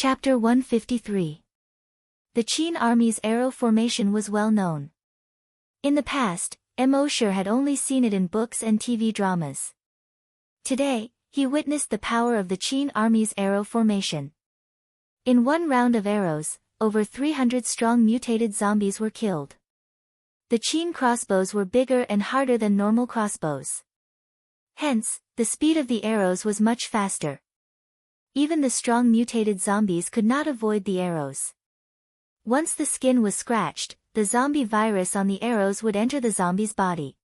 Chapter 153. The Qin Army's arrow formation was well known. In the past, Mo had only seen it in books and TV dramas. Today, he witnessed the power of the Qin Army's arrow formation. In one round of arrows, over 300 strong mutated zombies were killed. The Qin crossbows were bigger and harder than normal crossbows. Hence, the speed of the arrows was much faster. Even the strong mutated zombies could not avoid the arrows. Once the skin was scratched, the zombie virus on the arrows would enter the zombie's body.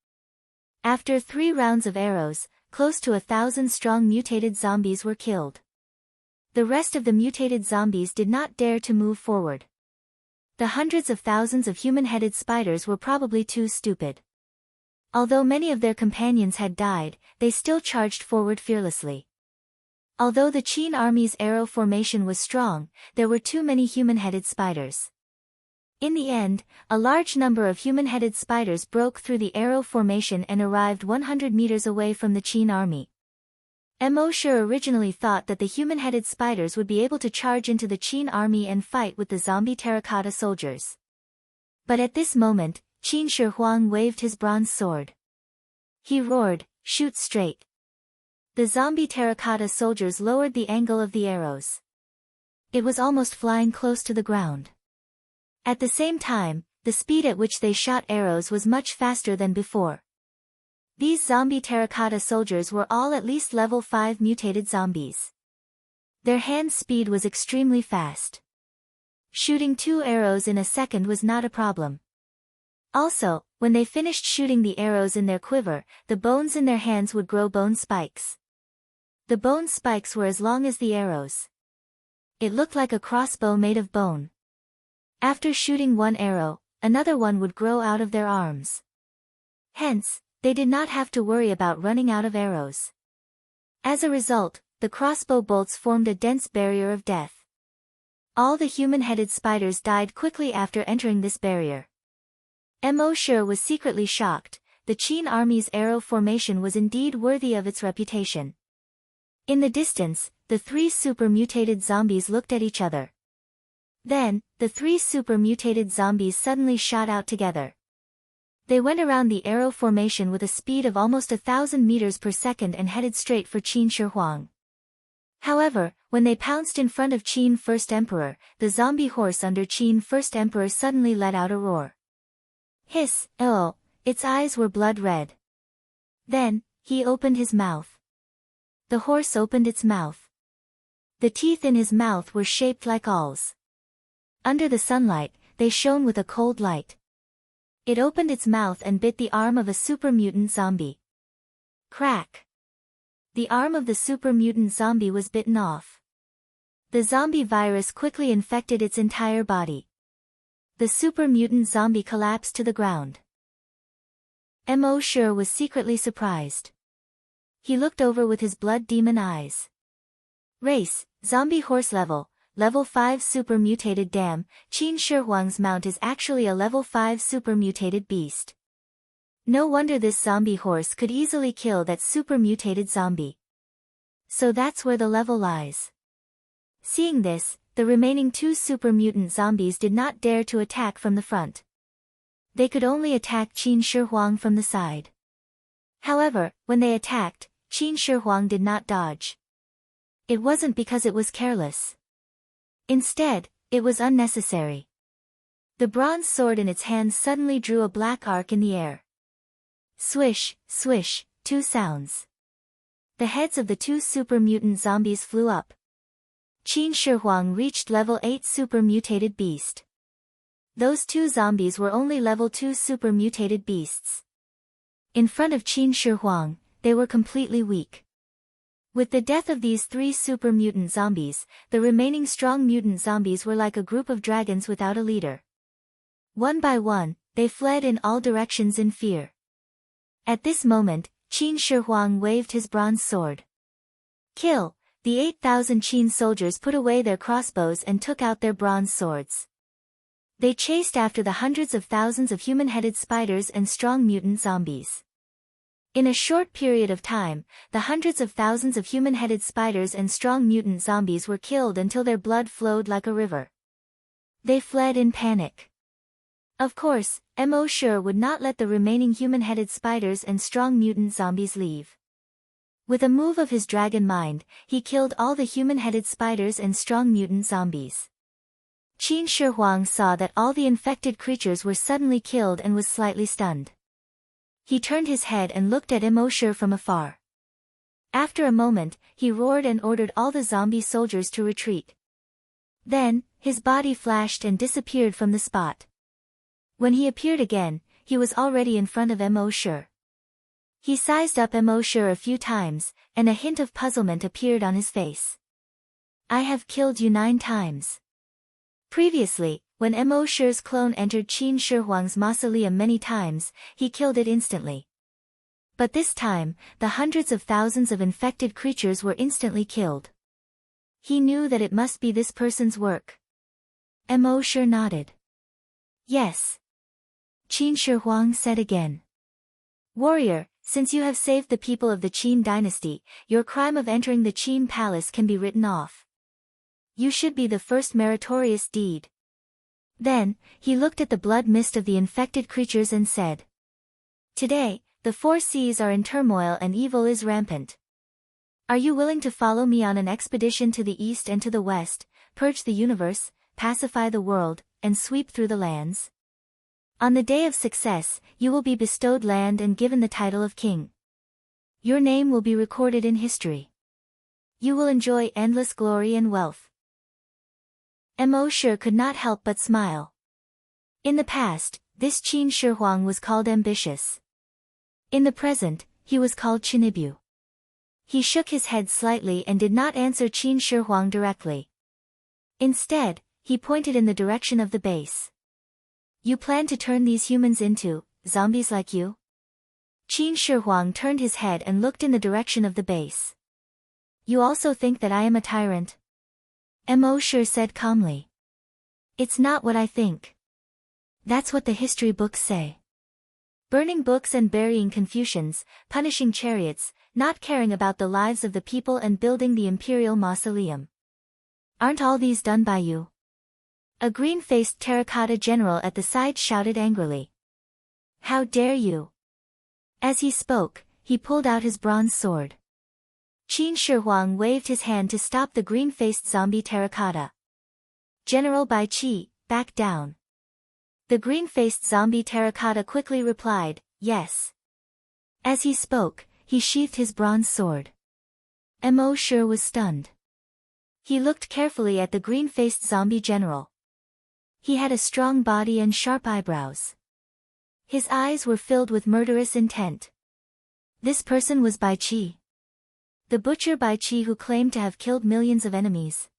After 3 rounds of arrows, close to 1,000 strong mutated zombies were killed. The rest of the mutated zombies did not dare to move forward. The hundreds of thousands of human-headed spiders were probably too stupid. Although many of their companions had died, they still charged forward fearlessly. Although the Qin Army's arrow formation was strong, there were too many human-headed spiders. In the end, a large number of human-headed spiders broke through the arrow formation and arrived 100 meters away from the Qin Army. Mo originally thought that the human-headed spiders would be able to charge into the Qin Army and fight with the zombie terracotta soldiers. But at this moment, Qin Shi Huang waved his bronze sword. He roared, "Shoot straight!" The zombie terracotta soldiers lowered the angle of the arrows. It was almost flying close to the ground. At the same time, the speed at which they shot arrows was much faster than before. These zombie terracotta soldiers were all at least level 5 mutated zombies. Their hand speed was extremely fast. Shooting 2 arrows in a second was not a problem. Also, when they finished shooting the arrows in their quiver, the bones in their hands would grow bone spikes. The bone spikes were as long as the arrows. It looked like a crossbow made of bone. After shooting 1 arrow, another one would grow out of their arms. Hence, they did not have to worry about running out of arrows. As a result, the crossbow bolts formed a dense barrier of death. All the human-headed spiders died quickly after entering this barrier. Mo was secretly shocked. The Qin Army's arrow formation was indeed worthy of its reputation. In the distance, the 3 super-mutated zombies looked at each other. Then, the 3 super-mutated zombies suddenly shot out together. They went around the arrow formation with a speed of almost 1,000 meters per second and headed straight for Qin Shi Huang. However, when they pounced in front of Qin First Emperor, the zombie horse under Qin First Emperor suddenly let out a roar. Hiss, oh, its eyes were blood red. Then, he opened his mouth. The horse opened its mouth. The teeth in his mouth were shaped like awls. Under the sunlight, they shone with a cold light. It opened its mouth and bit the arm of a super mutant zombie. Crack! The arm of the super mutant zombie was bitten off. The zombie virus quickly infected its entire body. The super mutant zombie collapsed to the ground. Mo was secretly surprised. He looked over with his blood demon eyes. Race, zombie horse level 5 super mutated. Damn, Qin Shi Huang's mount is actually a level 5 super mutated beast. No wonder this zombie horse could easily kill that super mutated zombie. So that's where the level lies. Seeing this, the remaining 2 super mutant zombies did not dare to attack from the front. They could only attack Qin Shi Huang from the side. However, when they attacked, Qin Shi Huang did not dodge. It wasn't because it was careless. Instead, it was unnecessary. The bronze sword in its hand suddenly drew a black arc in the air. Swish, swish, 2 sounds. The heads of the 2 super mutant zombies flew up. Qin Shi Huang reached level 8 super mutated beast. Those 2 zombies were only level 2 super mutated beasts. In front of Qin Shi Huang, they were completely weak. With the death of these 3 super mutant zombies, the remaining strong mutant zombies were like a group of dragons without a leader. One by one, they fled in all directions in fear. At this moment, Qin Shi Huang waved his bronze sword. Kill! The 8,000 Qin soldiers put away their crossbows and took out their bronze swords. They chased after the hundreds of thousands of human-headed spiders and strong mutant zombies. In a short period of time, the hundreds of thousands of human-headed spiders and strong mutant zombies were killed until their blood flowed like a river. They fled in panic. Of course, Mo would not let the remaining human-headed spiders and strong mutant zombies leave. With a move of his dragon mind, he killed all the human-headed spiders and strong mutant zombies. Qin Shi Huang saw that all the infected creatures were suddenly killed and was slightly stunned. He turned his head and looked at Mo from afar. After a moment, he roared and ordered all the zombie soldiers to retreat. Then, his body flashed and disappeared from the spot. When he appeared again, he was already in front of Mo. He sized up Mo a few times, and a hint of puzzlement appeared on his face. I have killed you 9 times. Previously, when Mo's clone entered Qin Shi Huang's mausoleum many times, he killed it instantly. But this time, the hundreds of thousands of infected creatures were instantly killed. He knew that it must be this person's work. Mo nodded. Yes. Qin Shi Huang said again. Warrior, since you have saved the people of the Qin dynasty, your crime of entering the Qin palace can be written off. You should be the first meritorious deed. Then, he looked at the blood mist of the infected creatures and said. Today, the 4 seas are in turmoil and evil is rampant. Are you willing to follow me on an expedition to the east and to the west, purge the universe, pacify the world, and sweep through the lands? On the day of success, you will be bestowed land and given the title of king. Your name will be recorded in history. You will enjoy endless glory and wealth. Mo could not help but smile. In the past, this Qin Shi Huang was called ambitious. In the present, he was called Chinibu. He shook his head slightly and did not answer Qin Shi Huang directly. Instead, he pointed in the direction of the base. You plan to turn these humans into zombies like you? Qin Shi Huang turned his head and looked in the direction of the base. You also think that I am a tyrant? Mo said calmly. It's not what I think. That's what the history books say. Burning books and burying Confucians, punishing chariots, not caring about the lives of the people and building the imperial mausoleum. Aren't all these done by you? A green-faced terracotta general at the side shouted angrily. How dare you? As he spoke, he pulled out his bronze sword. Qin Shi Huang waved his hand to stop the green-faced zombie terracotta. General Bai Qi, back down. The green-faced zombie terracotta quickly replied, yes. As he spoke, he sheathed his bronze sword. Mo was stunned. He looked carefully at the green-faced zombie general. He had a strong body and sharp eyebrows. His eyes were filled with murderous intent. This person was Bai Qi. The butcher Bai Qi who claimed to have killed millions of enemies.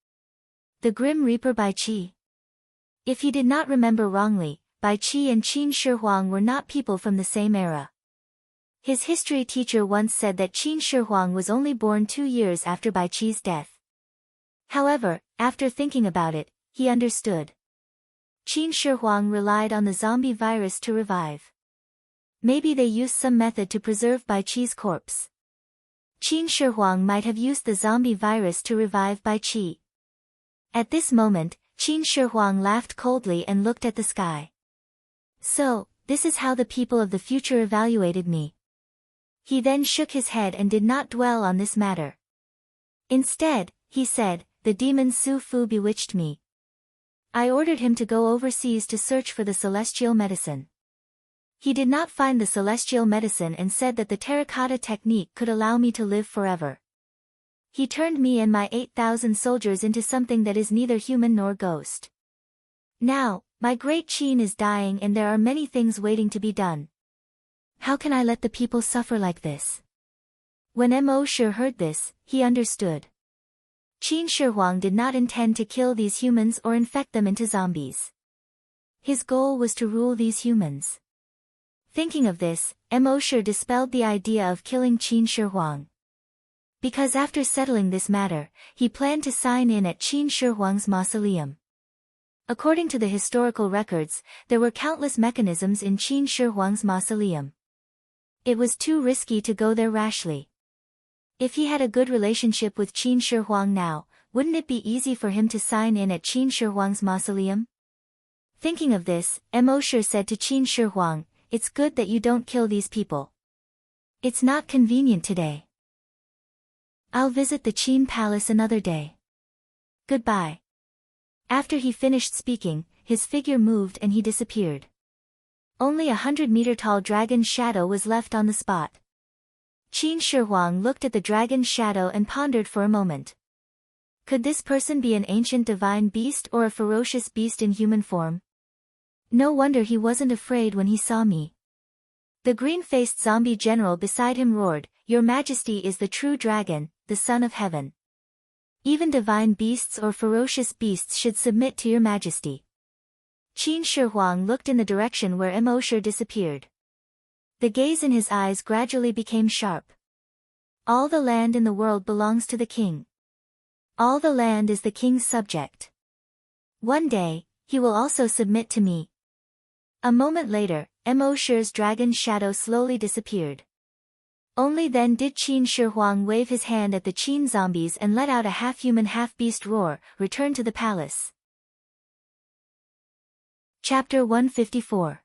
The Grim Reaper Bai Qi. If he did not remember wrongly, Bai Qi and Qin Shi Huang were not people from the same era. His history teacher once said that Qin Shi Huang was only born 2 years after Bai Qi's death. However, after thinking about it, he understood. Qin Shi Huang relied on the zombie virus to revive. Maybe they used some method to preserve Bai Qi's corpse. Qin Shi Huang might have used the zombie virus to revive Bai Qi. At this moment, Qin Shi Huang laughed coldly and looked at the sky. So, this is how the people of the future evaluated me. He then shook his head and did not dwell on this matter. Instead, he said, the demon Su Fu bewitched me. I ordered him to go overseas to search for the celestial medicine. He did not find the celestial medicine and said that the terracotta technique could allow me to live forever. He turned me and my 8,000 soldiers into something that is neither human nor ghost. Now, my great Qin is dying and there are many things waiting to be done. How can I let the people suffer like this? When Mo heard this, he understood. Qin Shi Huang did not intend to kill these humans or infect them into zombies. His goal was to rule these humans. Thinking of this, Mo dispelled the idea of killing Qin Shi Huang. Because after settling this matter, he planned to sign in at Qin Shi Huang's mausoleum. According to the historical records, there were countless mechanisms in Qin Shi Huang's mausoleum. It was too risky to go there rashly. If he had a good relationship with Qin Shi Huang now, wouldn't it be easy for him to sign in at Qin Shi Huang's mausoleum? Thinking of this, Mo Shi said to Qin Shi Huang, "It's good that you don't kill these people. It's not convenient today. I'll visit the Qin Palace another day. Goodbye." After he finished speaking, his figure moved and he disappeared. Only 100-meter tall dragon's shadow was left on the spot. Qin Shi Huang looked at the dragon's shadow and pondered for a moment. Could this person be an ancient divine beast or a ferocious beast in human form? No wonder he wasn't afraid when he saw me. The green-faced zombie general beside him roared, "Your Majesty is the true dragon, the son of heaven. Even divine beasts or ferocious beasts should submit to your Majesty." Qin Shi Huang looked in the direction where Mo Shi disappeared. The gaze in his eyes gradually became sharp. All the land in the world belongs to the king. All the land is the king's subject. One day, he will also submit to me. A moment later, Mo Shi's dragon shadow slowly disappeared. Only then did Qin Shi Huang wave his hand at the Qin zombies and let out a half-human half-beast roar, "Return to the palace." Chapter 154.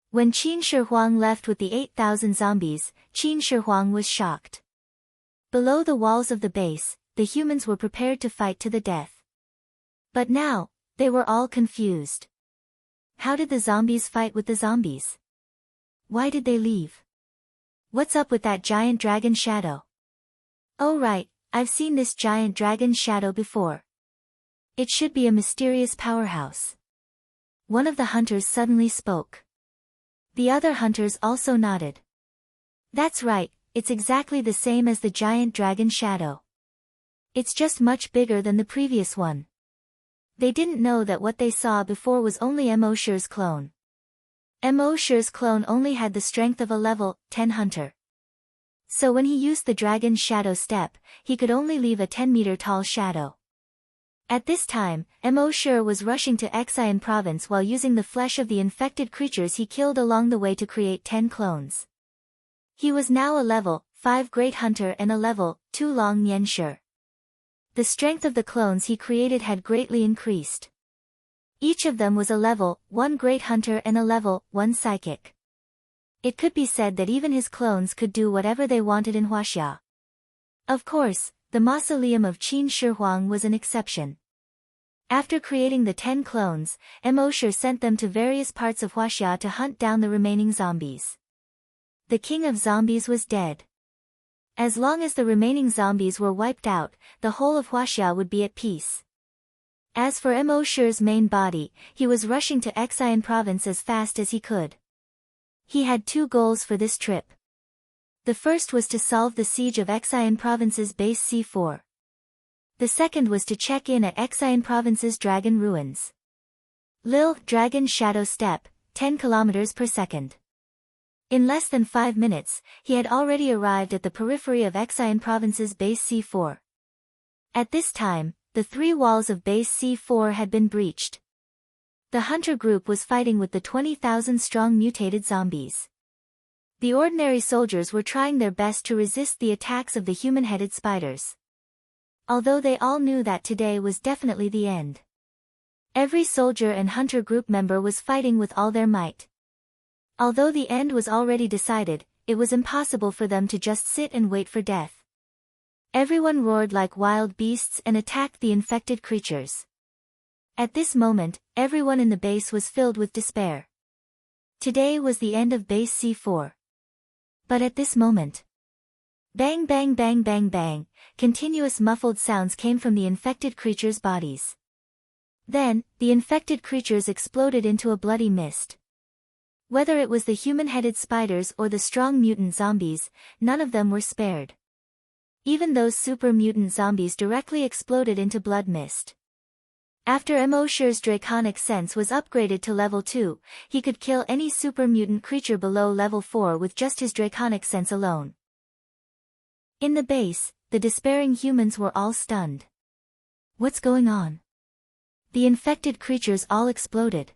When Qin Shi Huang left with the 8,000 zombies, Qin Shi Huang was shocked. Below the walls of the base, the humans were prepared to fight to the death. But now, they were all confused. How did the zombies fight with the zombies? Why did they leave? What's up with that giant dragon shadow? Oh right, I've seen this giant dragon shadow before. It should be a mysterious powerhouse. One of the hunters suddenly spoke. The other hunters also nodded. That's right, it's exactly the same as the giant dragon shadow. It's just much bigger than the previous one. They didn't know that what they saw before was only Mo Shi's clone. Mo Shi's clone only had the strength of a level 10 hunter. So when he used the dragon's shadow step, he could only leave a 10-meter tall shadow. At this time, Mo Shi was rushing to Xian province while using the flesh of the infected creatures he killed along the way to create 10 clones. He was now a level 5 great hunter and a level 2 long Nian Shi. The strength of the clones he created had greatly increased. Each of them was a level 1 great hunter and a level 1 psychic. It could be said that even his clones could do whatever they wanted in Huaxia. Of course, the mausoleum of Qin Shi Huang was an exception. After creating the 10 clones, Mo Shi sent them to various parts of Huaxia to hunt down the remaining zombies. The king of zombies was dead. As long as the remaining zombies were wiped out, the whole of Huaxia would be at peace. As for Mo Shi's main body, he was rushing to Xian province as fast as he could. He had 2 goals for this trip. The first was to solve the siege of Xian province's base C4. The second was to check in at Xian province's dragon ruins. Lil Dragon Shadow Step, 10 km per second. In less than 5 minutes, he had already arrived at the periphery of Xian province's base C4. At this time, the 3 walls of base C4 had been breached. The hunter group was fighting with the 20,000-strong mutated zombies. The ordinary soldiers were trying their best to resist the attacks of the human-headed spiders. Although they all knew that today was definitely the end. Every soldier and hunter group member was fighting with all their might. Although the end was already decided, it was impossible for them to just sit and wait for death. Everyone roared like wild beasts and attacked the infected creatures. At this moment, everyone in the base was filled with despair. Today was the end of base C4. But at this moment, bang bang bang bang bang, continuous muffled sounds came from the infected creatures' bodies. Then, the infected creatures exploded into a bloody mist. Whether it was the human-headed spiders or the strong mutant zombies, none of them were spared. Even those super mutant zombies directly exploded into blood mist. After Mo Shi's draconic sense was upgraded to level 2, he could kill any super mutant creature below level 4 with just his draconic sense alone. In the base, the despairing humans were all stunned. What's going on? The infected creatures all exploded.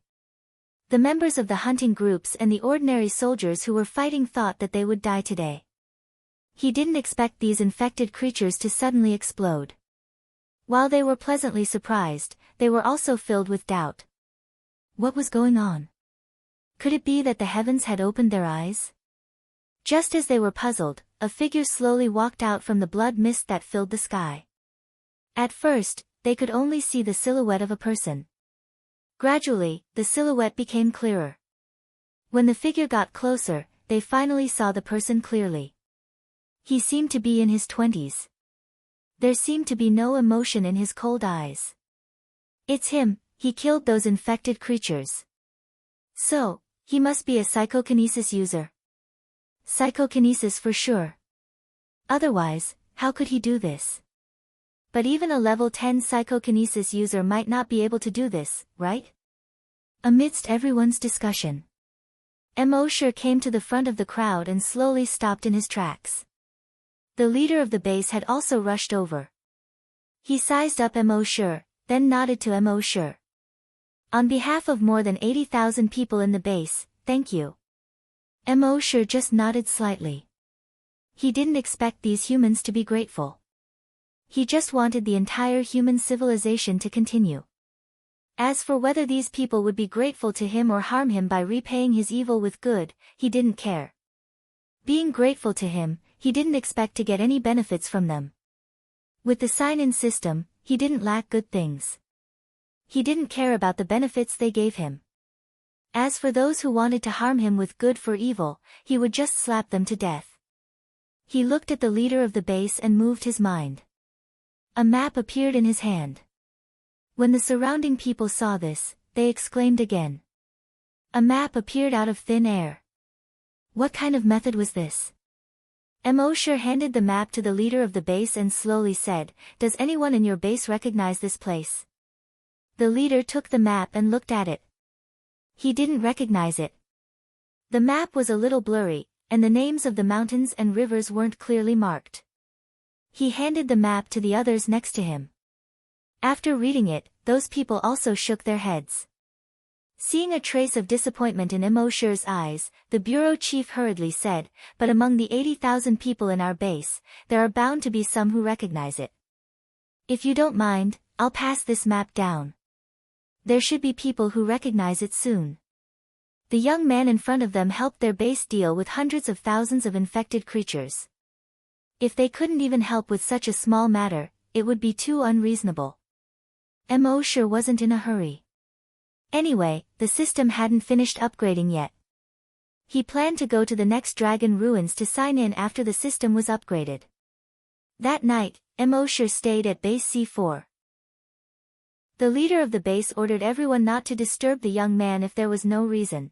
The members of the hunting groups and the ordinary soldiers who were fighting thought that they would die today. He didn't expect these infected creatures to suddenly explode. While they were pleasantly surprised, they were also filled with doubt. What was going on? Could it be that the heavens had opened their eyes? Just as they were puzzled, a figure slowly walked out from the blood mist that filled the sky. At first, they could only see the silhouette of a person. Gradually, the silhouette became clearer. When the figure got closer, they finally saw the person clearly. He seemed to be in his 20s. There seemed to be no emotion in his cold eyes. It's him, he killed those infected creatures. So, he must be a psychokinesis user. Psychokinesis for sure. Otherwise, how could he do this? But even a level 10 psychokinesis user might not be able to do this, right? Amidst everyone's discussion, Emosher came to the front of the crowd and slowly stopped in his tracks. The leader of the base had also rushed over. He sized up Emosher, then nodded to Emosher. On behalf of more than 80,000 people in the base, thank you. Emosher just nodded slightly. He didn't expect these humans to be grateful. He just wanted the entire human civilization to continue. As for whether these people would be grateful to him or harm him by repaying his evil with good, he didn't care. Being grateful to him, he didn't expect to get any benefits from them. With the sign-in system, he didn't lack good things. He didn't care about the benefits they gave him. As for those who wanted to harm him with good for evil, he would just slap them to death. He looked at the leader of the base and moved his mind. A map appeared in his hand. When the surrounding people saw this, they exclaimed again. A map appeared out of thin air. What kind of method was this? Emosher handed the map to the leader of the base and slowly said, "Does anyone in your base recognize this place?" The leader took the map and looked at it. He didn't recognize it. The map was a little blurry, and the names of the mountains and rivers weren't clearly marked. He handed the map to the others next to him. After reading it, those people also shook their heads. Seeing a trace of disappointment in Emosher's eyes, the bureau chief hurriedly said, "But among the 80,000 people in our base, there are bound to be some who recognize it. If you don't mind, I'll pass this map down. There should be people who recognize it soon." The young man in front of them helped their base deal with hundreds of thousands of infected creatures. If they couldn't even help with such a small matter, it would be too unreasonable. Emosher wasn't in a hurry. Anyway, the system hadn't finished upgrading yet. He planned to go to the next dragon ruins to sign in after the system was upgraded. That night, Emosher stayed at base C4. The leader of the base ordered everyone not to disturb the young man if there was no reason.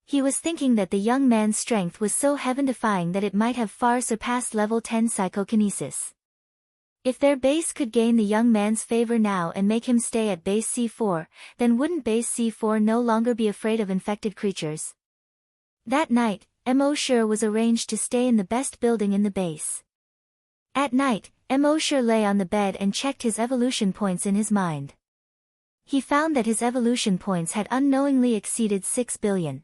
He was thinking that the young man's strength was so heaven-defying that it might have far surpassed level 10 psychokinesis. If their base could gain the young man's favor now and make him stay at base C4, then wouldn't base C4 no longer be afraid of infected creatures? That night, Emosher was arranged to stay in the best building in the base. At night, Emosher lay on the bed and checked his evolution points in his mind. He found that his evolution points had unknowingly exceeded 6 billion.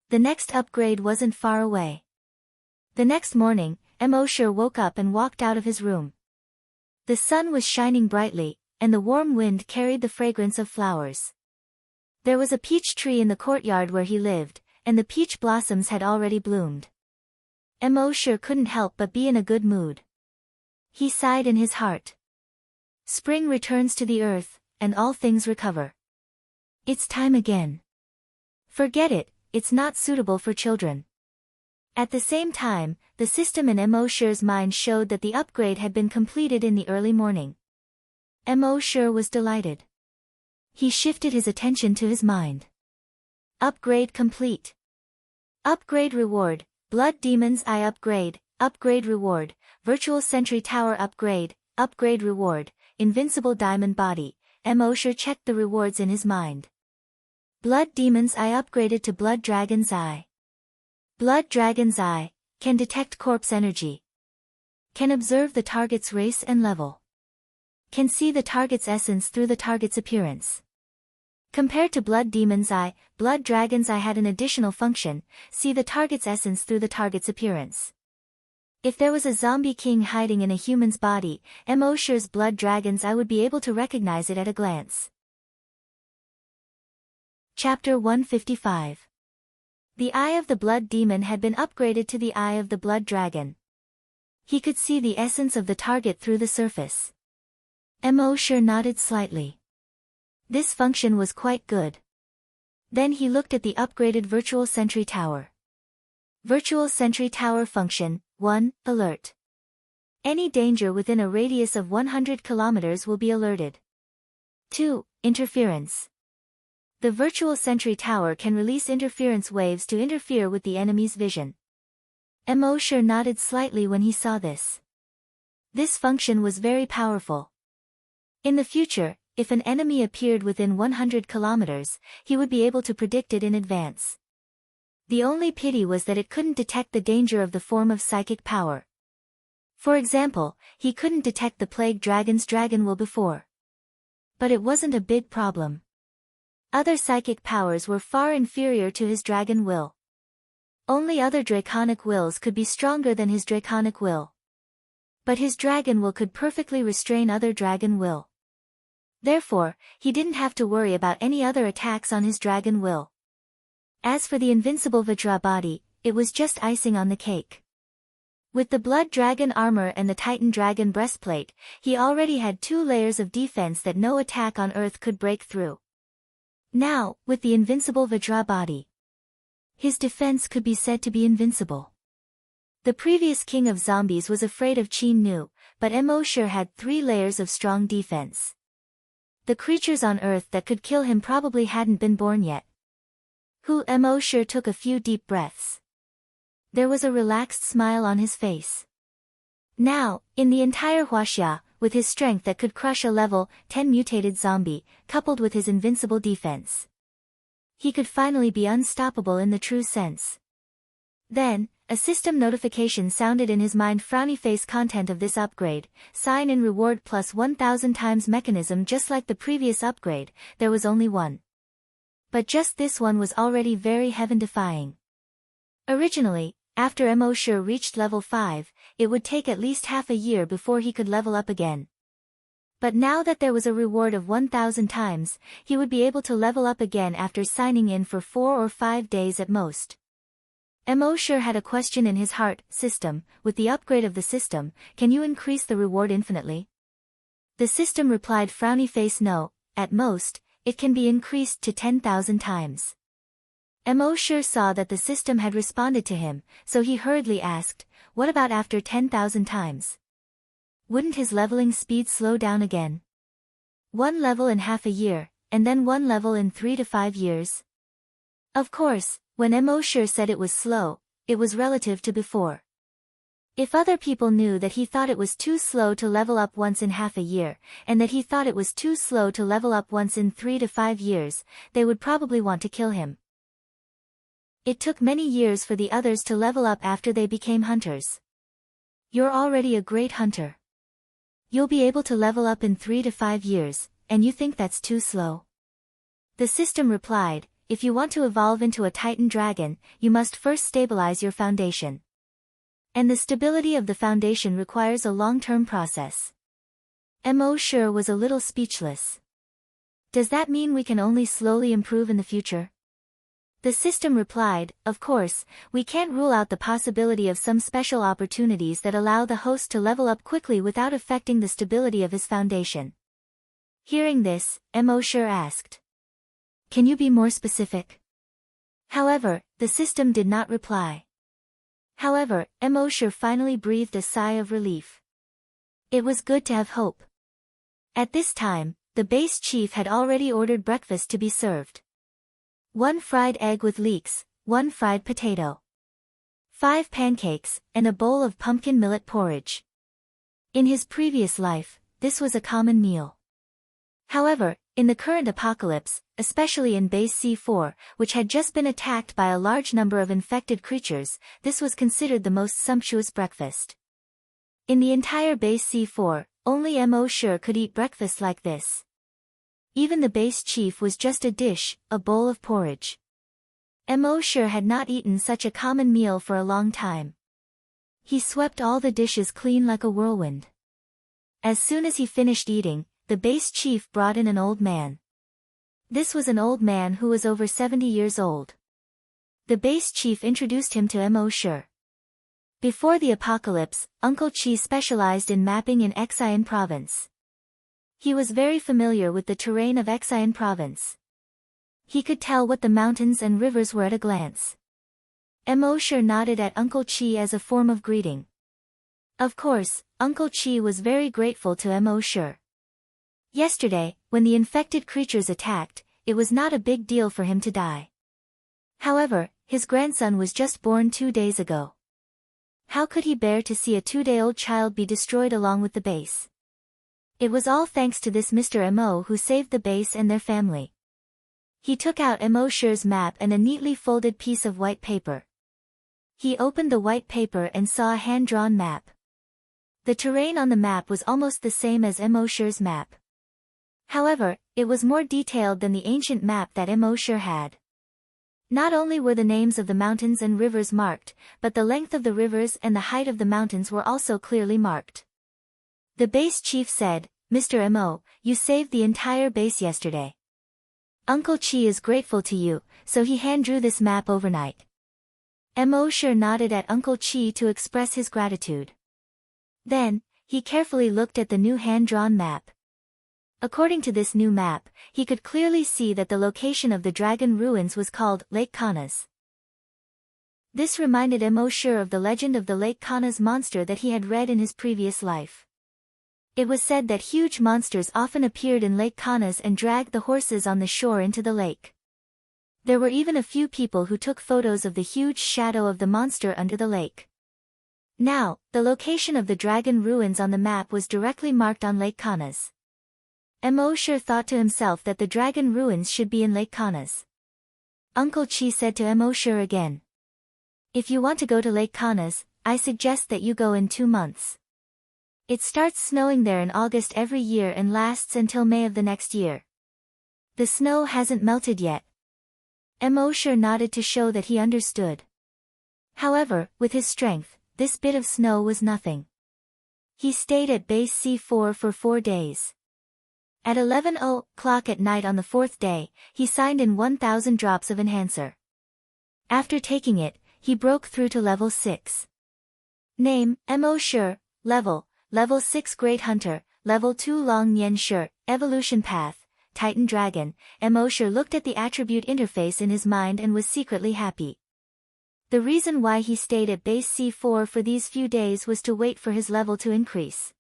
The next upgrade wasn't far away. The next morning, Emosher woke up and walked out of his room. The sun was shining brightly, and the warm wind carried the fragrance of flowers. There was a peach tree in the courtyard where he lived, and the peach blossoms had already bloomed. Emosher couldn't help but be in a good mood. He sighed in his heart. Spring returns to the earth, and all things recover. It's time again. Forget it, it's not suitable for children. At the same time, the system in Emosher's mind showed that the upgrade had been completed in the early morning. Emosher was delighted. He shifted his attention to his mind. Upgrade complete. Upgrade reward, Blood Demon's Eye upgrade, upgrade reward, Virtual Sentry Tower upgrade, upgrade reward, Invincible Diamond Body. Emosher checked the rewards in his mind. Blood Demon's Eye upgraded to Blood Dragon's Eye. Blood Dragon's Eye can detect corpse energy. Can observe the target's race and level. Can see the target's essence through the target's appearance. Compared to Blood Demon's Eye, Blood Dragon's Eye had an additional function: see the target's essence through the target's appearance. If there was a zombie king hiding in a human's body, Emosher's Blood Dragon's Eye would be able to recognize it at a glance. Chapter 155. The Eye of the Blood Demon had been upgraded to the Eye of the Blood Dragon. He could see the essence of the target through the surface. Emosher nodded slightly. This function was quite good. Then he looked at the upgraded Virtual Sentry Tower. Virtual Sentry Tower function: 1. Alert. Any danger within a radius of 100 kilometers will be alerted. 2. Interference. The Virtual Sentry Tower can release interference waves to interfere with the enemy's vision. Emosher nodded slightly when he saw this. This function was very powerful. In the future, if an enemy appeared within 100 kilometers, he would be able to predict it in advance. The only pity was that it couldn't detect the danger of the form of psychic power. For example, he couldn't detect the Plague Dragon's Dragon Will before. But it wasn't a big problem. Other psychic powers were far inferior to his Dragon Will. Only other Draconic Wills could be stronger than his Draconic Will. But his Dragon Will could perfectly restrain other Dragon Will. Therefore, he didn't have to worry about any other attacks on his Dragon Will. As for the invincible Vajra body, it was just icing on the cake. With the Blood Dragon armor and the Titan Dragon breastplate, he already had 2 layers of defense that no attack on Earth could break through. Now, with the invincible Vajra body, his defense could be said to be invincible. The previous king of zombies was afraid of Qin Nu, but Emosher had 3 layers of strong defense. The creatures on Earth that could kill him probably hadn't been born yet. Emosher took a few deep breaths. There was a relaxed smile on his face. Now, in the entire Huaxia, with his strength that could crush a level 10 mutated zombie, coupled with his invincible defense, he could finally be unstoppable in the true sense. Then, a system notification sounded in his mind: frowny face, content of this upgrade, sign in reward plus 1000 times mechanism. Just like the previous upgrade, there was only one. But just this one was already very heaven-defying. Originally, after Emosher reached level 5, it would take at least half a year before he could level up again. But now that there was a reward of 1000 times, he would be able to level up again after signing in for 4 or 5 days at most. Emosher had a question in his heart: system, with the upgrade of the system, can you increase the reward infinitely? The system replied, frowny face, no, at most, it can be increased to 10,000 times. Emosher saw that the system had responded to him, so he hurriedly asked, what about after 10,000 times? Wouldn't his leveling speed slow down again? 1 level in half a year, and then 1 level in 3 to 5 years? Of course, when Emosher said it was slow, it was relative to before. If other people knew that he thought it was too slow to level up once in half a year, and that he thought it was too slow to level up once in 3 to 5 years, they would probably want to kill him. It took many years for the others to level up after they became hunters. You're already a great hunter. You'll be able to level up in 3 to 5 years, and you think that's too slow? The system replied, if you want to evolve into a Titan Dragon, you must first stabilize your foundation. And the stability of the foundation requires a long-term process. Emosher was a little speechless. Does that mean we can only slowly improve in the future? The system replied, of course, we can't rule out the possibility of some special opportunities that allow the host to level up quickly without affecting the stability of his foundation. Hearing this, Emosher asked, can you be more specific? However, the system did not reply. However, Emosher finally breathed a sigh of relief. It was good to have hope. At this time, the base chief had already ordered breakfast to be served. 1 fried egg with leeks, 1 fried potato, 5 pancakes, and a bowl of pumpkin millet porridge. In his previous life, this was a common meal. However, in the current apocalypse, especially in base C4, which had just been attacked by a large number of infected creatures, this was considered the most sumptuous breakfast. In the entire base C4, only Emosher could eat breakfast like this. Even the base chief was just a dish, a bowl of porridge. Emosure had not eaten such a common meal for a long time. He swept all the dishes clean like a whirlwind. As soon as he finished eating, the base chief brought in an old man. This was an old man who was over 70 years old. The base chief introduced him to Emosure. Before the apocalypse, Uncle Chi specialized in mapping in Xian province. He was very familiar with the terrain of Xian province. He could tell what the mountains and rivers were at a glance. Emosure nodded at Uncle Chi as a form of greeting. Of course, Uncle Chi was very grateful to Emosure. Yesterday, when the infected creatures attacked, it was not a big deal for him to die. However, his grandson was just born 2 days ago. How could he bear to see a 2-day-old child be destroyed along with the base? It was all thanks to this Mr. Emo who saved the base and their family. He took out Emosure's map and a neatly folded piece of white paper. He opened the white paper and saw a hand-drawn map. The terrain on the map was almost the same as Emosure's map. However, it was more detailed than the ancient map that Emosure had. Not only were the names of the mountains and rivers marked, but the length of the rivers and the height of the mountains were also clearly marked. The base chief said, "Mr. Emo, you saved the entire base yesterday. Uncle Chi is grateful to you, so he hand-drew this map overnight." Emosure nodded at Uncle Chi to express his gratitude. Then, he carefully looked at the new hand-drawn map. According to this new map, he could clearly see that the location of the dragon ruins was called Lake Kanas. This reminded Emosure of the legend of the Lake Kanas monster that he had read in his previous life. It was said that huge monsters often appeared in Lake Kanas and dragged the horses on the shore into the lake. There were even a few people who took photos of the huge shadow of the monster under the lake. Now, the location of the dragon ruins on the map was directly marked on Lake Kanas. Emosure thought to himself that the dragon ruins should be in Lake Kanas. Uncle Chi said to Emosure again, "If you want to go to Lake Kanas, I suggest that you go in 2 months. It starts snowing there in August every year and lasts until May of the next year. The snow hasn't melted yet." Emosure nodded to show that he understood. However, with his strength, this bit of snow was nothing. He stayed at base C4 for 4 days. At 11:00 at night on the 4th day, he signed in 1,000 drops of enhancer. After taking it, he broke through to level 6. Name, Emosure. Level 6 Great Hunter, Level 2 Long Nian Shi, Evolution Path, Titan Dragon. Emosure looked at the attribute interface in his mind and was secretly happy. The reason why he stayed at base C4 for these few days was to wait for his level to increase.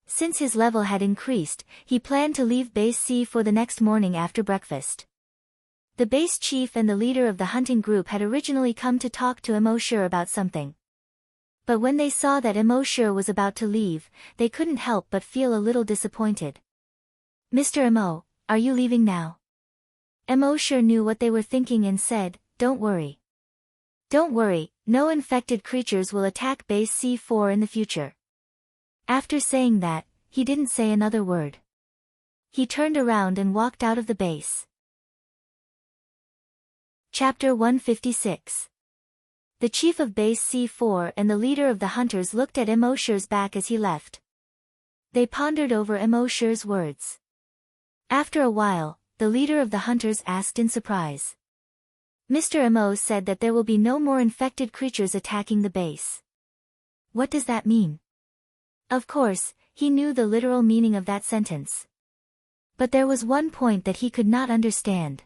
Since his level had increased, he planned to leave base C for the next morning after breakfast. The base chief and the leader of the hunting group had originally come to talk to Emosure about something. But when they saw that Emosure was about to leave, they couldn't help but feel a little disappointed. "Mr. Emo, are you leaving now?" Emosure knew what they were thinking and said, "Don't worry. Don't worry, no infected creatures will attack base C4 in the future." After saying that, he didn't say another word. He turned around and walked out of the base. Chapter 156. The chief of base C4 and the leader of the hunters looked at Emosure's back as he left. They pondered over Emosure's words. After a while, the leader of the hunters asked in surprise. "Mr. Emo said that there will be no more infected creatures attacking the base. What does that mean?" Of course, he knew the literal meaning of that sentence. But there was one point that he could not understand.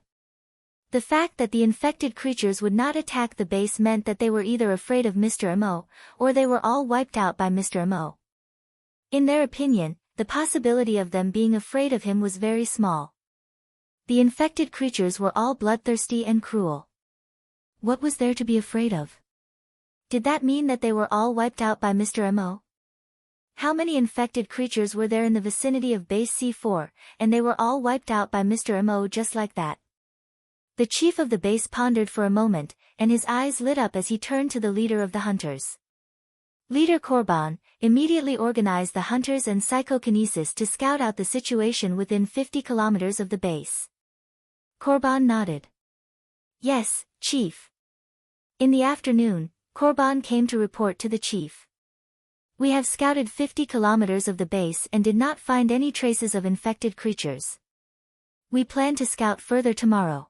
The fact that the infected creatures would not attack the base meant that they were either afraid of Mr. Emo, or they were all wiped out by Mr. Emo. In their opinion, the possibility of them being afraid of him was very small. The infected creatures were all bloodthirsty and cruel. What was there to be afraid of? Did that mean that they were all wiped out by Mr. Emo? How many infected creatures were there in the vicinity of base C4, and they were all wiped out by Mr. Emo just like that? The chief of the base pondered for a moment, and his eyes lit up as he turned to the leader of the hunters. Leader Korban immediately organized the hunters and psychokinesis to scout out the situation within 50 kilometers of the base. Korban nodded. Yes, Chief. In the afternoon, Korban came to report to the chief. We have scouted 50 kilometers of the base and did not find any traces of infected creatures. We plan to scout further tomorrow.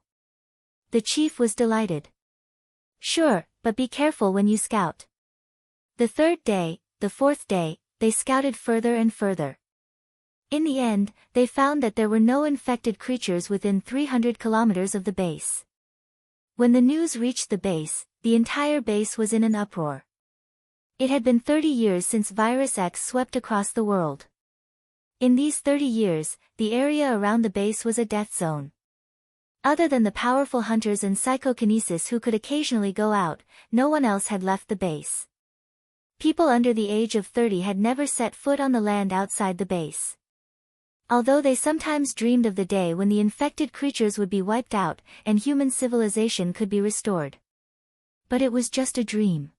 The chief was delighted. Sure, but be careful when you scout. The third day, the fourth day, they scouted further and further. In the end, they found that there were no infected creatures within 300 kilometers of the base. When the news reached the base, the entire base was in an uproar. It had been 30 years since Virus X swept across the world. In these 30 years, the area around the base was a death zone. Other than the powerful hunters and psychokinesis who could occasionally go out, no one else had left the base. People under the age of 30 had never set foot on the land outside the base. Although they sometimes dreamed of the day when the infected creatures would be wiped out and human civilization could be restored. But it was just a dream.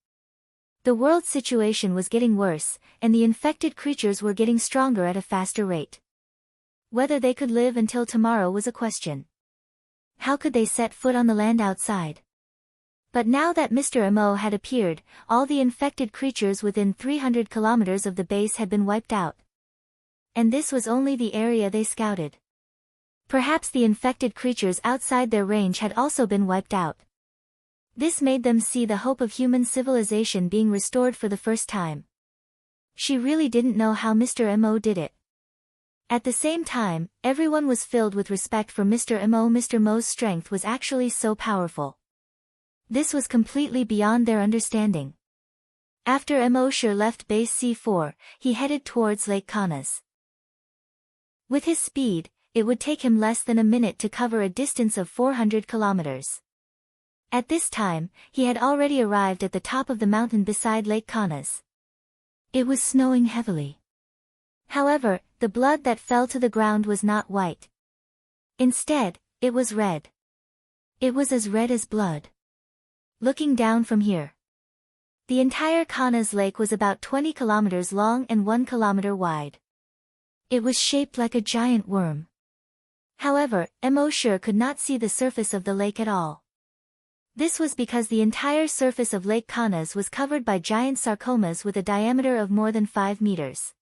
The world's situation was getting worse, and the infected creatures were getting stronger at a faster rate. Whether they could live until tomorrow was a question. How could they set foot on the land outside? But now that Mr. Mo had appeared, all the infected creatures within 300 kilometers of the base had been wiped out. And this was only the area they scouted. Perhaps the infected creatures outside their range had also been wiped out. This made them see the hope of human civilization being restored for the first time. She really didn't know how Mr. Mo did it. At the same time, everyone was filled with respect for Mr. Mo. Mr. Mo's strength was actually so powerful. This was completely beyond their understanding. After Mo Sure left base C4, he headed towards Lake Kaunas. With his speed, it would take him less than a minute to cover a distance of 400 kilometers. At this time, he had already arrived at the top of the mountain beside Lake Kaunas. It was snowing heavily. However, the blood that fell to the ground was not white. Instead, it was red. It was as red as blood. Looking down from here, the entire Kaunas lake was about 20 kilometers long and 1 kilometer wide. It was shaped like a giant worm. However, Mo Sure could not see the surface of the lake at all. This was because the entire surface of Lake Kaunas was covered by giant sarcomas with a diameter of more than 5 meters.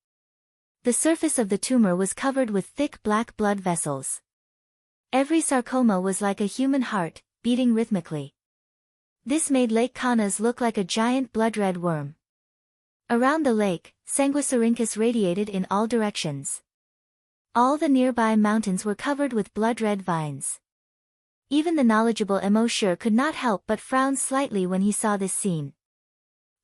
The surface of the tumor was covered with thick black blood vessels. Every sarcoma was like a human heart, beating rhythmically. This made Lake Kaunas look like a giant blood-red worm. Around the lake, Sanguisurincus radiated in all directions. All the nearby mountains were covered with blood-red vines. Even the knowledgeable Mo Sure could not help but frown slightly when he saw this scene.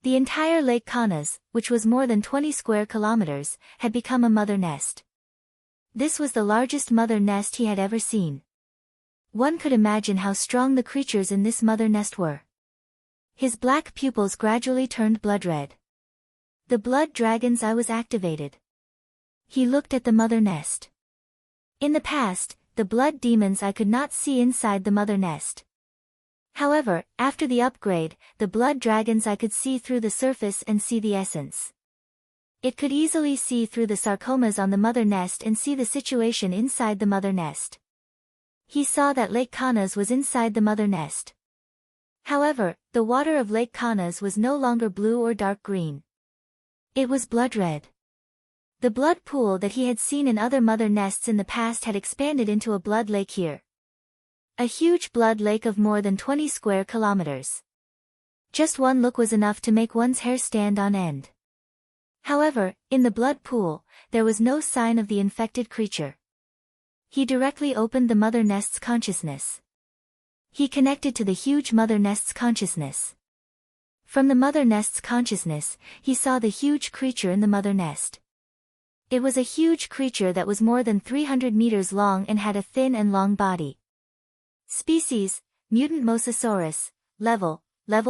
The entire Lake Kaunas, which was more than 20 square kilometers, had become a mother nest. This was the largest mother nest he had ever seen. One could imagine how strong the creatures in this mother nest were. His black pupils gradually turned blood-red. The blood dragon's eye was activated. He looked at the mother nest. In the past, the blood demon's eye could not see inside the mother nest. However, after the upgrade, the blood dragon's eye could see through the surface and see the essence. It could easily see through the sarcomas on the mother nest and see the situation inside the mother nest. He saw that Lake Kaunas was inside the mother nest. However, the water of Lake Kaunas was no longer blue or dark green. It was blood-red. The blood pool that he had seen in other mother nests in the past had expanded into a blood lake here. A huge blood lake of more than 20 square kilometers. Just one look was enough to make one's hair stand on end. However, in the blood pool, there was no sign of the infected creature. He directly opened the mother nest's consciousness. He connected to the huge mother nest's consciousness. From the mother nest's consciousness, he saw the huge creature in the mother nest. It was a huge creature that was more than 300 meters long and had a thin and long body. Species, Mutant Mosasaurus, Level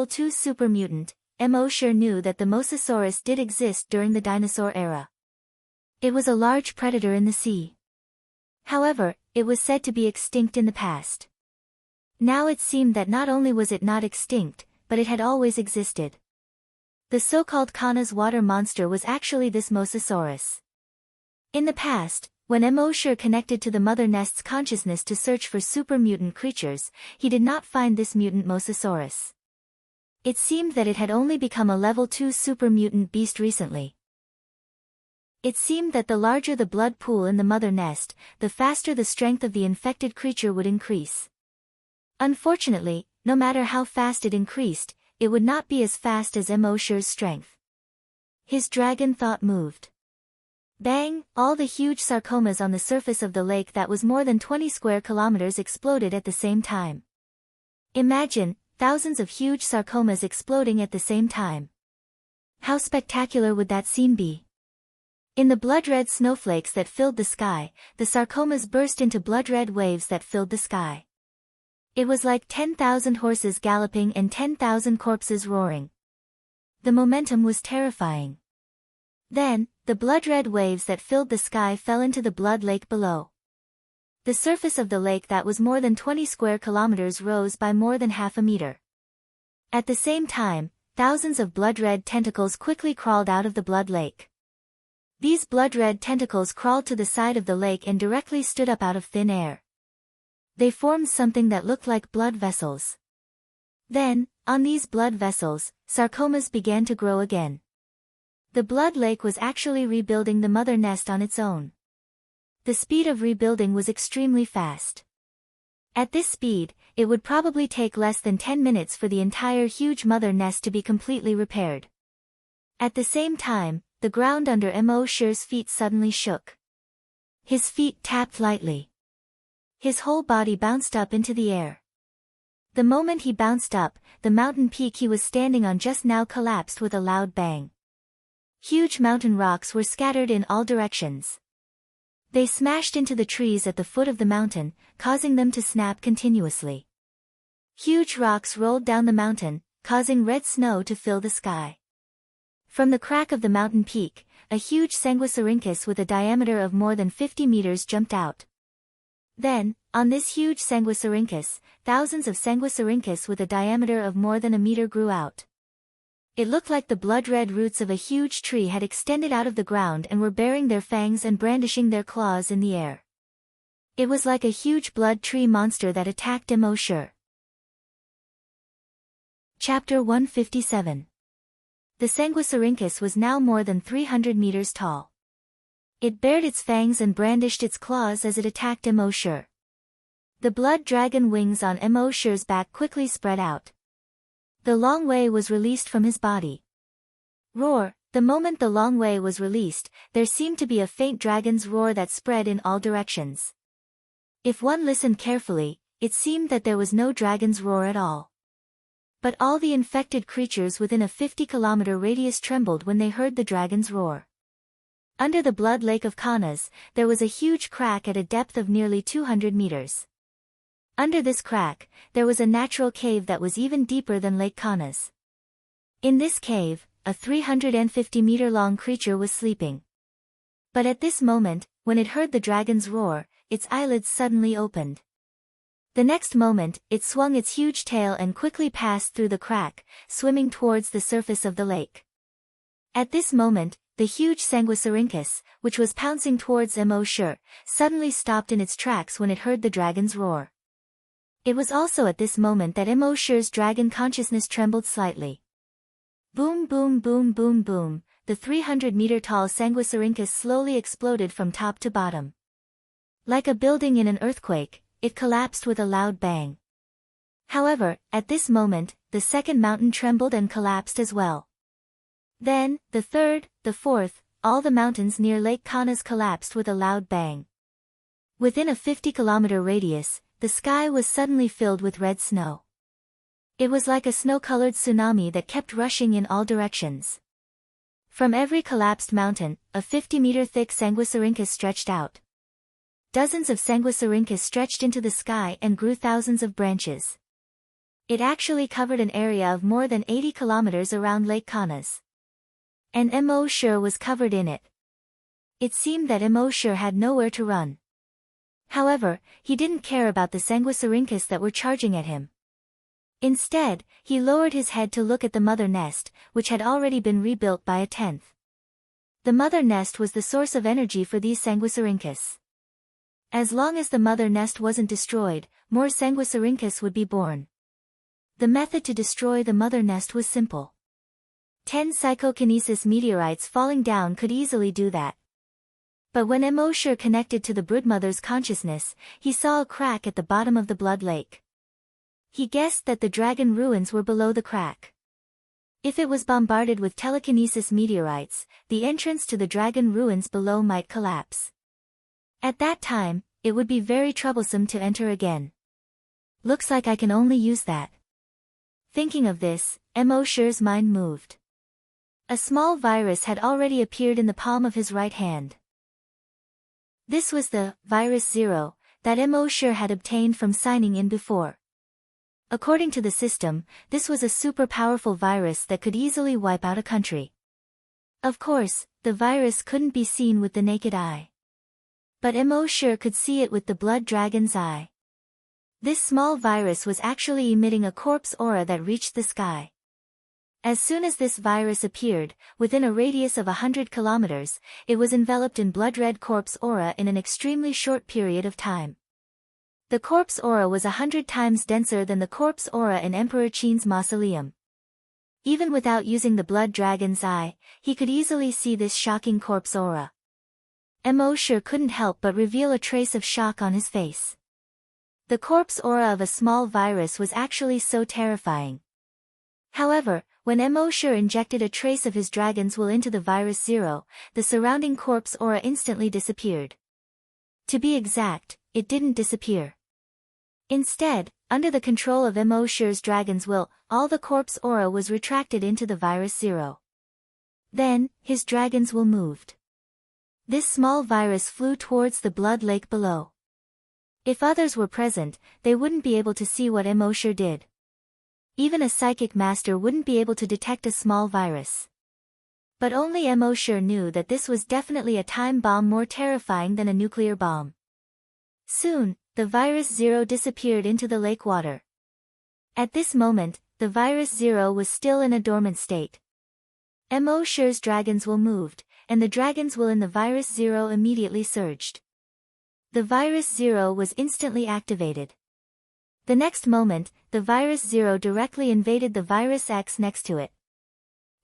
2 Super Mutant. Mo Sure knew that the Mosasaurus did exist during the dinosaur era. It was a large predator in the sea. However, it was said to be extinct in the past. Now it seemed that not only was it not extinct, but it had always existed. The so-called Kana's water monster was actually this mosasaurus. In the past, when Emosher connected to the mother nest's consciousness to search for super mutant creatures, he did not find this mutant mosasaurus. It seemed that it had only become a level 2 super mutant beast recently. It seemed that the larger the blood pool in the mother nest, the faster the strength of the infected creature would increase. Unfortunately, no matter how fast it increased, it would not be as fast as Emosher's strength. His dragon thought moved. Bang! All the huge sarcomas on the surface of the lake that was more than 20 square kilometers exploded at the same time. Imagine, thousands of huge sarcomas exploding at the same time. How spectacular would that scene be? In the blood-red snowflakes that filled the sky, the sarcomas burst into blood-red waves that filled the sky. It was like 10,000 horses galloping and 10,000 corpses roaring. The momentum was terrifying. Then, the blood-red waves that filled the sky fell into the blood lake below. The surface of the lake that was more than 20 square kilometers rose by more than half a meter. At the same time, thousands of blood-red tentacles quickly crawled out of the blood lake. These blood-red tentacles crawled to the side of the lake and directly stood up out of thin air. They formed something that looked like blood vessels. Then, on these blood vessels, sarcomas began to grow again. The blood lake was actually rebuilding the mother nest on its own. The speed of rebuilding was extremely fast. At this speed, it would probably take less than 10 minutes for the entire huge mother nest to be completely repaired. At the same time, the ground under Emosher's feet suddenly shook. His feet tapped lightly. His whole body bounced up into the air. The moment he bounced up, the mountain peak he was standing on just now collapsed with a loud bang. Huge mountain rocks were scattered in all directions. They smashed into the trees at the foot of the mountain, causing them to snap continuously. Huge rocks rolled down the mountain, causing red snow to fill the sky. From the crack of the mountain peak, a huge Sanguisarynchus with a diameter of more than 50 meters jumped out. Then, on this huge Sanguisarynchus, thousands of Sanguisarynchus with a diameter of more than a meter grew out. It looked like the blood-red roots of a huge tree had extended out of the ground and were baring their fangs and brandishing their claws in the air. It was like a huge blood tree monster that attacked Emosher. Chapter 157. The Sanguisarynchus was now more than 300 meters tall. It bared its fangs and brandished its claws as it attacked Emosher. The blood dragon wings on Emosher's back quickly spread out. The long way was released from his body. Roar! The moment the long way was released, there seemed to be a faint dragon's roar that spread in all directions. If one listened carefully, it seemed that there was no dragon's roar at all. But all the infected creatures within a 50-kilometer radius trembled when they heard the dragon's roar. Under the blood lake of Kanas, there was a huge crack at a depth of nearly 200 meters. Under this crack, there was a natural cave that was even deeper than Lake Kanas. In this cave, a 350-meter-long creature was sleeping. But at this moment, when it heard the dragon's roar, its eyelids suddenly opened. The next moment, it swung its huge tail and quickly passed through the crack, swimming towards the surface of the lake. At this moment, the huge Sanguisarynchus, which was pouncing towards Emosher, suddenly stopped in its tracks when it heard the dragon's roar. It was also at this moment that Emosher's dragon consciousness trembled slightly. Boom boom boom boom boom, the 300-meter-tall Sanguisarynchus slowly exploded from top to bottom. Like a building in an earthquake, it collapsed with a loud bang. However, at this moment, the second mountain trembled and collapsed as well. Then, the third, the fourth, all the mountains near Lake Kanas collapsed with a loud bang. Within a 50-kilometer radius, the sky was suddenly filled with red snow. It was like a snow-colored tsunami that kept rushing in all directions. From every collapsed mountain, a 50-meter-thick Sanguisarynchus stretched out. Dozens of Sanguisarynchus stretched into the sky and grew thousands of branches. It actually covered an area of more than 80 kilometers around Lake Kanas. And Emosher was covered in it. It seemed that Emosher had nowhere to run. However, he didn't care about the Sanguisarynchus that were charging at him. Instead, he lowered his head to look at the mother nest, which had already been rebuilt by a tenth. The mother nest was the source of energy for these Sanguisarynchus. As long as the mother nest wasn't destroyed, more Sanguisarynchus would be born. The method to destroy the mother nest was simple. 10 psychokinesis meteorites falling down could easily do that. But when Emosher connected to the broodmother's consciousness, he saw a crack at the bottom of the blood lake. He guessed that the dragon ruins were below the crack. If it was bombarded with telekinesis meteorites, the entrance to the dragon ruins below might collapse. At that time, it would be very troublesome to enter again. Looks like I can only use that. Thinking of this, Emosher's mind moved. A small virus had already appeared in the palm of his right hand. This was the Virus 0 that Emosher had obtained from signing in before. According to the system, this was a super powerful virus that could easily wipe out a country. Of course, the virus couldn't be seen with the naked eye. But Emosher could see it with the blood dragon's eye. This small virus was actually emitting a corpse aura that reached the sky. As soon as this virus appeared, within a radius of 100 kilometers, it was enveloped in blood-red corpse aura in an extremely short period of time. The corpse aura was 100 times denser than the corpse aura in Emperor Qin's mausoleum. Even without using the blood dragon's eye, he could easily see this shocking corpse aura. Emosher couldn't help but reveal a trace of shock on his face. The corpse aura of a small virus was actually so terrifying. However, when Emosher injected a trace of his dragon's will into the Virus 0, the surrounding corpse aura instantly disappeared. To be exact, it didn't disappear. Instead, under the control of Emosher's dragon's will, all the corpse aura was retracted into the Virus 0. Then, his dragon's will moved. This small virus flew towards the blood lake below. If others were present, they wouldn't be able to see what Emosher did. Even a psychic master wouldn't be able to detect a small virus. But only Emosher knew that this was definitely a time bomb more terrifying than a nuclear bomb. Soon, the Virus 0 disappeared into the lake water. At this moment, the Virus 0 was still in a dormant state. Emosher's dragon's will moved, and the dragon's will in the Virus 0 immediately surged. The Virus 0 was instantly activated. The next moment, the Virus 0 directly invaded the Virus X next to it.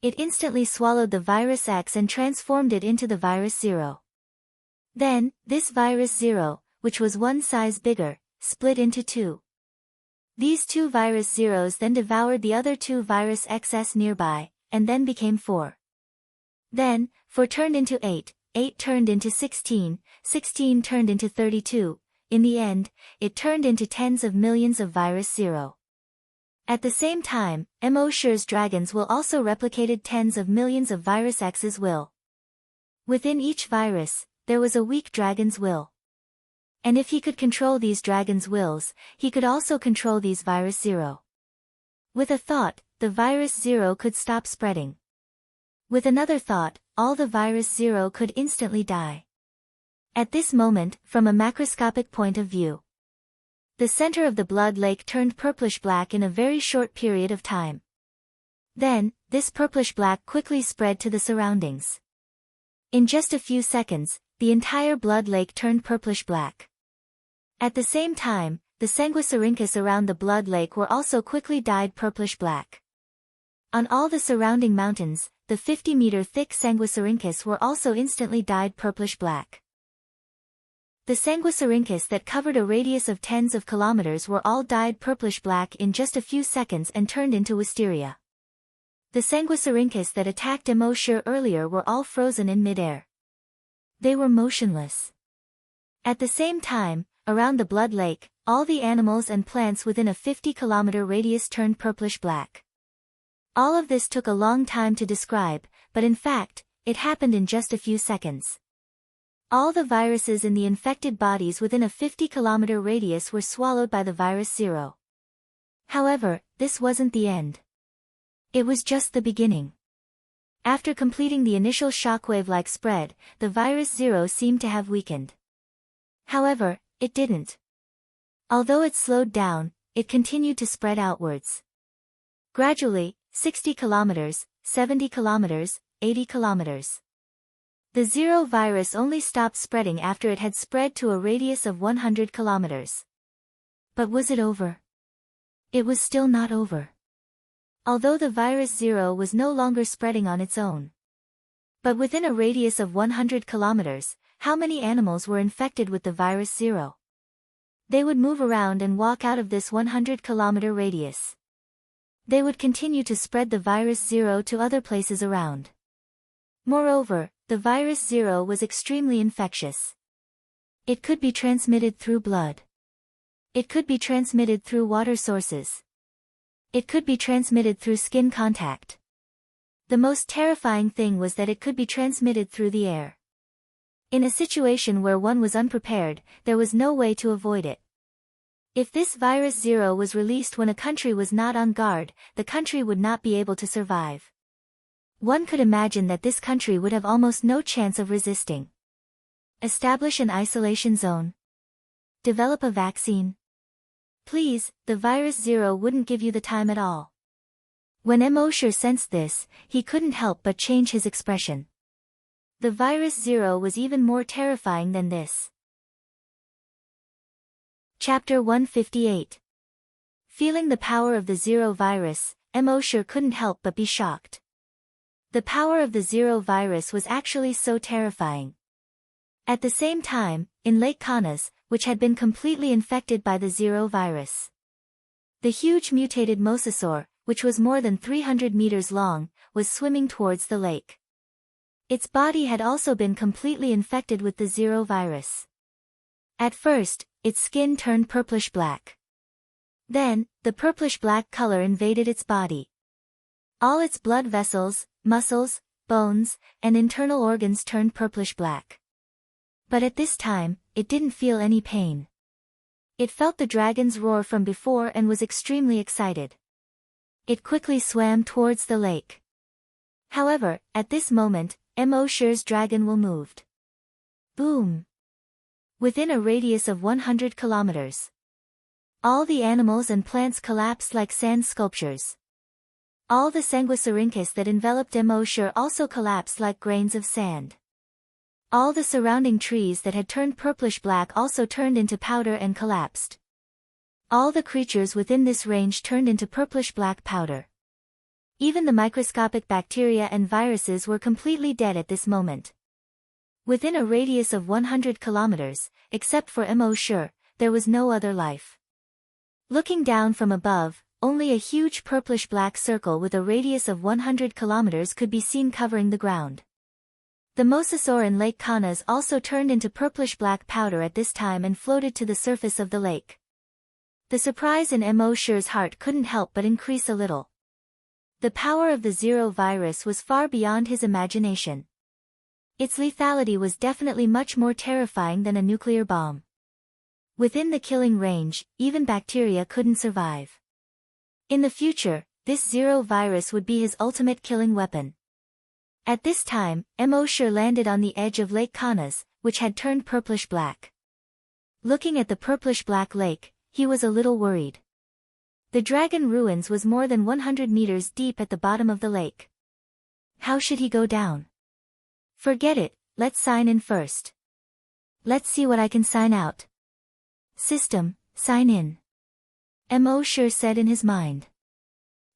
It instantly swallowed the Virus X and transformed it into the Virus 0. Then, this Virus 0, which was one size bigger, split into two. These two Virus 0s then devoured the other two Virus XS nearby, and then became 4. Then, 4 turned into 8, 8 turned into 16, 16 turned into 32, in the end, it turned into tens of millions of Virus 0. At the same time, Emosher's dragon's will also replicated tens of millions of Virus X's will. Within each virus, there was a weak dragon's will. And if he could control these dragon's wills, he could also control these Virus 0. With a thought, the Virus 0 could stop spreading. With another thought, all the Virus 0 could instantly die. At this moment, from a macroscopic point of view, the center of the blood lake turned purplish-black in a very short period of time. Then, this purplish-black quickly spread to the surroundings. In just a few seconds, the entire blood lake turned purplish-black. At the same time, the Sanguisarynchus around the blood lake were also quickly dyed purplish-black. On all the surrounding mountains, the 50-meter thick Sanguisarynchus were also instantly dyed purplish-black. The Sanguisarynchus that covered a radius of tens of kilometers were all dyed purplish-black in just a few seconds and turned into wisteria. The Sanguisarynchus that attacked Emosher earlier were all frozen in midair. They were motionless. At the same time, around the blood lake, all the animals and plants within a 50-kilometer radius turned purplish-black. All of this took a long time to describe, but in fact, it happened in just a few seconds. All the viruses in the infected bodies within a 50-kilometer radius were swallowed by the Virus 0. However, this wasn't the end. It was just the beginning. After completing the initial shockwave-like spread, the Virus 0 seemed to have weakened. However, it didn't. Although it slowed down, it continued to spread outwards. Gradually, 60 kilometers, 70 kilometers, 80 kilometers. The zero virus only stopped spreading after it had spread to a radius of 100 kilometers. But was it over? It was still not over. Although the virus zero was no longer spreading on its own. But within a radius of 100 kilometers, how many animals were infected with the virus zero? They would move around and walk out of this 100-kilometer radius. They would continue to spread the virus zero to other places around. Moreover, the virus zero was extremely infectious. It could be transmitted through blood. It could be transmitted through water sources. It could be transmitted through skin contact. The most terrifying thing was that it could be transmitted through the air. In a situation where one was unprepared, there was no way to avoid it. If this virus zero was released when a country was not on guard, the country would not be able to survive. One could imagine that this country would have almost no chance of resisting. Establish an isolation zone. Develop a vaccine. Please, the virus zero wouldn't give you the time at all. When Emosher sensed this, he couldn't help but change his expression. The virus zero was even more terrifying than this. Chapter 158. Feeling the power of the zero virus, Emosher couldn't help but be shocked. The power of the zero virus was actually so terrifying. At the same time, in Lake Kaunas, which had been completely infected by the zero virus. The huge mutated mosasaur, which was more than 300 meters long, was swimming towards the lake. Its body had also been completely infected with the zero virus. At first, its skin turned purplish-black. Then, the purplish-black color invaded its body. All its blood vessels, muscles, bones, and internal organs turned purplish-black. But at this time, it didn't feel any pain. It felt the dragon's roar from before and was extremely excited. It quickly swam towards the lake. However, at this moment, Emosher's dragon will moved. Boom! Within a radius of 100 kilometers. All the animals and plants collapsed like sand sculptures. All the sanguisurincus that enveloped Emosher also collapsed like grains of sand. All the surrounding trees that had turned purplish-black also turned into powder and collapsed. All the creatures within this range turned into purplish-black powder. Even the microscopic bacteria and viruses were completely dead at this moment. Within a radius of 100 kilometers, except for Emosher, there was no other life. Looking down from above, only a huge purplish-black circle with a radius of 100 kilometers could be seen covering the ground. The mosasaur in Lake Kaunas also turned into purplish-black powder at this time and floated to the surface of the lake. The surprise in Emosher's heart couldn't help but increase a little. The power of the zero virus was far beyond his imagination. Its lethality was definitely much more terrifying than a nuclear bomb. Within the killing range, even bacteria couldn't survive. In the future, this zero virus would be his ultimate killing weapon. At this time, Emosher landed on the edge of Lake Kaunas, which had turned purplish-black. Looking at the purplish-black lake, he was a little worried. The dragon ruins was more than 100 meters deep at the bottom of the lake. How should he go down? Forget it, let's sign in first. Let's see what I can sign out. System, sign in. Emosher said in his mind.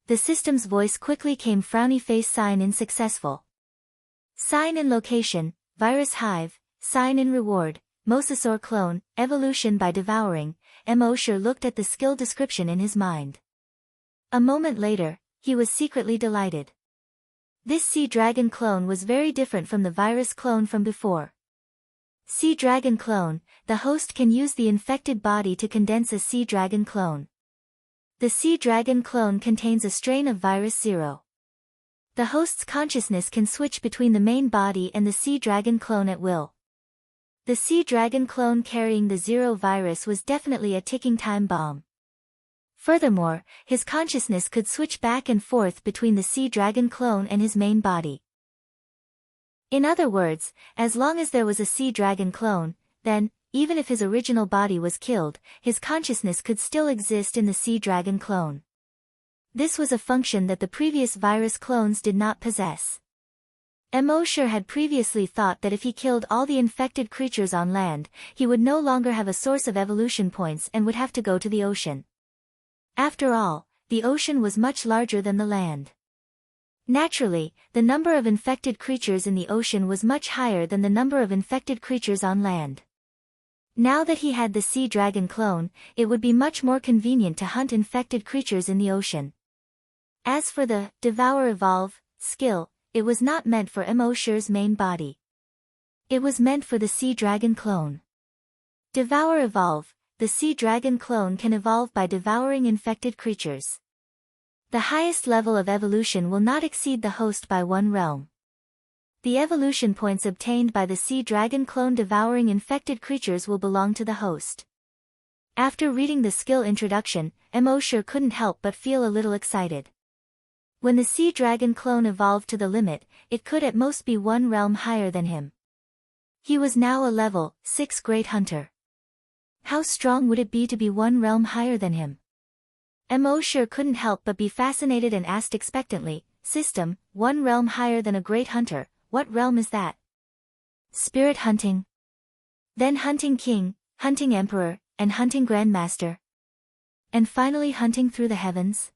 The system's voice quickly came frowny face sign in successful. Sign in location, virus hive, sign in reward, mosasaur clone, evolution by devouring. Emosher looked at the skill description in his mind. A moment later, he was secretly delighted. This sea dragon clone was very different from the virus clone from before. Sea dragon clone, the host can use the infected body to condense a sea dragon clone. The sea dragon clone contains a strain of virus zero. The host's consciousness can switch between the main body and the sea dragon clone at will. The sea dragon clone carrying the zero virus was definitely a ticking time bomb. Furthermore, his consciousness could switch back and forth between the sea dragon clone and his main body. In other words, as long as there was a sea dragon clone, then, even if his original body was killed, his consciousness could still exist in the sea dragon clone. This was a function that the previous virus clones did not possess. Emosure had previously thought that if he killed all the infected creatures on land, he would no longer have a source of evolution points and would have to go to the ocean. After all, the ocean was much larger than the land. Naturally, the number of infected creatures in the ocean was much higher than the number of infected creatures on land. Now that he had the sea dragon clone, it would be much more convenient to hunt infected creatures in the ocean. As for the Devour Evolve skill, it was not meant for Emosure's main body. It was meant for the sea dragon clone. Devour Evolve, the sea dragon clone can evolve by devouring infected creatures. The highest level of evolution will not exceed the host by 1 realm. The evolution points obtained by the sea dragon clone devouring infected creatures will belong to the host. After reading the skill introduction, Emosure couldn't help but feel a little excited. When the sea dragon clone evolved to the limit, it could at most be 1 realm higher than him. He was now a level 6 great hunter. How strong would it be to be 1 realm higher than him? Emosure couldn't help but be fascinated and asked expectantly, "System, 1 realm higher than a great hunter, what realm is that?" "Spirit hunting. Then hunting king, hunting emperor, and hunting grandmaster. And finally hunting through the heavens?"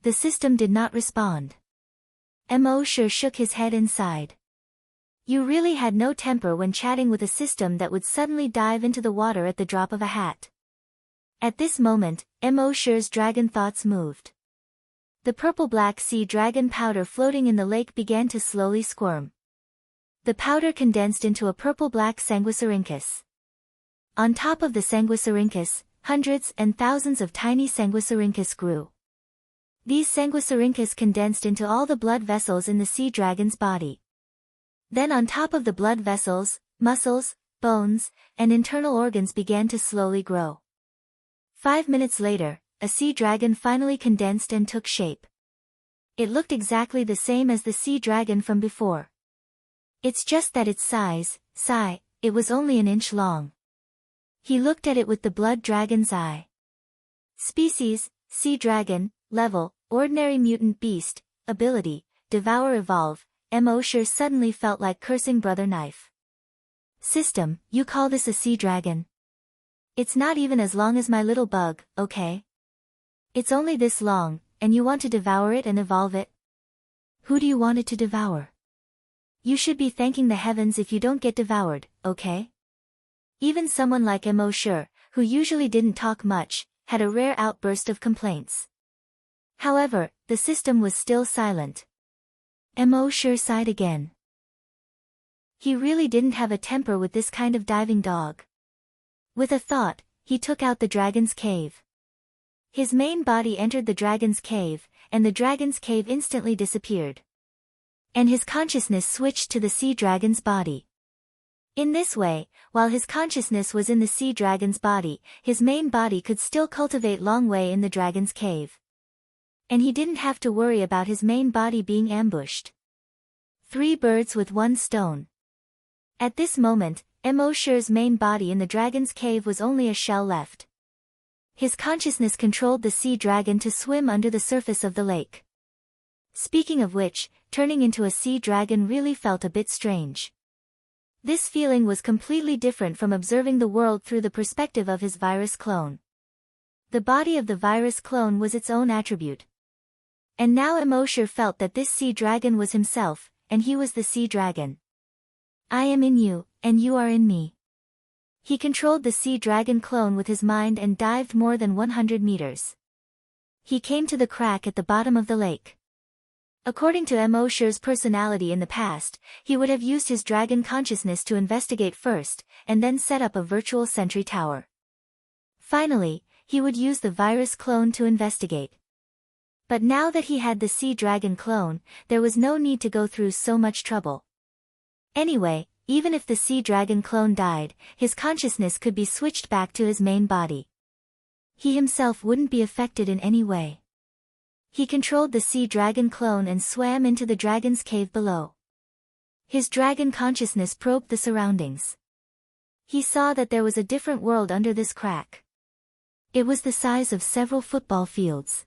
The system did not respond. Emosure shook his head and sighed. You really had no temper when chatting with a system that would suddenly dive into the water at the drop of a hat. At this moment, Emosure's dragon thoughts moved. The purple-black sea dragon powder floating in the lake began to slowly squirm. The powder condensed into a purple-black sanguisurincus. On top of the sanguisurincus, hundreds and thousands of tiny sanguisurincus grew. These sanguisurincus condensed into all the blood vessels in the sea dragon's body. Then on top of the blood vessels, muscles, bones, and internal organs began to slowly grow. 5 minutes later, a sea dragon finally condensed and took shape. It looked exactly the same as the sea dragon from before. It's just that its size, it was only 1 inch long. He looked at it with the blood dragon's eye. Species, sea dragon, level, ordinary mutant beast, ability, devour evolve. Emosure suddenly felt like cursing Brother Knife. System, you call this a sea dragon? It's not even as long as my little bug, okay? It's only this long, and you want to devour it and evolve it? Who do you want it to devour? You should be thanking the heavens if you don't get devoured, okay? Even someone like Emosure, who usually didn't talk much, had a rare outburst of complaints. However, the system was still silent. Emosure sighed again. He really didn't have a temper with this kind of diving dog. With a thought, he took out the dragon's cave. His main body entered the dragon's cave, and the dragon's cave instantly disappeared. And his consciousness switched to the sea dragon's body. In this way, while his consciousness was in the sea dragon's body, his main body could still cultivate long way in the dragon's cave. And he didn't have to worry about his main body being ambushed. 3 birds with 1 stone. At this moment, Emosure's main body in the dragon's cave was only a shell left. His consciousness controlled the sea dragon to swim under the surface of the lake. Speaking of which, turning into a sea dragon really felt a bit strange. This feeling was completely different from observing the world through the perspective of his virus clone. The body of the virus clone was its own attribute. And now Emosure felt that this sea dragon was himself, and he was the sea dragon. I am in you, and you are in me. He controlled the sea dragon clone with his mind and dived more than 100 meters. He came to the crack at the bottom of the lake. According to Emosure's personality in the past, he would have used his dragon consciousness to investigate first, and then set up a virtual sentry tower. Finally, he would use the virus clone to investigate. But now that he had the sea dragon clone, there was no need to go through so much trouble. Anyway, even if the sea dragon clone died, his consciousness could be switched back to his main body. He himself wouldn't be affected in any way. He controlled the sea dragon clone and swam into the dragon's cave below. His dragon consciousness probed the surroundings. He saw that there was a different world under this crack. It was the size of several football fields.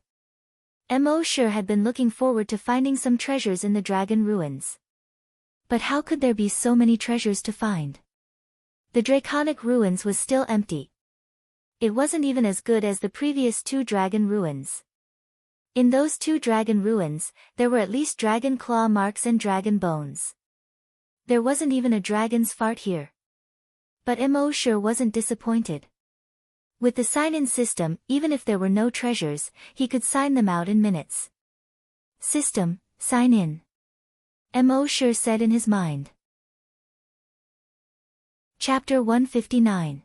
Emosure had been looking forward to finding some treasures in the dragon ruins. But how could there be so many treasures to find? The draconic ruins was still empty. It wasn't even as good as the previous 2 dragon ruins. In those 2 dragon ruins, there were at least dragon claw marks and dragon bones. There wasn't even a dragon's fart here. But Emosure wasn't disappointed. With the sign-in system, even if there were no treasures, he could sign them out in minutes. System, sign in. Emosure said in his mind. Chapter 159.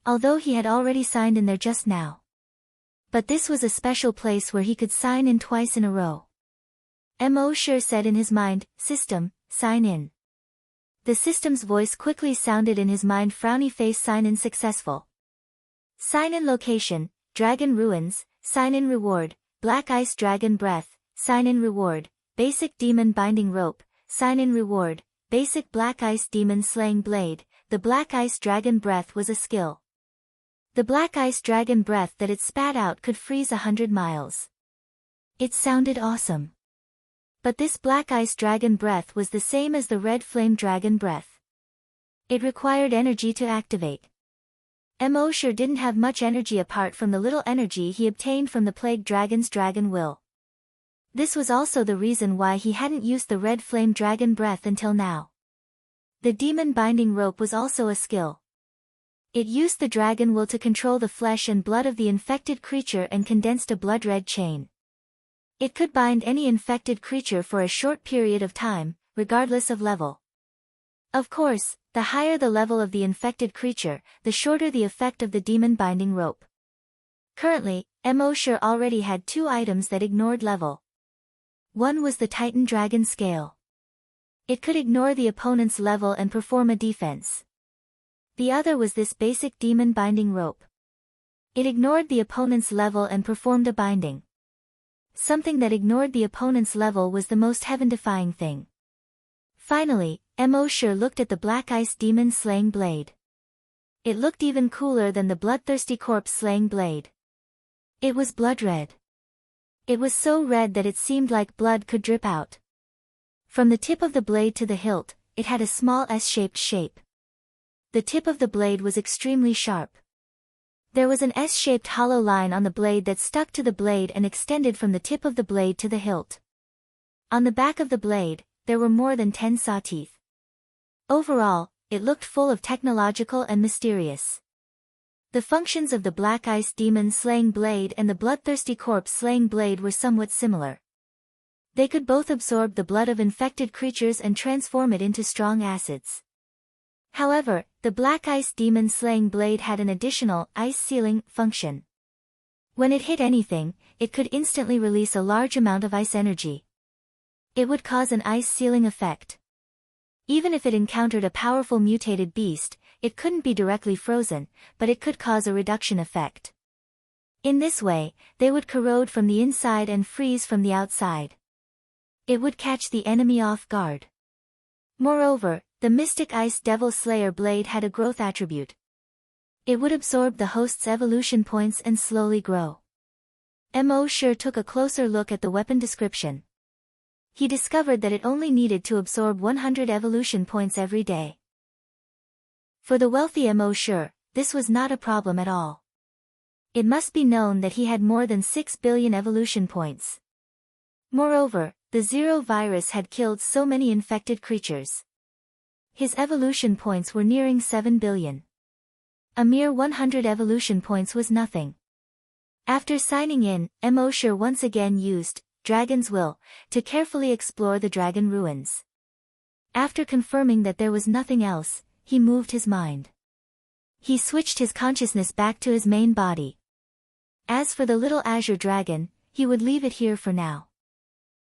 Although he had already signed in there just now. But this was a special place where he could sign in twice in a row. Emosure said in his mind, System, sign in. The system's voice quickly sounded in his mind, frowny face, sign in successful. Sign in location, dragon ruins, sign in reward, black ice dragon breath, sign in reward, basic demon binding rope, sign in reward, basic black ice demon slaying blade. The black ice dragon breath was a skill. The black ice dragon breath that it spat out could freeze 100 miles. It sounded awesome. But this black ice dragon breath was the same as the red flame dragon breath. It required energy to activate. Emosure didn't have much energy apart from the little energy he obtained from the plague dragon's dragon will. This was also the reason why he hadn't used the red flame dragon breath until now. The demon binding rope was also a skill. It used the dragon will to control the flesh and blood of the infected creature and condensed a blood-red chain. It could bind any infected creature for a short period of time, regardless of level. Of course, the higher the level of the infected creature, the shorter the effect of the demon binding rope. Currently, Emosure already had 2 items that ignored level. One was the Titan Dragon Scale. It could ignore the opponent's level and perform a defense. The other was this basic demon binding rope. It ignored the opponent's level and performed a binding. Something that ignored the opponent's level was the most heaven-defying thing. Finally, Emosure looked at the black ice demon slaying blade. It looked even cooler than the bloodthirsty corpse slaying blade. It was blood red. It was so red that it seemed like blood could drip out. From the tip of the blade to the hilt, it had a small S-shaped shape. The tip of the blade was extremely sharp. There was an S-shaped hollow line on the blade that stuck to the blade and extended from the tip of the blade to the hilt. On the back of the blade, there were more than 10 saw teeth. Overall, it looked full of technological and mysterious. The functions of the black ice demon slaying blade and the bloodthirsty corpse slaying blade were somewhat similar. They could both absorb the blood of infected creatures and transform it into strong acids. However, the black ice demon slaying blade had an additional ice sealing function. When it hit anything, it could instantly release a large amount of ice energy. It would cause an ice sealing effect. Even if it encountered a powerful mutated beast, it couldn't be directly frozen, but it could cause a reduction effect. In this way, they would corrode from the inside and freeze from the outside. It would catch the enemy off guard. Moreover, the Mystic Ice Devil Slayer blade had a growth attribute. It would absorb the host's evolution points and slowly grow. Emosure took a closer look at the weapon description. He discovered that it only needed to absorb 100 evolution points every day. For the wealthy Emosure, this was not a problem at all. It must be known that he had more than 6 billion evolution points. Moreover, the Zero virus had killed so many infected creatures. His evolution points were nearing 7 billion. A mere 100 evolution points was nothing. After signing in, Emosure once again used Dragon's Will to carefully explore the dragon ruins. After confirming that there was nothing else, he moved his mind. He switched his consciousness back to his main body. As for the little azure dragon, he would leave it here for now.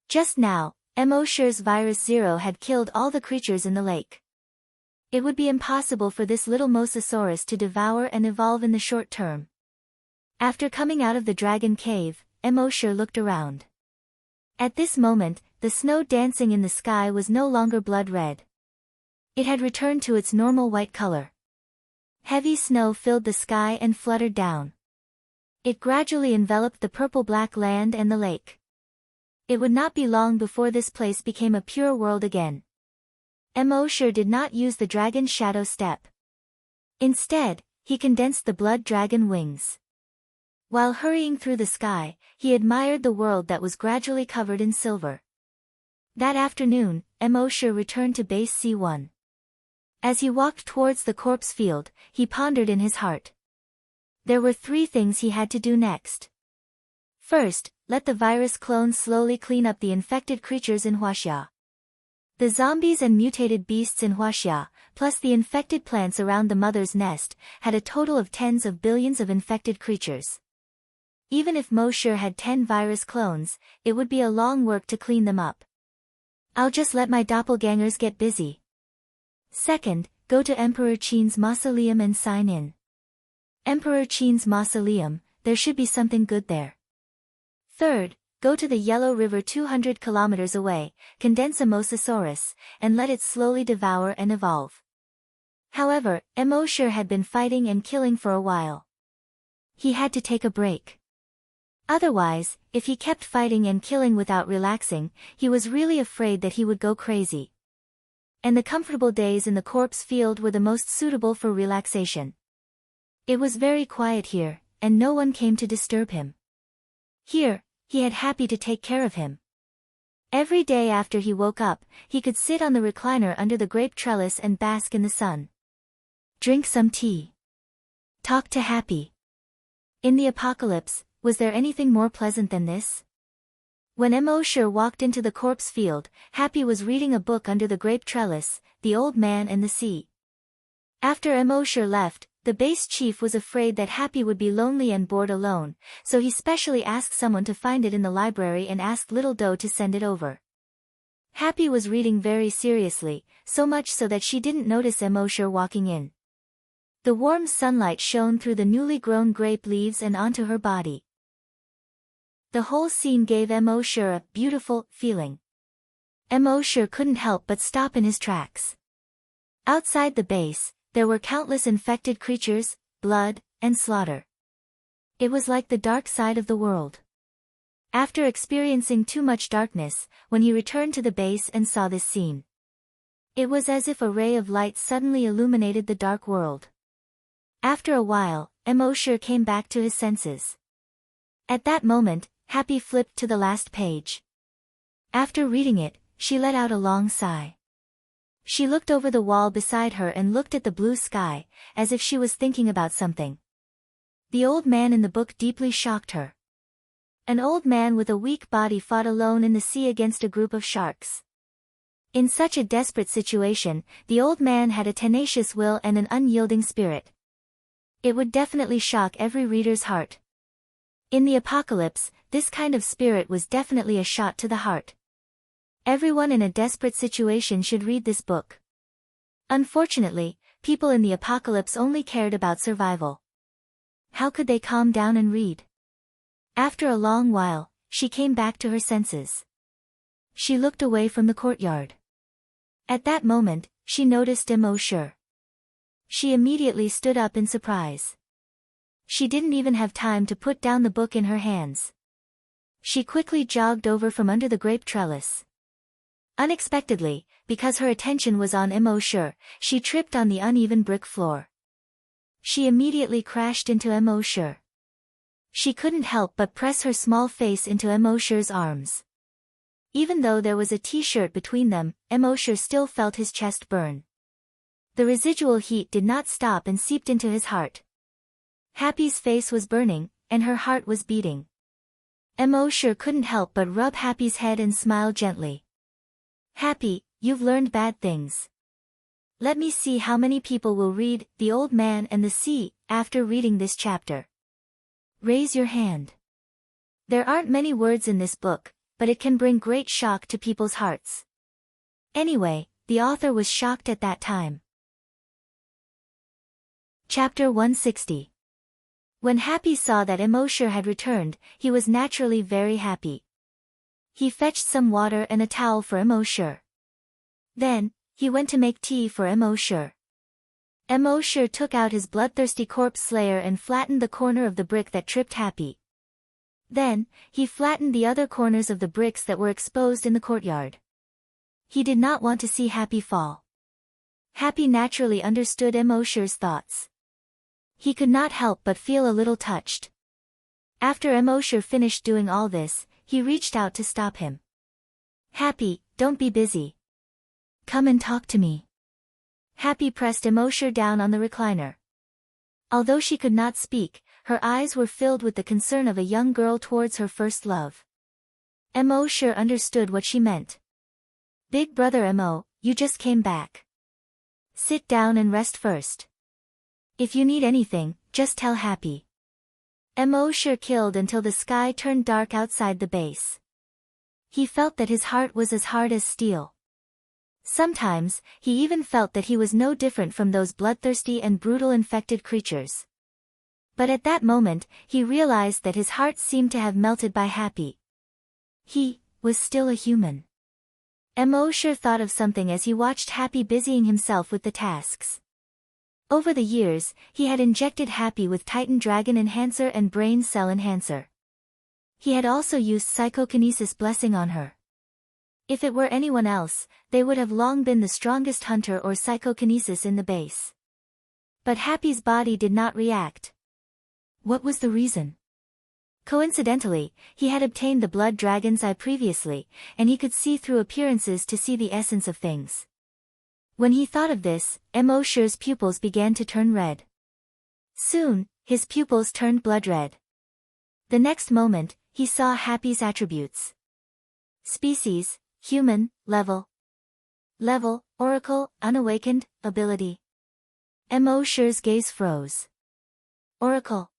Just now, Emosure's Virus Zero had killed all the creatures in the lake. It would be impossible for this little Mosasaurus to devour and evolve in the short term. After coming out of the dragon cave, Emosure looked around. At this moment, the snow dancing in the sky was no longer blood red. It had returned to its normal white color. Heavy snow filled the sky and fluttered down. It gradually enveloped the purple-black land and the lake. It would not be long before this place became a pure world again. Emosher did not use the dragon's shadow step. Instead, he condensed the blood dragon wings. While hurrying through the sky, he admired the world that was gradually covered in silver. That afternoon, Emosher returned to base C1. As he walked towards the corpse field, he pondered in his heart. There were 3 things he had to do next. First, let the virus clones slowly clean up the infected creatures in Huaxia. The zombies and mutated beasts in Huaxia, plus the infected plants around the mother's nest, had a total of tens of billions of infected creatures. Even if Mosher had 10 virus clones, it would be a long work to clean them up. I'll just let my doppelgangers get busy. Second, go to Emperor Qin's mausoleum and sign in. Emperor Qin's mausoleum, there should be something good there. Third, go to the Yellow River 200 kilometers away, condense a Mosasaurus, and let it slowly devour and evolve. However, Emosher had been fighting and killing for a while. He had to take a break. Otherwise, if he kept fighting and killing without relaxing, he was really afraid that he would go crazy. And the comfortable days in the corpse field were the most suitable for relaxation. It was very quiet here, and no one came to disturb him. Here, he had Happy to take care of him. Every day after he woke up, he could sit on the recliner under the grape trellis and bask in the sun. Drink some tea. Talk to Happy. In the apocalypse, was there anything more pleasant than this? When Emosher walked into the corpse field, Happy was reading a book under the grape trellis, The Old Man and the Sea. After Emosher left, the base chief was afraid that Happy would be lonely and bored alone, so he specially asked someone to find it in the library and asked Little Doe to send it over. Happy was reading very seriously, so much so that she didn't notice Emosher walking in. The warm sunlight shone through the newly grown grape leaves and onto her body. The whole scene gave Emosher a beautiful feeling. Emosher couldn't help but stop in his tracks. Outside the base, there were countless infected creatures, blood, and slaughter. It was like the dark side of the world. After experiencing too much darkness, when he returned to the base and saw this scene, it was as if a ray of light suddenly illuminated the dark world. After a while, Emosher came back to his senses. At that moment, Happy flipped to the last page. After reading it, she let out a long sigh. She looked over the wall beside her and looked at the blue sky, as if she was thinking about something. The old man in the book deeply shocked her. An old man with a weak body fought alone in the sea against a group of sharks. In such a desperate situation, the old man had a tenacious will and an unyielding spirit. It would definitely shock every reader's heart. In the apocalypse, this kind of spirit was definitely a shot to the heart. Everyone in a desperate situation should read this book. Unfortunately, people in the apocalypse only cared about survival. How could they calm down and read? After a long while, she came back to her senses. She looked away from the courtyard. At that moment, she noticed Emosher. She immediately stood up in surprise. She didn't even have time to put down the book in her hands. She quickly jogged over from under the grape trellis. Unexpectedly, because her attention was on Emosher, she tripped on the uneven brick floor. She immediately crashed into Emosher. She couldn't help but press her small face into Emosher's arms. Even though there was a t-shirt between them, Emosher still felt his chest burn. The residual heat did not stop and seeped into his heart. Happy's face was burning, and her heart was beating. Emosher couldn't help but rub Happy's head and smile gently. Happy, you've learned bad things. Let me see how many people will read The Old Man and the Sea after reading this chapter. Raise your hand. There aren't many words in this book, but it can bring great shock to people's hearts. Anyway, the author was shocked at that time. Chapter 160. When Happy saw that Emosher had returned, he was naturally very happy. He fetched some water and a towel for Emosher. Then, he went to make tea for Emosher. Emosure took out his bloodthirsty corpse slayer and flattened the corner of the brick that tripped Happy. Then, he flattened the other corners of the bricks that were exposed in the courtyard. He did not want to see Happy fall. Happy naturally understood Emosure's thoughts. He could not help but feel a little touched. After Emosure finished doing all this, he reached out to stop him. Happy, don't be busy. Come and talk to me. Happy pressed Emosure down on the recliner. Although she could not speak, her eyes were filled with the concern of a young girl towards her first love. Emosure understood what she meant. Big brother Emo, you just came back. Sit down and rest first. If you need anything, just tell Happy. Emosure killed until the sky turned dark outside the base. He felt that his heart was as hard as steel. Sometimes, he even felt that he was no different from those bloodthirsty and brutal infected creatures. But at that moment, he realized that his heart seemed to have melted by Happy. He was still a human. Emosure thought of something as he watched Happy busying himself with the tasks. Over the years, he had injected Happy with Titan Dragon Enhancer and Brain Cell Enhancer. He had also used Psychokinesis Blessing on her. If it were anyone else, they would have long been the strongest hunter or psychokinesis in the base. But Happy's body did not react. What was the reason? Coincidentally, he had obtained the Blood Dragon's Eye previously, and he could see through appearances to see the essence of things. When he thought of this, Emosure's pupils began to turn red. Soon, his pupils turned blood red. The next moment, he saw Happy's attributes. Species, human, level. Level, oracle, unawakened, ability. Emosure's gaze froze. Oracle.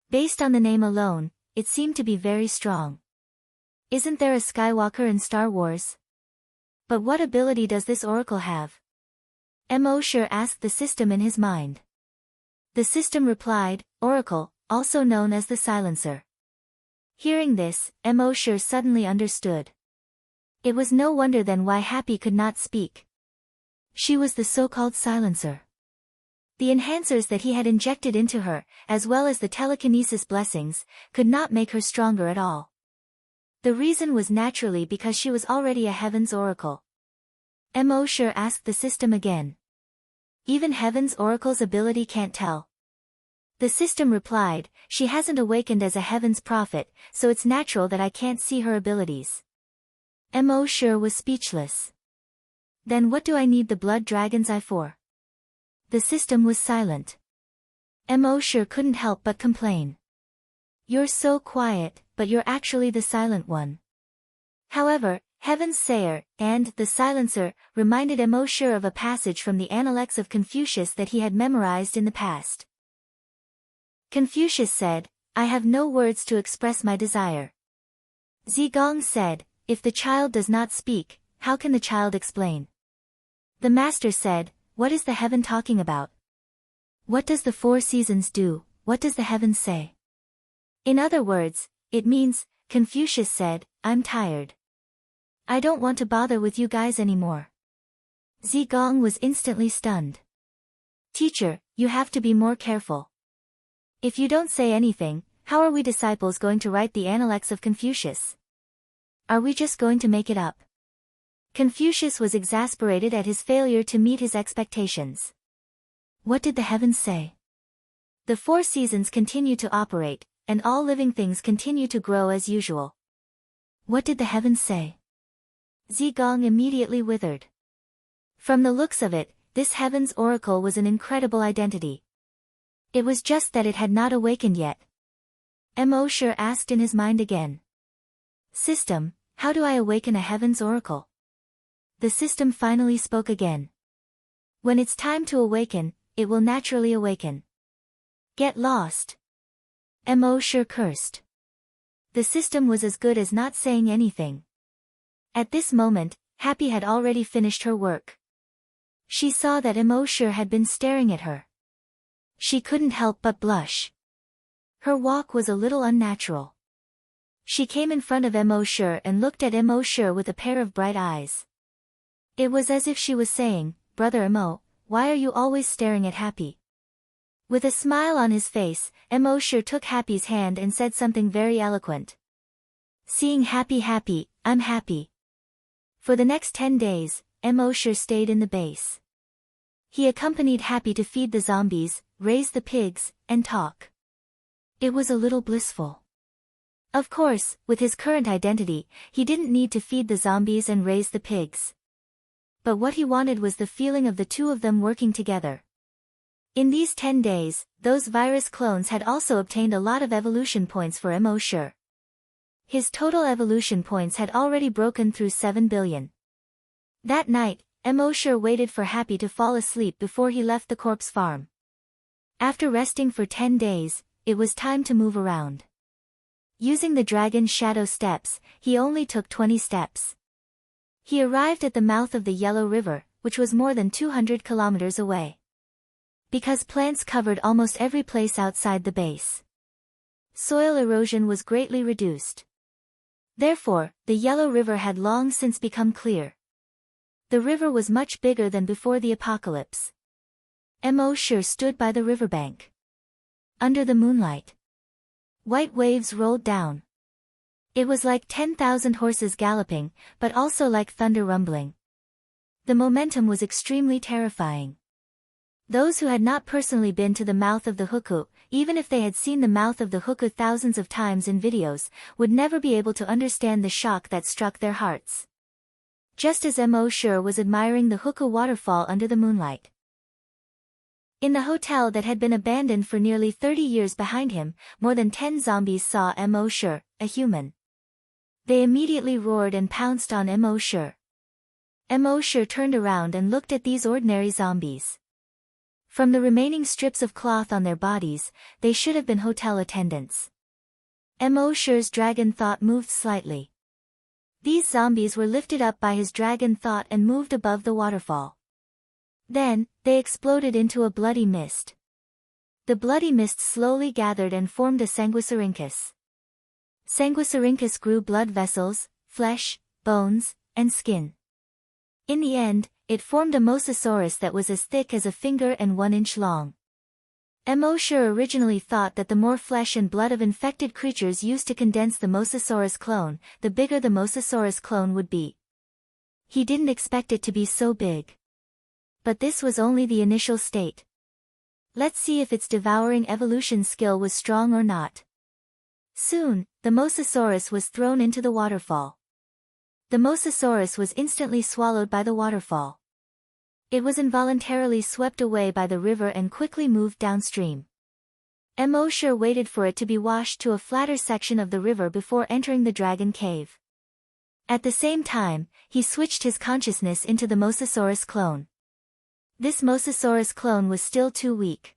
Based on the name alone, it seemed to be very strong. Isn't there a Skywalker in Star Wars? But what ability does this oracle have? Emosure asked the system in his mind. The system replied, Oracle, also known as the Silencer. Hearing this, Emosure suddenly understood. It was no wonder then why Happy could not speak. She was the so-called Silencer. The enhancers that he had injected into her, as well as the telekinesis blessings, could not make her stronger at all. The reason was naturally because she was already a Heaven's Oracle. Emosure asked the system again. Even Heaven's Oracle's ability can't tell. The system replied, she hasn't awakened as a Heaven's Prophet, so it's natural that I can't see her abilities. Emosure was speechless. Then what do I need the Blood Dragon's Eye for? The system was silent. Emosure couldn't help but complain. You're so quiet, but you're actually the silent one. However, Heaven's Sayer, and the Silencer, reminded Emosure of a passage from the Analects of Confucius that he had memorized in the past. Confucius said, I have no words to express my desire. Zigong said, if the child does not speak, how can the child explain? The master said, what is the heaven talking about? What does the four seasons do? What does the heavens say? In other words, it means, Confucius said, I'm tired. I don't want to bother with you guys anymore. Zigong was instantly stunned. Teacher, you have to be more careful. If you don't say anything, how are we disciples going to write the Analects of Confucius? Are we just going to make it up? Confucius was exasperated at his failure to meet his expectations. What did the heavens say? The four seasons continue to operate, and all living things continue to grow as usual. What did the heavens say? Zigong immediately withered. From the looks of it, this heaven's oracle was an incredible identity. It was just that it had not awakened yet. Emosure asked in his mind again. System, how do I awaken a heaven's oracle? The system finally spoke again. When it's time to awaken, it will naturally awaken. Get lost. Emosure cursed. The system was as good as not saying anything. At this moment, Happy had already finished her work. She saw that Emosure had been staring at her. She couldn't help but blush. Her walk was a little unnatural. She came in front of Emosure and looked at Emosure with a pair of bright eyes. It was as if she was saying, Brother Emo, why are you always staring at Happy? With a smile on his face, Emosure took Happy's hand and said something very eloquent. Seeing Happy happy, I'm happy. For the next 10 days, Emosure stayed in the base. He accompanied Happy to feed the zombies, raise the pigs, and talk. It was a little blissful. Of course, with his current identity, he didn't need to feed the zombies and raise the pigs. But what he wanted was the feeling of the two of them working together. In these 10 days, those virus clones had also obtained a lot of evolution points for Emosure. His total evolution points had already broken through 7 billion. That night, Emosure waited for Happy to fall asleep before he left the corpse farm. After resting for 10 days, it was time to move around. Using the dragon's shadow steps, he only took 20 steps. He arrived at the mouth of the Yellow River, which was more than 200 kilometers away. Because plants covered almost every place outside the base, soil erosion was greatly reduced. Therefore, the Yellow River had long since become clear. The river was much bigger than before the apocalypse. Emosure stood by the riverbank. Under the moonlight, white waves rolled down. It was like 10,000 horses galloping, but also like thunder rumbling. The momentum was extremely terrifying. Those who had not personally been to the mouth of the Huku, even if they had seen the mouth of the Huku thousands of times in videos, would never be able to understand the shock that struck their hearts. Just as Emosure was admiring the Huku waterfall under the moonlight. In the hotel that had been abandoned for nearly 30 years behind him, more than 10 zombies saw Emosure, a human. They immediately roared and pounced on Emosure. Emosure turned around and looked at these ordinary zombies. From the remaining strips of cloth on their bodies, they should have been hotel attendants. Emosure's dragon thought moved slightly. These zombies were lifted up by his dragon thought and moved above the waterfall. Then, they exploded into a bloody mist. The bloody mist slowly gathered and formed a sanguisurincus. Sanguisurincus grew blood vessels, flesh, bones, and skin. In the end, it formed a mosasaurus that was as thick as a finger and 1 inch long. Emosure originally thought that the more flesh and blood of infected creatures used to condense the mosasaurus clone, the bigger the mosasaurus clone would be. He didn't expect it to be so big. But this was only the initial state. Let's see if its devouring evolution skill was strong or not. Soon, the mosasaurus was thrown into the waterfall. The mosasaurus was instantly swallowed by the waterfall. It was involuntarily swept away by the river and quickly moved downstream. Emosure waited for it to be washed to a flatter section of the river before entering the dragon cave. At the same time, he switched his consciousness into the mosasaurus clone. This mosasaurus clone was still too weak.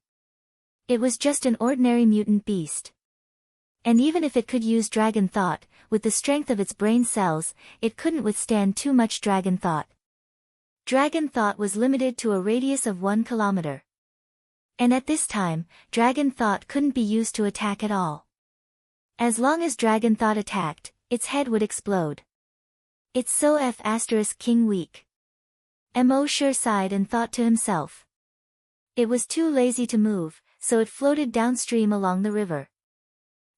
It was just an ordinary mutant beast. And even if it could use dragon thought, with the strength of its brain cells, it couldn't withstand too much dragon thought. Dragon thought was limited to a radius of 1 kilometer. And at this time, dragon thought couldn't be used to attack at all. As long as dragon thought attacked, its head would explode. It's so King weak. Emosure sighed and thought to himself. It was too lazy to move, so it floated downstream along the river.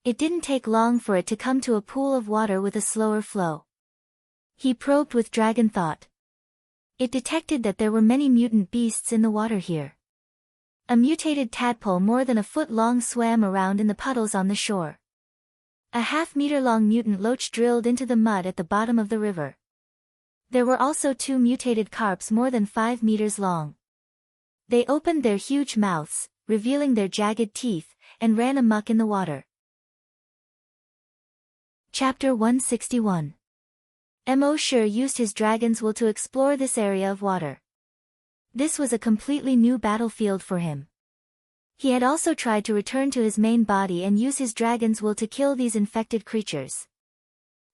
It didn't take long for it to come to a pool of water with a slower flow. He probed with dragon thought. It detected that there were many mutant beasts in the water here. A mutated tadpole more than a foot long swam around in the puddles on the shore. A half-meter-long mutant loach drilled into the mud at the bottom of the river. There were also 2 mutated carps more than 5 meters long. They opened their huge mouths, revealing their jagged teeth, and ran amok in the water. Chapter 161. Emosure used his dragon's will to explore this area of water. This was a completely new battlefield for him. He had also tried to return to his main body and use his dragon's will to kill these infected creatures.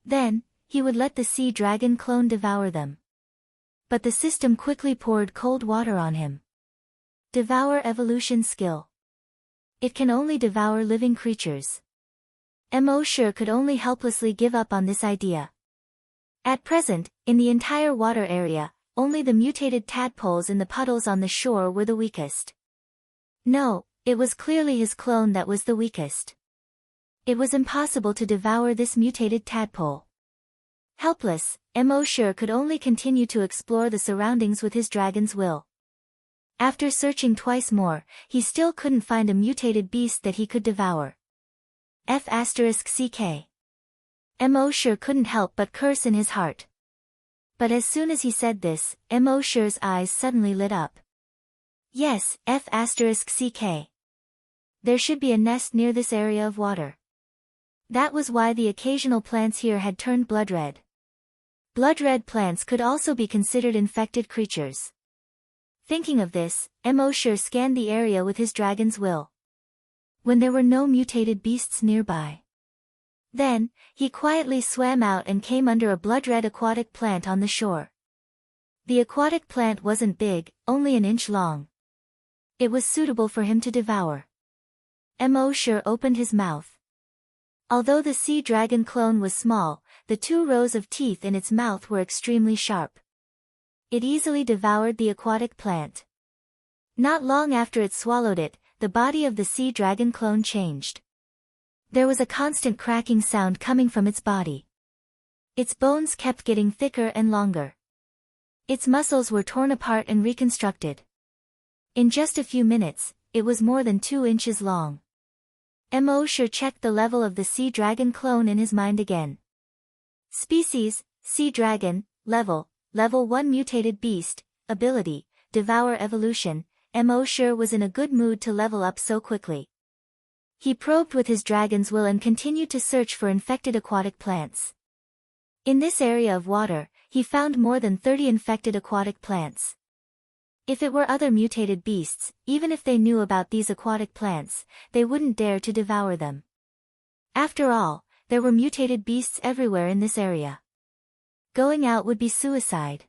Then, he would let the sea dragon clone devour them. But the system quickly poured cold water on him. Devour evolution skill. It can only devour living creatures. Emosure could only helplessly give up on this idea. At present, in the entire water area, only the mutated tadpoles in the puddles on the shore were the weakest. No, it was clearly his clone that was the weakest. It was impossible to devour this mutated tadpole. Helpless, Emosure could only continue to explore the surroundings with his dragon's will. After searching twice more, he still couldn't find a mutated beast that he could devour. F***ck. Emosure couldn't help but curse in his heart. But as soon as he said this, Emosure's eyes suddenly lit up. Yes, F***ck. There should be a nest near this area of water. That was why the occasional plants here had turned blood red. Blood red plants could also be considered infected creatures. Thinking of this, Emosure scanned the area with his dragon's will. When there were no mutated beasts nearby. Then, he quietly swam out and came under a blood-red aquatic plant on the shore. The aquatic plant wasn't big, only an inch long. It was suitable for him to devour. Emosure opened his mouth. Although the sea dragon clone was small, the 2 rows of teeth in its mouth were extremely sharp. It easily devoured the aquatic plant. Not long after it swallowed it, the body of the sea dragon clone changed. There was a constant cracking sound coming from its body. Its bones kept getting thicker and longer. Its muscles were torn apart and reconstructed. In just a few minutes, it was more than 2 inches long. Emosure checked the level of the sea dragon clone in his mind again. Species, Sea Dragon, Level 1 Mutated Beast, Ability, Devour Evolution. Emosure was in a good mood to level up so quickly. He probed with his dragon's will and continued to search for infected aquatic plants. In this area of water, he found more than 30 infected aquatic plants. If it were other mutated beasts, even if they knew about these aquatic plants, they wouldn't dare to devour them. After all, there were mutated beasts everywhere in this area. Going out would be suicide.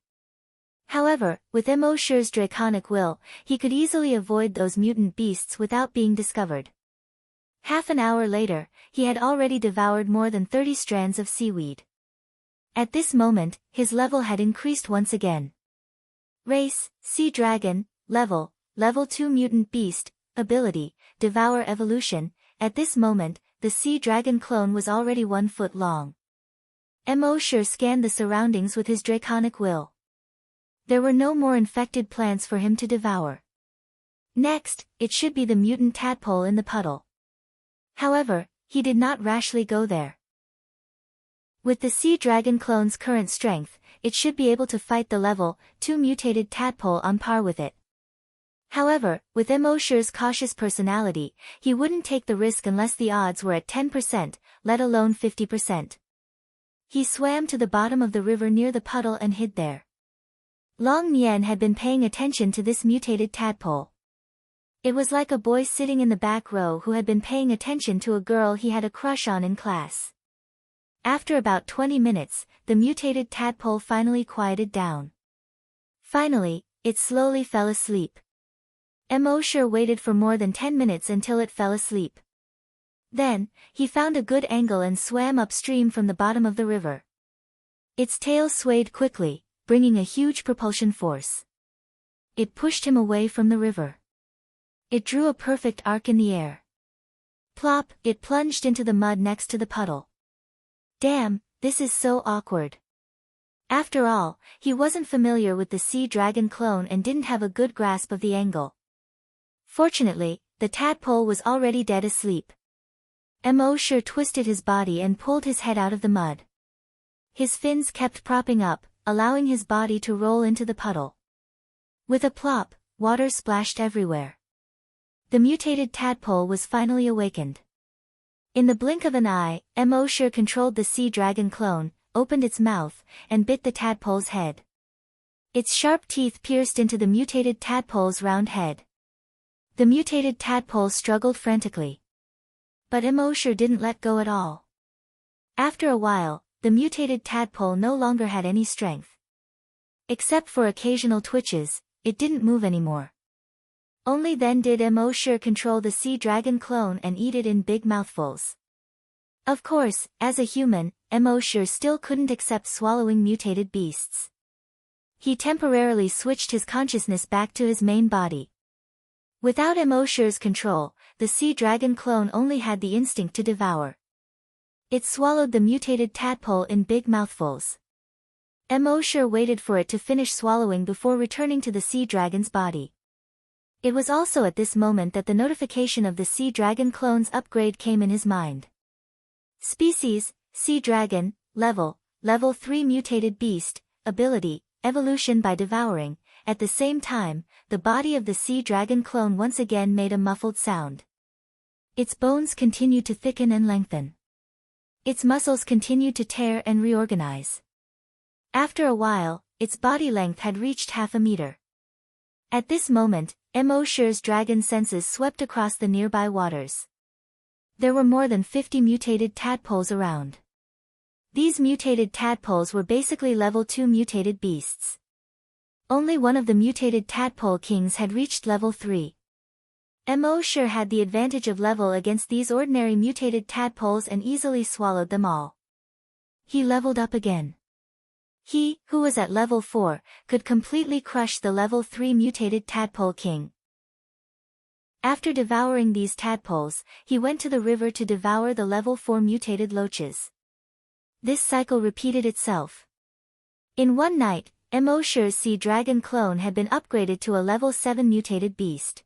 However, with Emosure's draconic will, he could easily avoid those mutant beasts without being discovered. Half an hour later, he had already devoured more than 30 strands of seaweed. At this moment, his level had increased once again. Race, Sea Dragon, Level 2 Mutant Beast, Ability, Devour Evolution. At this moment, the Sea Dragon clone was already 1 foot long. Emosure scanned the surroundings with his draconic will. There were no more infected plants for him to devour. Next, it should be the mutant tadpole in the puddle. However, he did not rashly go there. With the sea dragon clone's current strength, it should be able to fight the level 2 mutated tadpole on par with it. However, with Emosure's cautious personality, he wouldn't take the risk unless the odds were at 10%, let alone 50%. He swam to the bottom of the river near the puddle and hid there. Long Nian had been paying attention to this mutated tadpole. It was like a boy sitting in the back row who had been paying attention to a girl he had a crush on in class. After about 20 minutes, the mutated tadpole finally quieted down. Finally, it slowly fell asleep. Emosure waited for more than 10 minutes until it fell asleep. Then, he found a good angle and swam upstream from the bottom of the river. Its tail swayed quickly, bringing a huge propulsion force. It pushed him away from the river. It drew a perfect arc in the air. Plop, it plunged into the mud next to the puddle. Damn, this is so awkward. After all, he wasn't familiar with the sea dragon clone and didn't have a good grasp of the angle. Fortunately, the tadpole was already dead asleep. Emosure twisted his body and pulled his head out of the mud. His fins kept propping up, allowing his body to roll into the puddle. With a plop, water splashed everywhere. The mutated tadpole was finally awakened. In the blink of an eye, Emosure controlled the sea dragon clone, opened its mouth, and bit the tadpole's head. Its sharp teeth pierced into the mutated tadpole's round head. The mutated tadpole struggled frantically. But Emosure didn't let go at all. After a while, the mutated tadpole no longer had any strength. Except for occasional twitches, it didn't move anymore. Only then did Emosure control the sea dragon clone and eat it in big mouthfuls. Of course, as a human, Emosure still couldn't accept swallowing mutated beasts. He temporarily switched his consciousness back to his main body. Without Emosher's control, the sea dragon clone only had the instinct to devour. It swallowed the mutated tadpole in big mouthfuls. Emosher waited for it to finish swallowing before returning to the sea dragon's body. It was also at this moment that the notification of the sea dragon clone's upgrade came in his mind. Species, Sea Dragon, Level 3 Mutated Beast, Ability, Evolution by Devouring. At the same time, the body of the sea dragon clone once again made a muffled sound. Its bones continued to thicken and lengthen. Its muscles continued to tear and reorganize. After a while, its body length had reached half a meter. At this moment, Emosher's dragon senses swept across the nearby waters. There were more than 50 mutated tadpoles around. These mutated tadpoles were basically level 2 mutated beasts. Only one of the mutated tadpole kings had reached level 3. Emosher had the advantage of level against these ordinary mutated tadpoles and easily swallowed them all. He leveled up again. He, who was at level 4, could completely crush the level 3 mutated tadpole king. After devouring these tadpoles, he went to the river to devour the level 4 mutated loaches. This cycle repeated itself. In one night, Emosher's sea dragon clone had been upgraded to a level 7 mutated beast.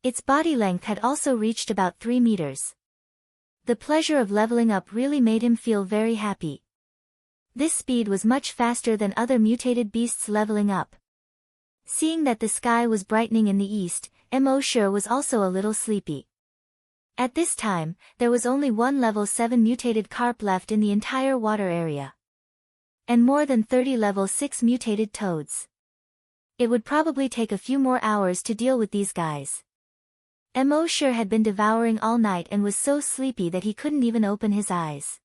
Its body length had also reached about 3 meters. The pleasure of leveling up really made him feel very happy. This speed was much faster than other mutated beasts leveling up. Seeing that the sky was brightening in the east, Emosher was also a little sleepy. At this time, there was only one level 7 mutated carp left in the entire water area. And more than 30 level 6 mutated toads. It would probably take a few more hours to deal with these guys. Emosher had been devouring all night and was so sleepy that he couldn't even open his eyes.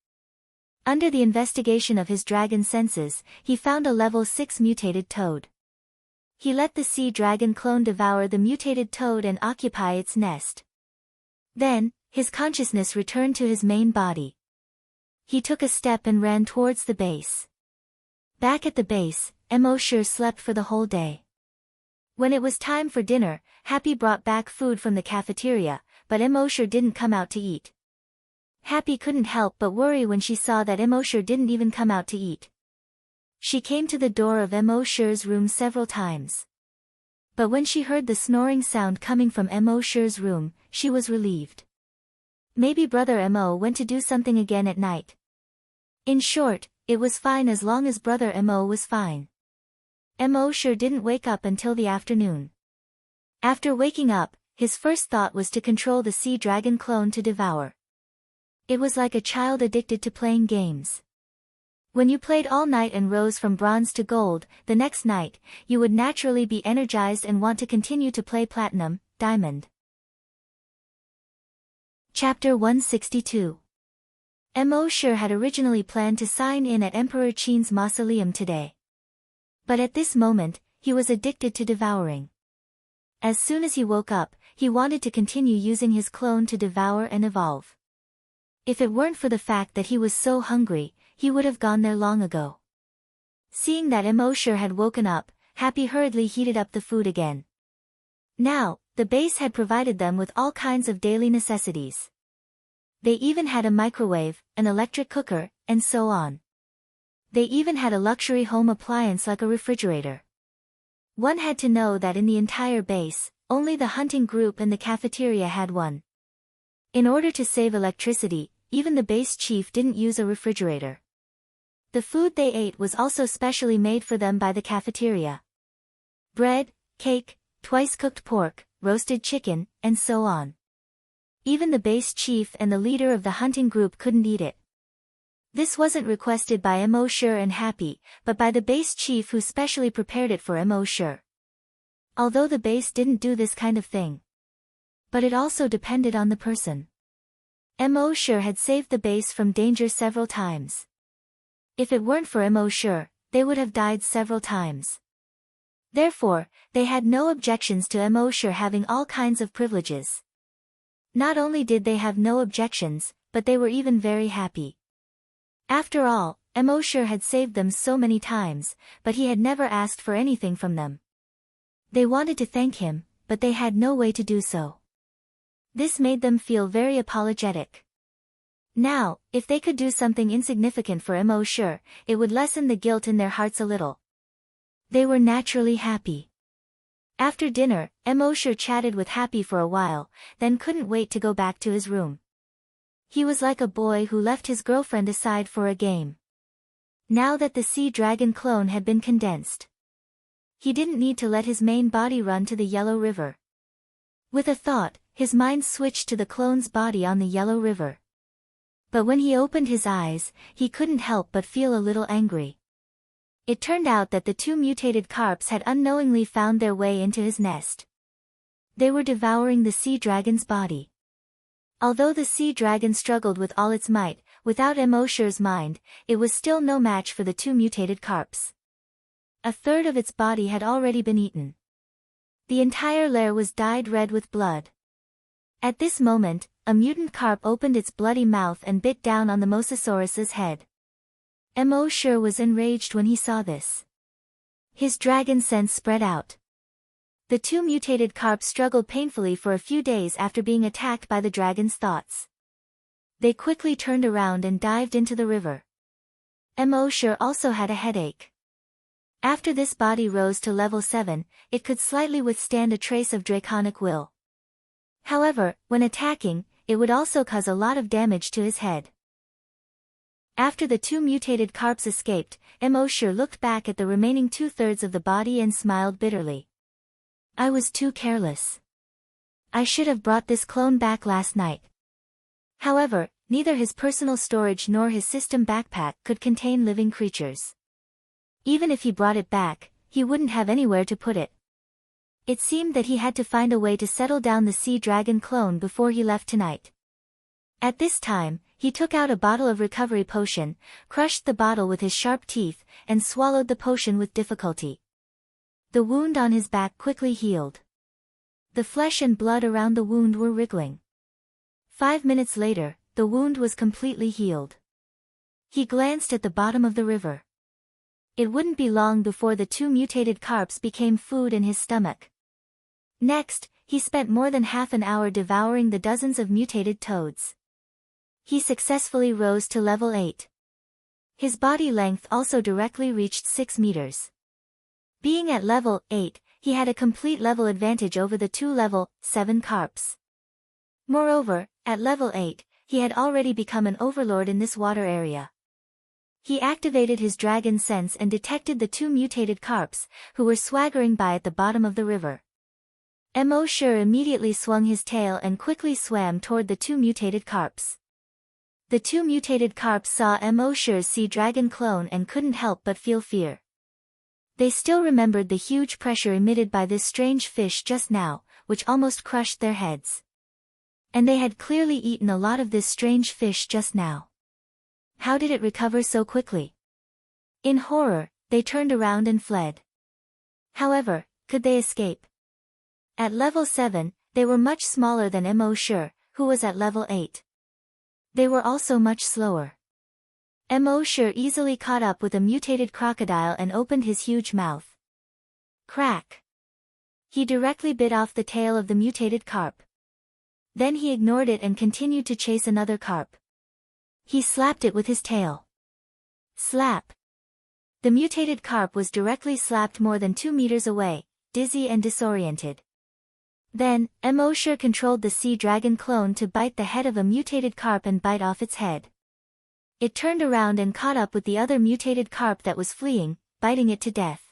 Under the investigation of his dragon senses, he found a level 6 mutated toad. He let the sea dragon clone devour the mutated toad and occupy its nest. Then, his consciousness returned to his main body. He took a step and ran towards the base. Back at the base, Emosher slept for the whole day. When it was time for dinner, Happy brought back food from the cafeteria, but Emosher didn't come out to eat. Happy couldn't help but worry when she saw that Emosher didn't even come out to eat. She came to the door of Emosher's room several times. But when she heard the snoring sound coming from Emosher's room, she was relieved. Maybe Brother Emo went to do something again at night. In short, it was fine as long as Brother Emo was fine. Emosher didn't wake up until the afternoon. After waking up, his first thought was to control the sea dragon clone to devour. It was like a child addicted to playing games. When you played all night and rose from bronze to gold, the next night, you would naturally be energized and want to continue to play platinum, diamond. Chapter 162. Emosher had originally planned to sign in at Emperor Qin's mausoleum today. But at this moment, he was addicted to devouring. As soon as he woke up, he wanted to continue using his clone to devour and evolve. If it weren't for the fact that he was so hungry, he would have gone there long ago. Seeing that Emosher had woken up, Happy hurriedly heated up the food again. Now, the base had provided them with all kinds of daily necessities. They even had a microwave, an electric cooker, and so on. They even had a luxury home appliance like a refrigerator. One had to know that in the entire base, only the hunting group and the cafeteria had one. In order to save electricity, even the base chief didn't use a refrigerator. The food they ate was also specially made for them by the cafeteria. Bread, cake, twice-cooked pork, roasted chicken, and so on. Even the base chief and the leader of the hunting group couldn't eat it. This wasn't requested by Emosher and Happy, but by the base chief who specially prepared it for Emosher. Although the base didn't do this kind of thing. But it also depended on the person. Emosher had saved the base from danger several times. If it weren't for Emosher, they would have died several times. Therefore, they had no objections to Emosher having all kinds of privileges. Not only did they have no objections, but they were even very happy. After all, Emosure had saved them so many times, but he had never asked for anything from them. They wanted to thank him, but they had no way to do so. This made them feel very apologetic. Now, if they could do something insignificant for Emosure, it would lessen the guilt in their hearts a little. They were naturally happy. After dinner, Emosure chatted with Happy for a while, then couldn't wait to go back to his room. He was like a boy who left his girlfriend aside for a game. Now that the sea dragon clone had been condensed, he didn't need to let his main body run to the Yellow River. With a thought, his mind switched to the clone's body on the Yellow River. But when he opened his eyes, he couldn't help but feel a little angry. It turned out that the two mutated carps had unknowingly found their way into his nest. They were devouring the sea dragon's body. Although the sea dragon struggled with all its might, without Emosure's mind, it was still no match for the two mutated carps. A third of its body had already been eaten. The entire lair was dyed red with blood. At this moment, a mutant carp opened its bloody mouth and bit down on the Mosasaurus's head. Emosure was enraged when he saw this. His dragon sense spread out. The two mutated carps struggled painfully for a few days after being attacked by the dragon's thoughts. They quickly turned around and dived into the river. Emosure also had a headache. After this body rose to level 7, it could slightly withstand a trace of draconic will. However, when attacking, it would also cause a lot of damage to his head. After the two mutated carps escaped, Emosure looked back at the remaining 2/3 of the body and smiled bitterly. I was too careless. I should have brought this clone back last night. However, neither his personal storage nor his system backpack could contain living creatures. Even if he brought it back, he wouldn't have anywhere to put it. It seemed that he had to find a way to settle down the sea dragon clone before he left tonight. At this time, he took out a bottle of recovery potion, crushed the bottle with his sharp teeth, and swallowed the potion with difficulty. The wound on his back quickly healed. The flesh and blood around the wound were wriggling. 5 minutes later, the wound was completely healed. He glanced at the bottom of the river. It wouldn't be long before the two mutated carps became food in his stomach. Next, he spent more than half an hour devouring the dozens of mutated toads. He successfully rose to level 8. His body length also directly reached 6 meters. Being at level 8, he had a complete level advantage over the two level 7 carps. Moreover, at level 8, he had already become an overlord in this water area. He activated his dragon sense and detected the two mutated carps, who were swaggering by at the bottom of the river. Emosure immediately swung his tail and quickly swam toward the two mutated carps. The two mutated carps saw Emosure's sea dragon clone and couldn't help but feel fear. They still remembered the huge pressure emitted by this strange fish just now, which almost crushed their heads. And they had clearly eaten a lot of this strange fish just now. How did it recover so quickly? In horror, they turned around and fled. However, could they escape? At level 7, they were much smaller than Emosure, who was at level 8. They were also much slower. Emosure easily caught up with a mutated crocodile and opened his huge mouth. Crack! He directly bit off the tail of the mutated carp. Then he ignored it and continued to chase another carp. He slapped it with his tail. Slap! The mutated carp was directly slapped more than 2 meters away, dizzy and disoriented. Then, Emosure controlled the sea dragon clone to bite the head of a mutated carp and bite off its head. It turned around and caught up with the other mutated carp that was fleeing, biting it to death.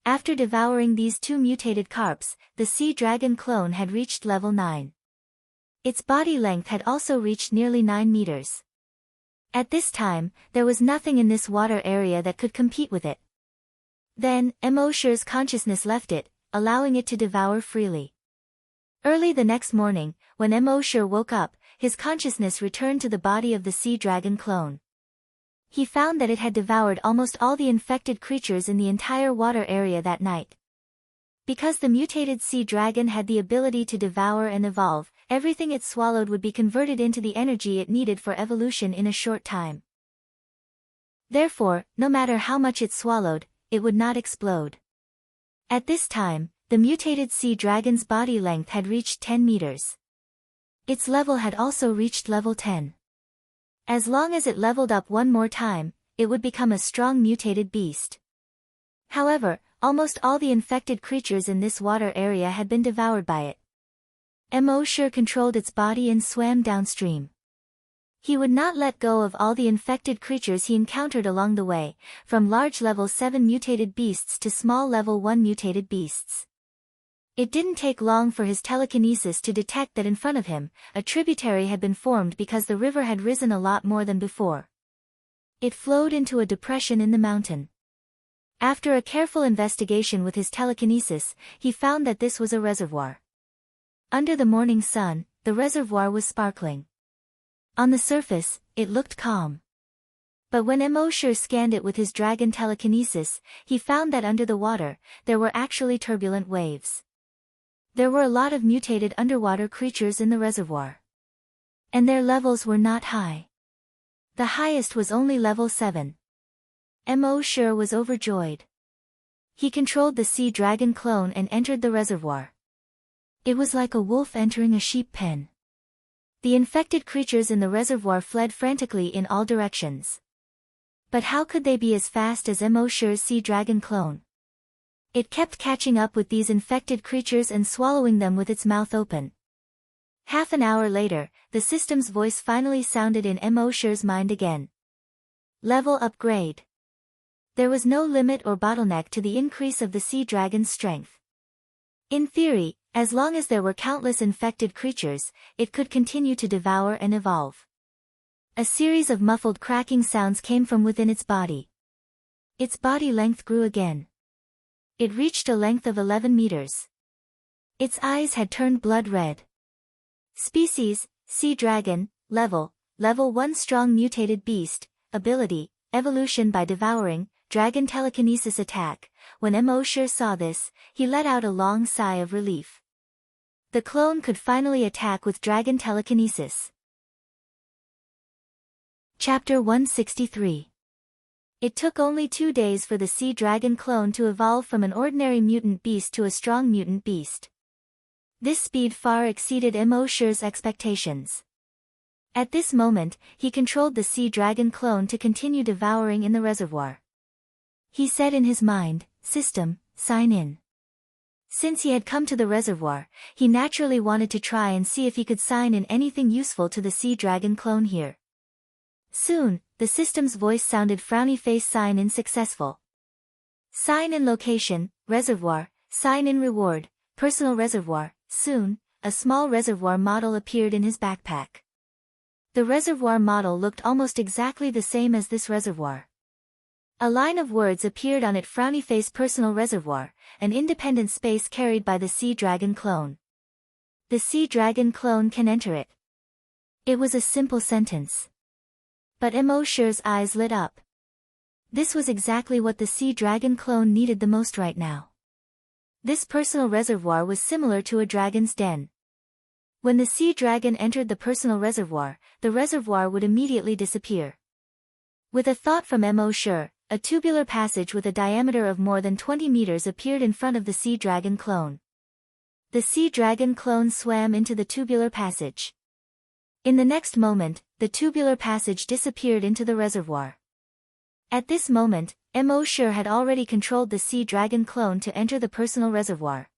After devouring these two mutated carps, the sea dragon clone had reached level 9. Its body length had also reached nearly 9 meters. At this time, there was nothing in this water area that could compete with it. Then, Emosure's consciousness left it, allowing it to devour freely. Early the next morning, when Emosure woke up, his consciousness returned to the body of the sea dragon clone. He found that it had devoured almost all the infected creatures in the entire water area that night. Because the mutated sea dragon had the ability to devour and evolve, everything it swallowed would be converted into the energy it needed for evolution in a short time. Therefore, no matter how much it swallowed, it would not explode. At this time, the mutated sea dragon's body length had reached 10 meters. Its level had also reached level 10. As long as it leveled up one more time, it would become a strong mutated beast. However, almost all the infected creatures in this water area had been devoured by it. Emosure controlled its body and swam downstream. He would not let go of all the infected creatures he encountered along the way, from large level 7 mutated beasts to small level 1 mutated beasts. It didn't take long for his telekinesis to detect that in front of him, a tributary had been formed because the river had risen a lot more than before. It flowed into a depression in the mountain. After a careful investigation with his telekinesis, he found that this was a reservoir. Under the morning sun, the reservoir was sparkling. On the surface, it looked calm. But when Emosure scanned it with his dragon telekinesis, he found that under the water, there were actually turbulent waves. There were a lot of mutated underwater creatures in the reservoir. And their levels were not high. The highest was only level 7. Emosure was overjoyed. He controlled the sea dragon clone and entered the reservoir. It was like a wolf entering a sheep pen. The infected creatures in the reservoir fled frantically in all directions. But how could they be as fast as Emosure's sea dragon clone? It kept catching up with these infected creatures and swallowing them with its mouth open. Half an hour later, the system's voice finally sounded in Emosure's mind again. Level upgrade. There was no limit or bottleneck to the increase of the sea dragon's strength. In theory, as long as there were countless infected creatures, it could continue to devour and evolve. A series of muffled cracking sounds came from within its body. Its body length grew again. It reached a length of 11 meters. Its eyes had turned blood red. Species, sea dragon, level 1 strong mutated beast, ability, evolution by devouring, dragon telekinesis attack. When Emosure saw this, he let out a long sigh of relief. The clone could finally attack with dragon telekinesis. Chapter 163. It took only 2 days for the sea dragon clone to evolve from an ordinary mutant beast to a strong mutant beast. This speed far exceeded Emosure's expectations. At this moment, he controlled the sea dragon clone to continue devouring in the reservoir. He said in his mind, "System, sign in." Since he had come to the reservoir, he naturally wanted to try and see if he could sign in anything useful to the sea dragon clone here. Soon, the system's voice sounded frowny face sign in successful. Sign in location, reservoir, sign in reward, personal reservoir. Soon, a small reservoir model appeared in his backpack. The reservoir model looked almost exactly the same as this reservoir. A line of words appeared on it: frowny face personal reservoir, an independent space carried by the sea dragon clone. The sea dragon clone can enter it. It was a simple sentence. But Emosure's eyes lit up. This was exactly what the sea dragon clone needed the most right now. This personal reservoir was similar to a dragon's den. When the sea dragon entered the personal reservoir, the reservoir would immediately disappear. With a thought from Emosure, a tubular passage with a diameter of more than 20 meters appeared in front of the sea dragon clone. The sea dragon clone swam into the tubular passage. In the next moment, the tubular passage disappeared into the reservoir. At this moment, Emosure had already controlled the sea dragon clone to enter the personal reservoir.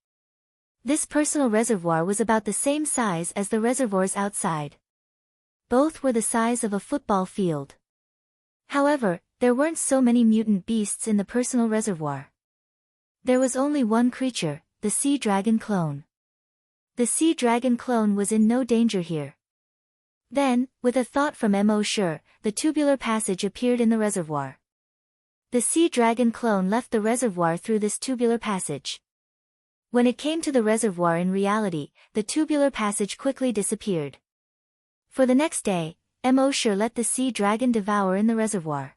This personal reservoir was about the same size as the reservoirs outside. Both were the size of a football field. However, there weren't so many mutant beasts in the personal reservoir. There was only one creature, the sea dragon clone. The sea dragon clone was in no danger here. Then, with a thought from Emosure, the tubular passage appeared in the reservoir. The sea dragon clone left the reservoir through this tubular passage. When it came to the reservoir in reality, the tubular passage quickly disappeared. For the next day, Emosure let the sea dragon devour in the reservoir.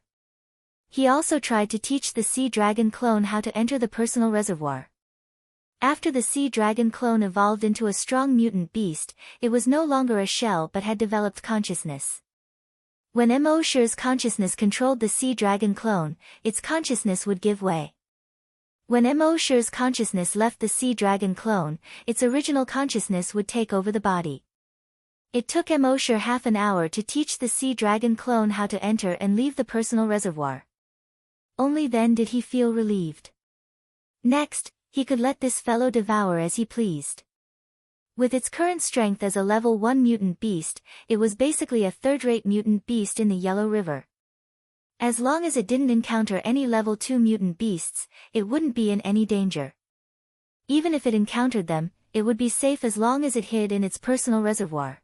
He also tried to teach the sea dragon clone how to enter the personal reservoir. After the sea dragon clone evolved into a strong mutant beast, it was no longer a shell but had developed consciousness. When Emosher's consciousness controlled the sea dragon clone, its consciousness would give way. When Emosher's consciousness left the sea dragon clone, its original consciousness would take over the body. It took Emosher half an hour to teach the sea dragon clone how to enter and leave the personal reservoir. Only then did he feel relieved. Next, he could let this fellow devour as he pleased. With its current strength as a level 1 mutant beast, it was basically a third-rate mutant beast in the Yellow River. As long as it didn't encounter any level 2 mutant beasts, it wouldn't be in any danger. Even if it encountered them, it would be safe as long as it hid in its personal reservoir.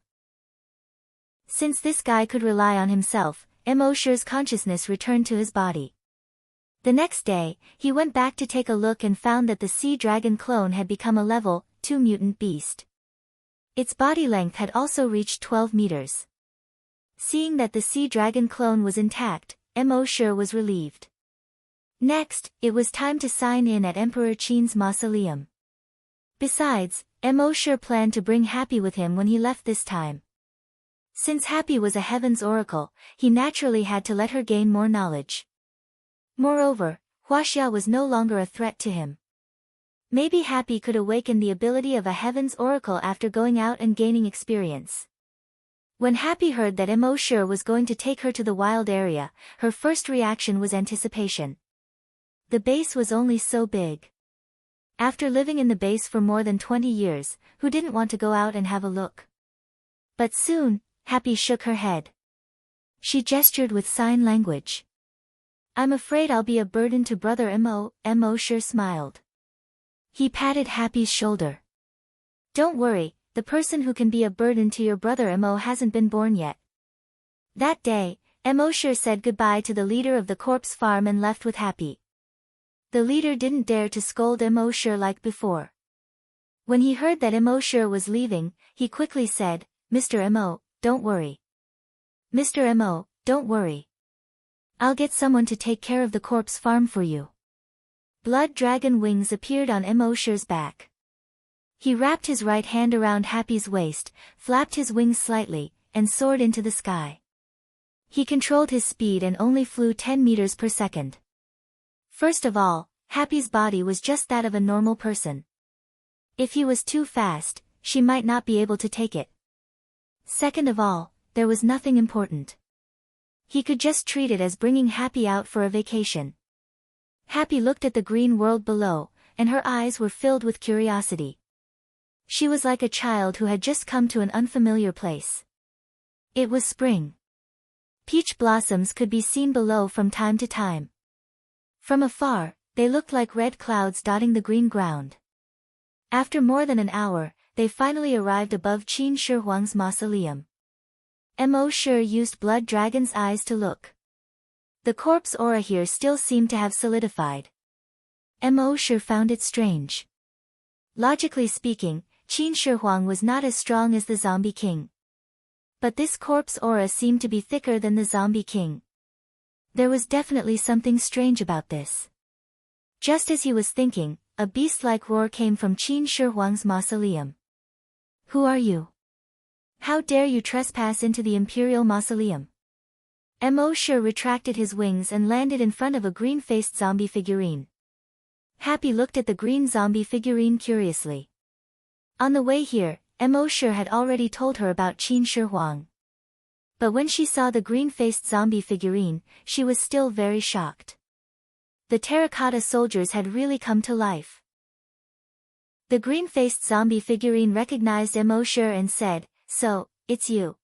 Since this guy could rely on himself, Emosher's consciousness returned to his body. The next day, he went back to take a look and found that the sea dragon clone had become a level 2 mutant beast. Its body length had also reached 12 meters. Seeing that the sea dragon clone was intact, Emosher was relieved. Next, it was time to sign in at Emperor Qin's mausoleum. Besides, Emosher planned to bring Happy with him when he left this time. Since Happy was a heaven's oracle, he naturally had to let her gain more knowledge. Moreover, Huaxia was no longer a threat to him. Maybe Happy could awaken the ability of a heaven's oracle after going out and gaining experience. When Happy heard that Emosher was going to take her to the wild area, her first reaction was anticipation. The base was only so big. After living in the base for more than 20 years, who didn't want to go out and have a look? But soon, Happy shook her head. She gestured with sign language. "I'm afraid I'll be a burden to Brother Emosher smiled. He patted Happy's shoulder. "Don't worry, the person who can be a burden to your brother Emo hasn't been born yet." That day, Emosher said goodbye to the leader of the corpse farm and left with Happy. The leader didn't dare to scold Emosher like before. When he heard that Emosher was leaving, he quickly said, "Mr. Emo, don't worry. Mr. Emo, don't worry. I'll get someone to take care of the corpse farm for you." Blood dragon wings appeared on Emosher's back. He wrapped his right hand around Happy's waist, flapped his wings slightly, and soared into the sky. He controlled his speed and only flew 10 meters per second. First of all, Happy's body was just that of a normal person. If he was too fast, she might not be able to take it. Second of all, there was nothing important. He could just treat it as bringing Happy out for a vacation. Happy looked at the green world below, and her eyes were filled with curiosity. She was like a child who had just come to an unfamiliar place. It was spring. Peach blossoms could be seen below from time to time. From afar, they looked like red clouds dotting the green ground. After more than an hour, they finally arrived above Qin Shi Huang's mausoleum. Emosher used Blood Dragon's eyes to look. The corpse aura here still seemed to have solidified. Emosher found it strange. Logically speaking, Qin Shi Huang was not as strong as the Zombie King. But this corpse aura seemed to be thicker than the Zombie King. There was definitely something strange about this. Just as he was thinking, a beast-like roar came from Qin Shi Huang's mausoleum. "Who are you? How dare you trespass into the Imperial Mausoleum?" Emosher retracted his wings and landed in front of a green-faced zombie figurine. Happy looked at the green zombie figurine curiously. On the way here, Emosher had already told her about Qin Shi Huang. But when she saw the green-faced zombie figurine, she was still very shocked. The terracotta soldiers had really come to life. The green-faced zombie figurine recognized Emosher and said, "So, it's you.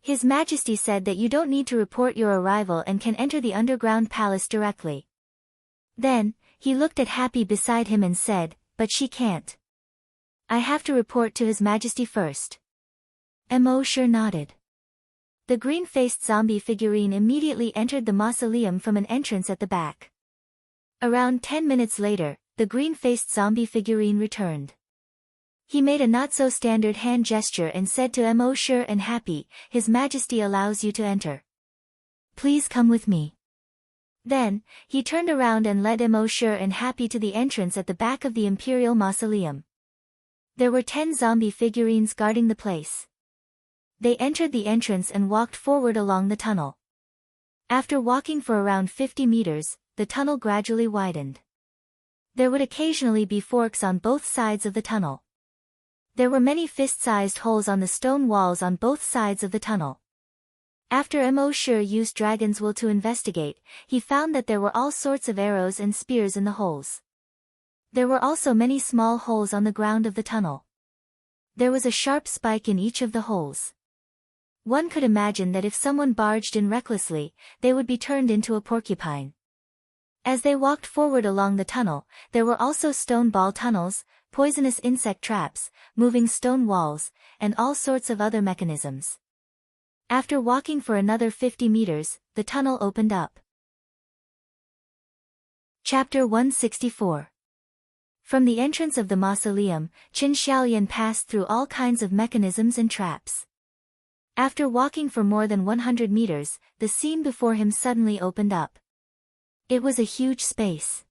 His Majesty said that you don't need to report your arrival and can enter the underground palace directly." Then, he looked at Happy beside him and said, "But she can't. I have to report to His Majesty first." Emosher nodded. The green-faced zombie figurine immediately entered the mausoleum from an entrance at the back. Around 10 minutes later, the green-faced zombie figurine returned. He made a not-so-standard hand gesture and said to Emosher and Happy, "His Majesty allows you to enter. Please come with me." Then, he turned around and led Emosher and Happy to the entrance at the back of the Imperial Mausoleum. There were 10 zombie figurines guarding the place. They entered the entrance and walked forward along the tunnel. After walking for around 50 meters, the tunnel gradually widened. There would occasionally be forks on both sides of the tunnel. There were many fist-sized holes on the stone walls on both sides of the tunnel. After Emosher used dragon's will to investigate, he found that there were all sorts of arrows and spears in the holes. There were also many small holes on the ground of the tunnel. There was a sharp spike in each of the holes. One could imagine that if someone barged in recklessly, they would be turned into a porcupine. As they walked forward along the tunnel, there were also stone ball tunnels, poisonous insect traps, moving stone walls, and all sorts of other mechanisms. After walking for another 50 meters, the tunnel opened up. Chapter 164. From the entrance of the mausoleum, Qin Xiaolian passed through all kinds of mechanisms and traps. After walking for more than 100 meters, the scene before him suddenly opened up. It was a huge space.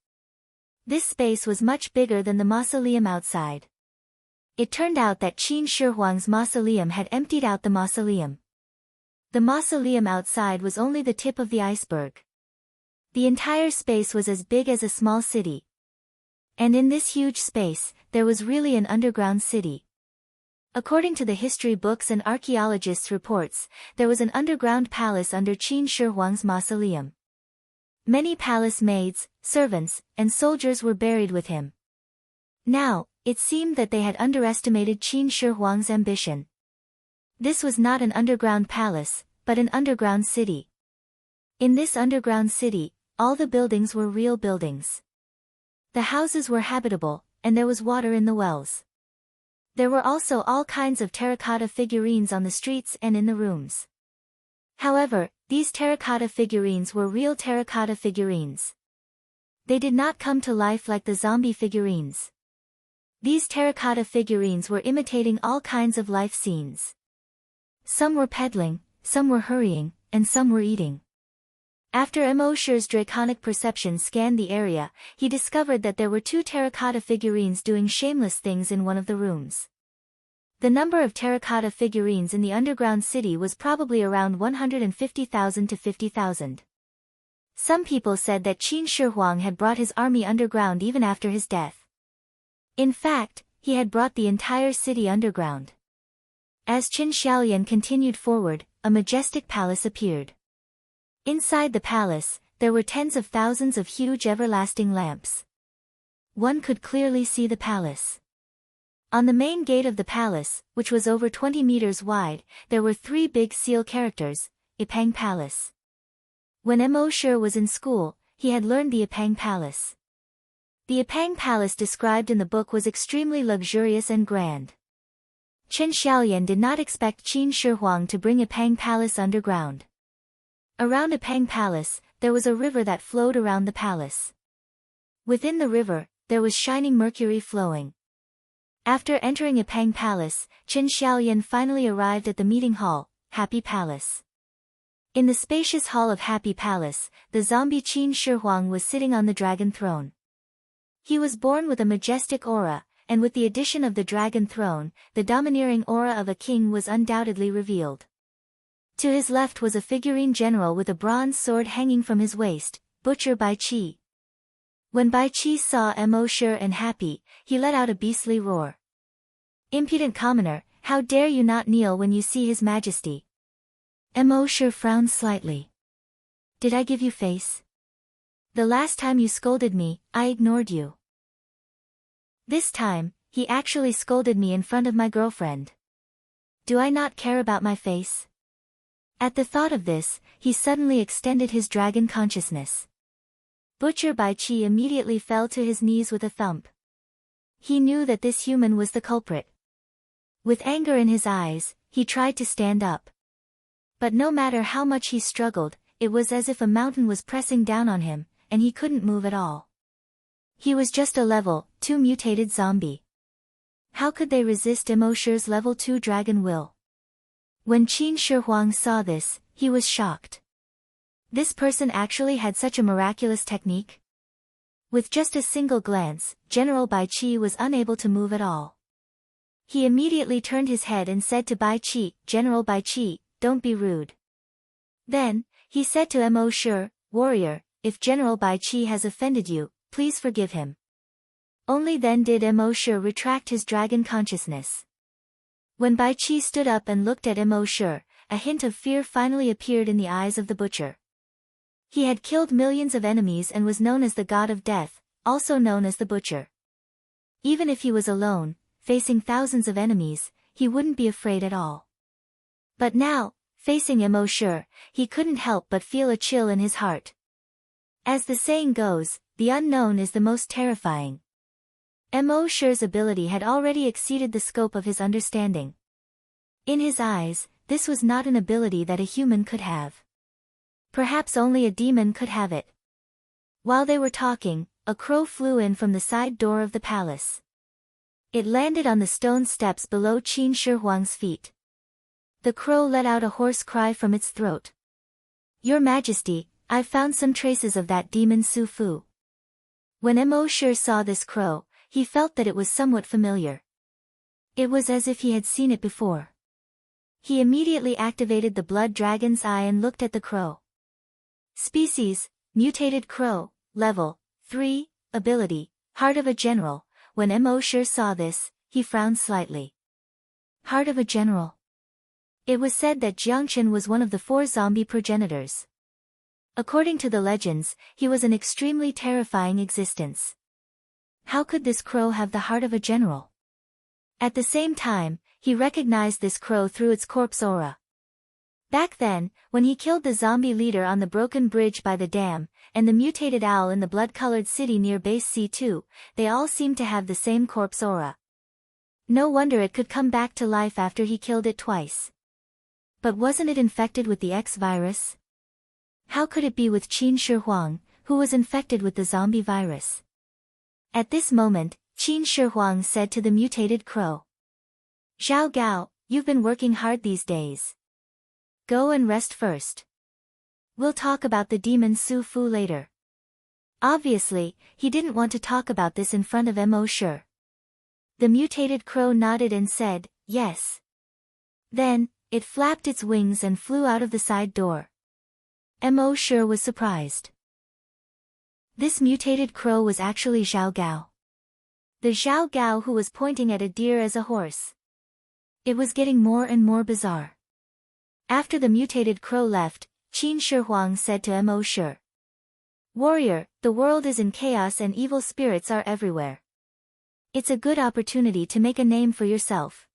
This space was much bigger than the mausoleum outside. It turned out that Qin Shi Huang's mausoleum had emptied out the mausoleum. The mausoleum outside was only the tip of the iceberg. The entire space was as big as a small city. And in this huge space, there was really an underground city. According to the history books and archaeologists' reports, there was an underground palace under Qin Shi Huang's mausoleum. Many palace maids, servants, and soldiers were buried with him. Now, it seemed that they had underestimated Qin Shi Huang's ambition. This was not an underground palace, but an underground city. In this underground city, all the buildings were real buildings. The houses were habitable, and there was water in the wells. There were also all kinds of terracotta figurines on the streets and in the rooms. However, these terracotta figurines were real terracotta figurines. They did not come to life like the zombie figurines. These terracotta figurines were imitating all kinds of life scenes. Some were peddling, some were hurrying, and some were eating. After Emosher's draconic perception scanned the area, he discovered that there were 2 terracotta figurines doing shameless things in one of the rooms. The number of terracotta figurines in the underground city was probably around 150,000 to 50,000. Some people said that Qin Shi Huang had brought his army underground even after his death. In fact, he had brought the entire city underground. As Qin Xiaolian continued forward, a majestic palace appeared. Inside the palace, there were tens of thousands of huge everlasting lamps. One could clearly see the palace. On the main gate of the palace, which was over 20 meters wide, there were 3 big seal characters, Ipang Palace. When Emosher was in school, he had learned the Ipang Palace. The Ipang Palace described in the book was extremely luxurious and grand. Qin Xiaolian did not expect Qin Shi Huang to bring Ipang Palace underground. Around Ipang Palace, there was a river that flowed around the palace. Within the river, there was shining mercury flowing. After entering Ipang Palace, Qin Xiaolian finally arrived at the meeting hall, Happy Palace. In the spacious hall of Happy Palace, the zombie Qin Shi Huang was sitting on the dragon throne. He was born with a majestic aura, and with the addition of the dragon throne, the domineering aura of a king was undoubtedly revealed. To his left was a figurine general with a bronze sword hanging from his waist, Butcher Bai Qi. When Bai Qi saw Emosher and Happy, he let out a beastly roar. "Impudent commoner, how dare you not kneel when you see his majesty?" Emosher frowned slightly. "Did I give you face? The last time you scolded me, I ignored you. This time, he actually scolded me in front of my girlfriend. Do I not care about my face?" At the thought of this, he suddenly extended his dragon consciousness. Butcher Bai Qi immediately fell to his knees with a thump. He knew that this human was the culprit. With anger in his eyes, he tried to stand up. But no matter how much he struggled, it was as if a mountain was pressing down on him, and he couldn't move at all. He was just a level 2 mutated zombie. How could they resist Emosher's level 2 dragon will? When Qin Shi Huang saw this, he was shocked. This person actually had such a miraculous technique? With just a single glance, General Bai Qi was unable to move at all. He immediately turned his head and said to Bai Qi, "General Bai Qi, don't be rude." Then, he said to Mo Shi, "Warrior, if General Bai Qi has offended you, please forgive him." Only then did Mo Shi retract his dragon consciousness. When Bai Qi stood up and looked at Mo Shi, a hint of fear finally appeared in the eyes of the butcher. He had killed millions of enemies and was known as the god of death, also known as the butcher. Even if he was alone, facing thousands of enemies, he wouldn't be afraid at all. But now, facing Mo Shi, he couldn't help but feel a chill in his heart. As the saying goes, the unknown is the most terrifying. Mo Shi's ability had already exceeded the scope of his understanding. In his eyes, this was not an ability that a human could have. Perhaps only a demon could have it. While they were talking, a crow flew in from the side door of the palace. It landed on the stone steps below Qin Shi Huang's feet. The crow let out a hoarse cry from its throat. "Your Majesty, I've found some traces of that demon Su Fu." When Mo Shi saw this crow, he felt that it was somewhat familiar. It was as if he had seen it before. He immediately activated the blood dragon's eye and looked at the crow. Species, mutated crow, level 3, ability, heart of a general. When Mo Shi saw this, he frowned slightly. Heart of a general. It was said that Jiangchen was one of the 4 zombie progenitors. According to the legends, he was an extremely terrifying existence. How could this crow have the heart of a general? At the same time, he recognized this crow through its corpse aura. Back then, when he killed the zombie leader on the broken bridge by the dam, and the mutated owl in the blood-colored city near base C2, they all seemed to have the same corpse aura. No wonder it could come back to life after he killed it twice. But wasn't it infected with the X virus? How could it be with Qin Shi Huang, who was infected with the zombie virus? At this moment, Qin Shi Huang said to the mutated crow, "Zhao Gao, you've been working hard these days. Go and rest first. We'll talk about the demon Su Fu later." Obviously, he didn't want to talk about this in front of Mo Shi. The mutated crow nodded and said, "Yes." Then, it flapped its wings and flew out of the side door. Mo Shi was surprised. This mutated crow was actually Zhao Gao. The Zhao Gao who was pointing at a deer as a horse. It was getting more and more bizarre. After the mutated crow left, Qin Shi Huang said to Mo Shi, "Warrior, the world is in chaos and evil spirits are everywhere. It's a good opportunity to make a name for yourself.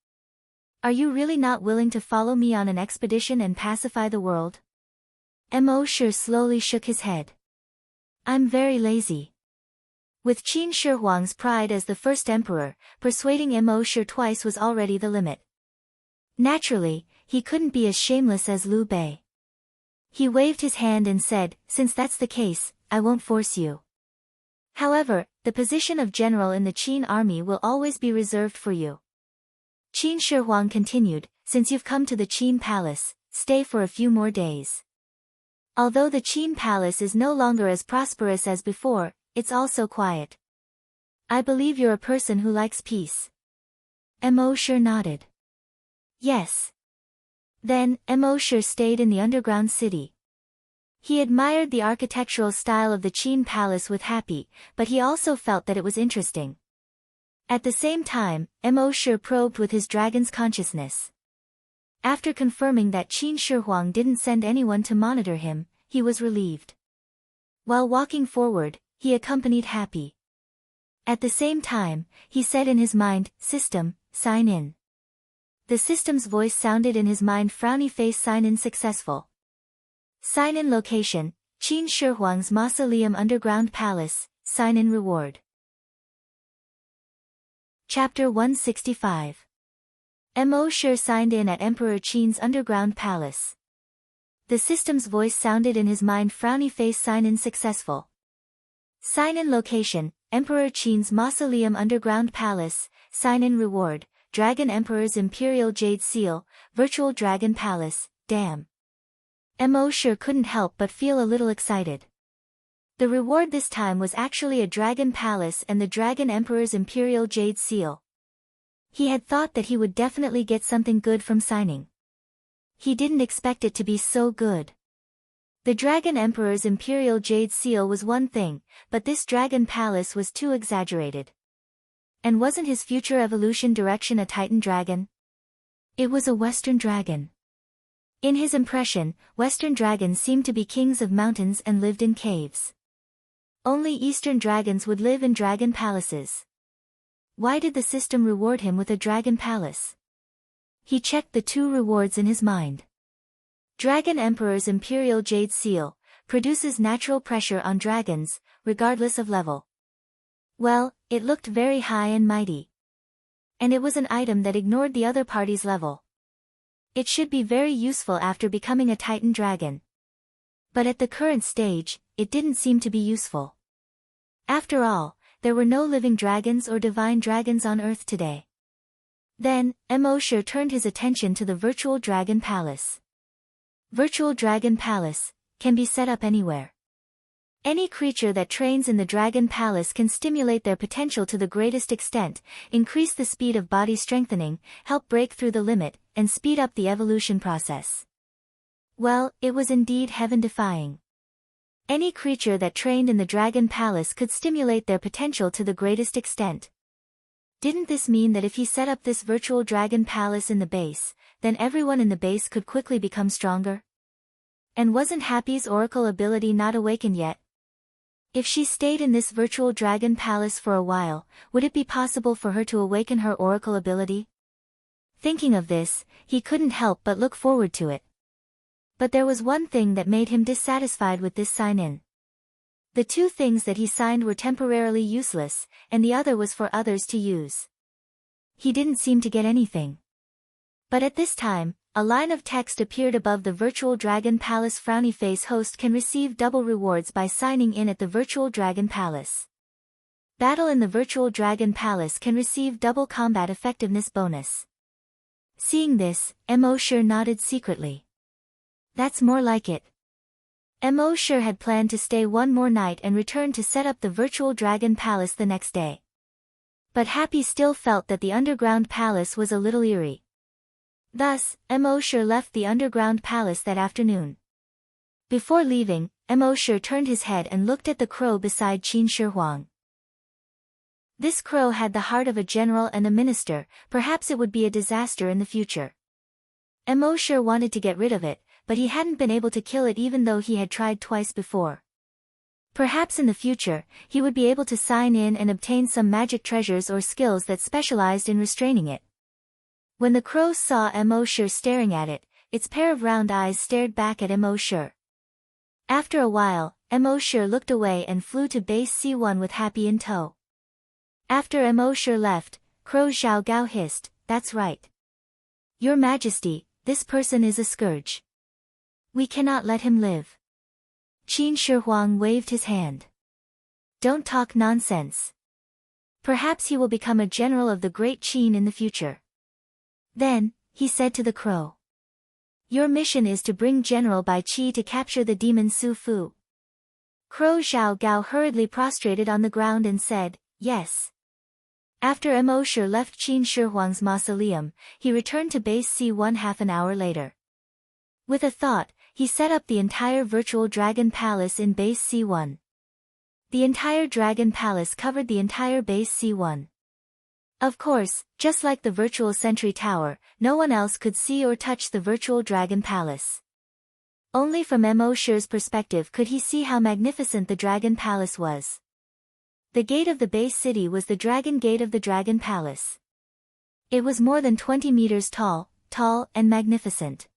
Are you really not willing to follow me on an expedition and pacify the world?" Mo Shi slowly shook his head. "I'm very lazy." With Qin Shi Huang's pride as the first emperor, persuading Mo Shi twice was already the limit. Naturally, he couldn't be as shameless as Liu Bei. He waved his hand and said, "Since that's the case, I won't force you. However, the position of general in the Qin army will always be reserved for you." Qin Shi Huang continued, "Since you've come to the Qin palace, stay for a few more days. Although the Qin palace is no longer as prosperous as before, it's also quiet. I believe you're a person who likes peace." Mo Shi nodded. "Yes." Then, Mo Shi stayed in the underground city. He admired the architectural style of the Qin palace with happy, but he also felt that it was interesting. At the same time, Mo Shi probed with his dragon's consciousness. After confirming that Qin Shi Huang didn't send anyone to monitor him, he was relieved. While walking forward, he accompanied Happy. At the same time, he said in his mind, "System, sign in." The system's voice sounded in his mind, frowny face, "Sign in successful." Sign in location, Qin Shi Huang's mausoleum underground palace, sign in reward. Chapter 165. Mo Shi signed in at Emperor Qin's underground palace. The system's voice sounded in his mind, frowny face, "Sign in successful." Sign in location, Emperor Qin's mausoleum underground palace, sign in reward, Dragon Emperor's Imperial Jade Seal, Virtual Dragon Palace, Dam. Mo Shi couldn't help but feel a little excited. The reward this time was actually a dragon palace and the Dragon Emperor's Imperial Jade Seal. He had thought that he would definitely get something good from signing. He didn't expect it to be so good. The Dragon Emperor's Imperial Jade Seal was one thing, but this Dragon Palace was too exaggerated. And wasn't his future evolution direction a Titan dragon? It was a Western dragon. In his impression, Western dragons seemed to be kings of mountains and lived in caves. Only Eastern dragons would live in dragon palaces. Why did the system reward him with a dragon palace? He checked the two rewards in his mind. Dragon Emperor's Imperial Jade Seal produces natural pressure on dragons, regardless of level. Well, it looked very high and mighty. And it was an item that ignored the other party's level. It should be very useful after becoming a Titan dragon. But at the current stage, it didn't seem to be useful. After all, there were no living dragons or divine dragons on Earth today. Then, Mosher turned his attention to the Virtual Dragon Palace. Virtual Dragon Palace can be set up anywhere. Any creature that trains in the Dragon Palace can stimulate their potential to the greatest extent, increase the speed of body strengthening, help break through the limit, and speed up the evolution process. Well, it was indeed heaven-defying. Any creature that trained in the Dragon Palace could stimulate their potential to the greatest extent. Didn't this mean that if he set up this Virtual Dragon Palace in the base, then everyone in the base could quickly become stronger? And wasn't Happy's Oracle ability not awakened yet? If she stayed in this Virtual Dragon Palace for a while, would it be possible for her to awaken her Oracle ability? Thinking of this, he couldn't help but look forward to it. But there was one thing that made him dissatisfied with this sign-in. The two things that he signed were temporarily useless, and the other was for others to use. He didn't seem to get anything. But at this time, a line of text appeared above the Virtual Dragon Palace. Frowny face host can receive double rewards by signing in at the Virtual Dragon Palace. Battle in the Virtual Dragon Palace can receive double combat effectiveness bonus. Seeing this, Mosher nodded secretly. That's more like it. Mosher had planned to stay one more night and return to set up the Virtual Dragon Palace the next day. But Happy still felt that the underground palace was a little eerie. Thus, Mosher left the underground palace that afternoon. Before leaving, Mosher turned his head and looked at the crow beside Qin Shi Huang. This crow had the heart of a general and a minister. Perhaps it would be a disaster in the future. Mosher wanted to get rid of it, but he hadn't been able to kill it even though he had tried twice before. Perhaps in the future, he would be able to sign in and obtain some magic treasures or skills that specialized in restraining it. When the crow saw Mosher staring at it, its pair of round eyes stared back at Mosher. After a while, Mosher looked away and flew to base C1 with Happy in tow. After Mosher left, Crow Zhao Gao hissed, "That's right. Your Majesty, this person is a scourge. We cannot let him live." Qin Shi Huang waved his hand. "Don't talk nonsense. Perhaps he will become a general of the Great Qin in the future." Then, he said to the crow, "Your mission is to bring General Bai Qi to capture the demon Su Fu." Crow Zhao Gao hurriedly prostrated on the ground and said, "Yes." After Mosher left Qin Shi Huang's mausoleum, he returned to base C1 half an hour later. With a thought, he set up the entire Virtual Dragon Palace in base C1. The entire Dragon Palace covered the entire base C1. Of course, just like the Virtual Sentry Tower, no one else could see or touch the Virtual Dragon Palace. Only from Mosher's perspective could he see how magnificent the Dragon Palace was. The gate of the base city was the Dragon Gate of the Dragon Palace. It was more than 20 meters tall and magnificent.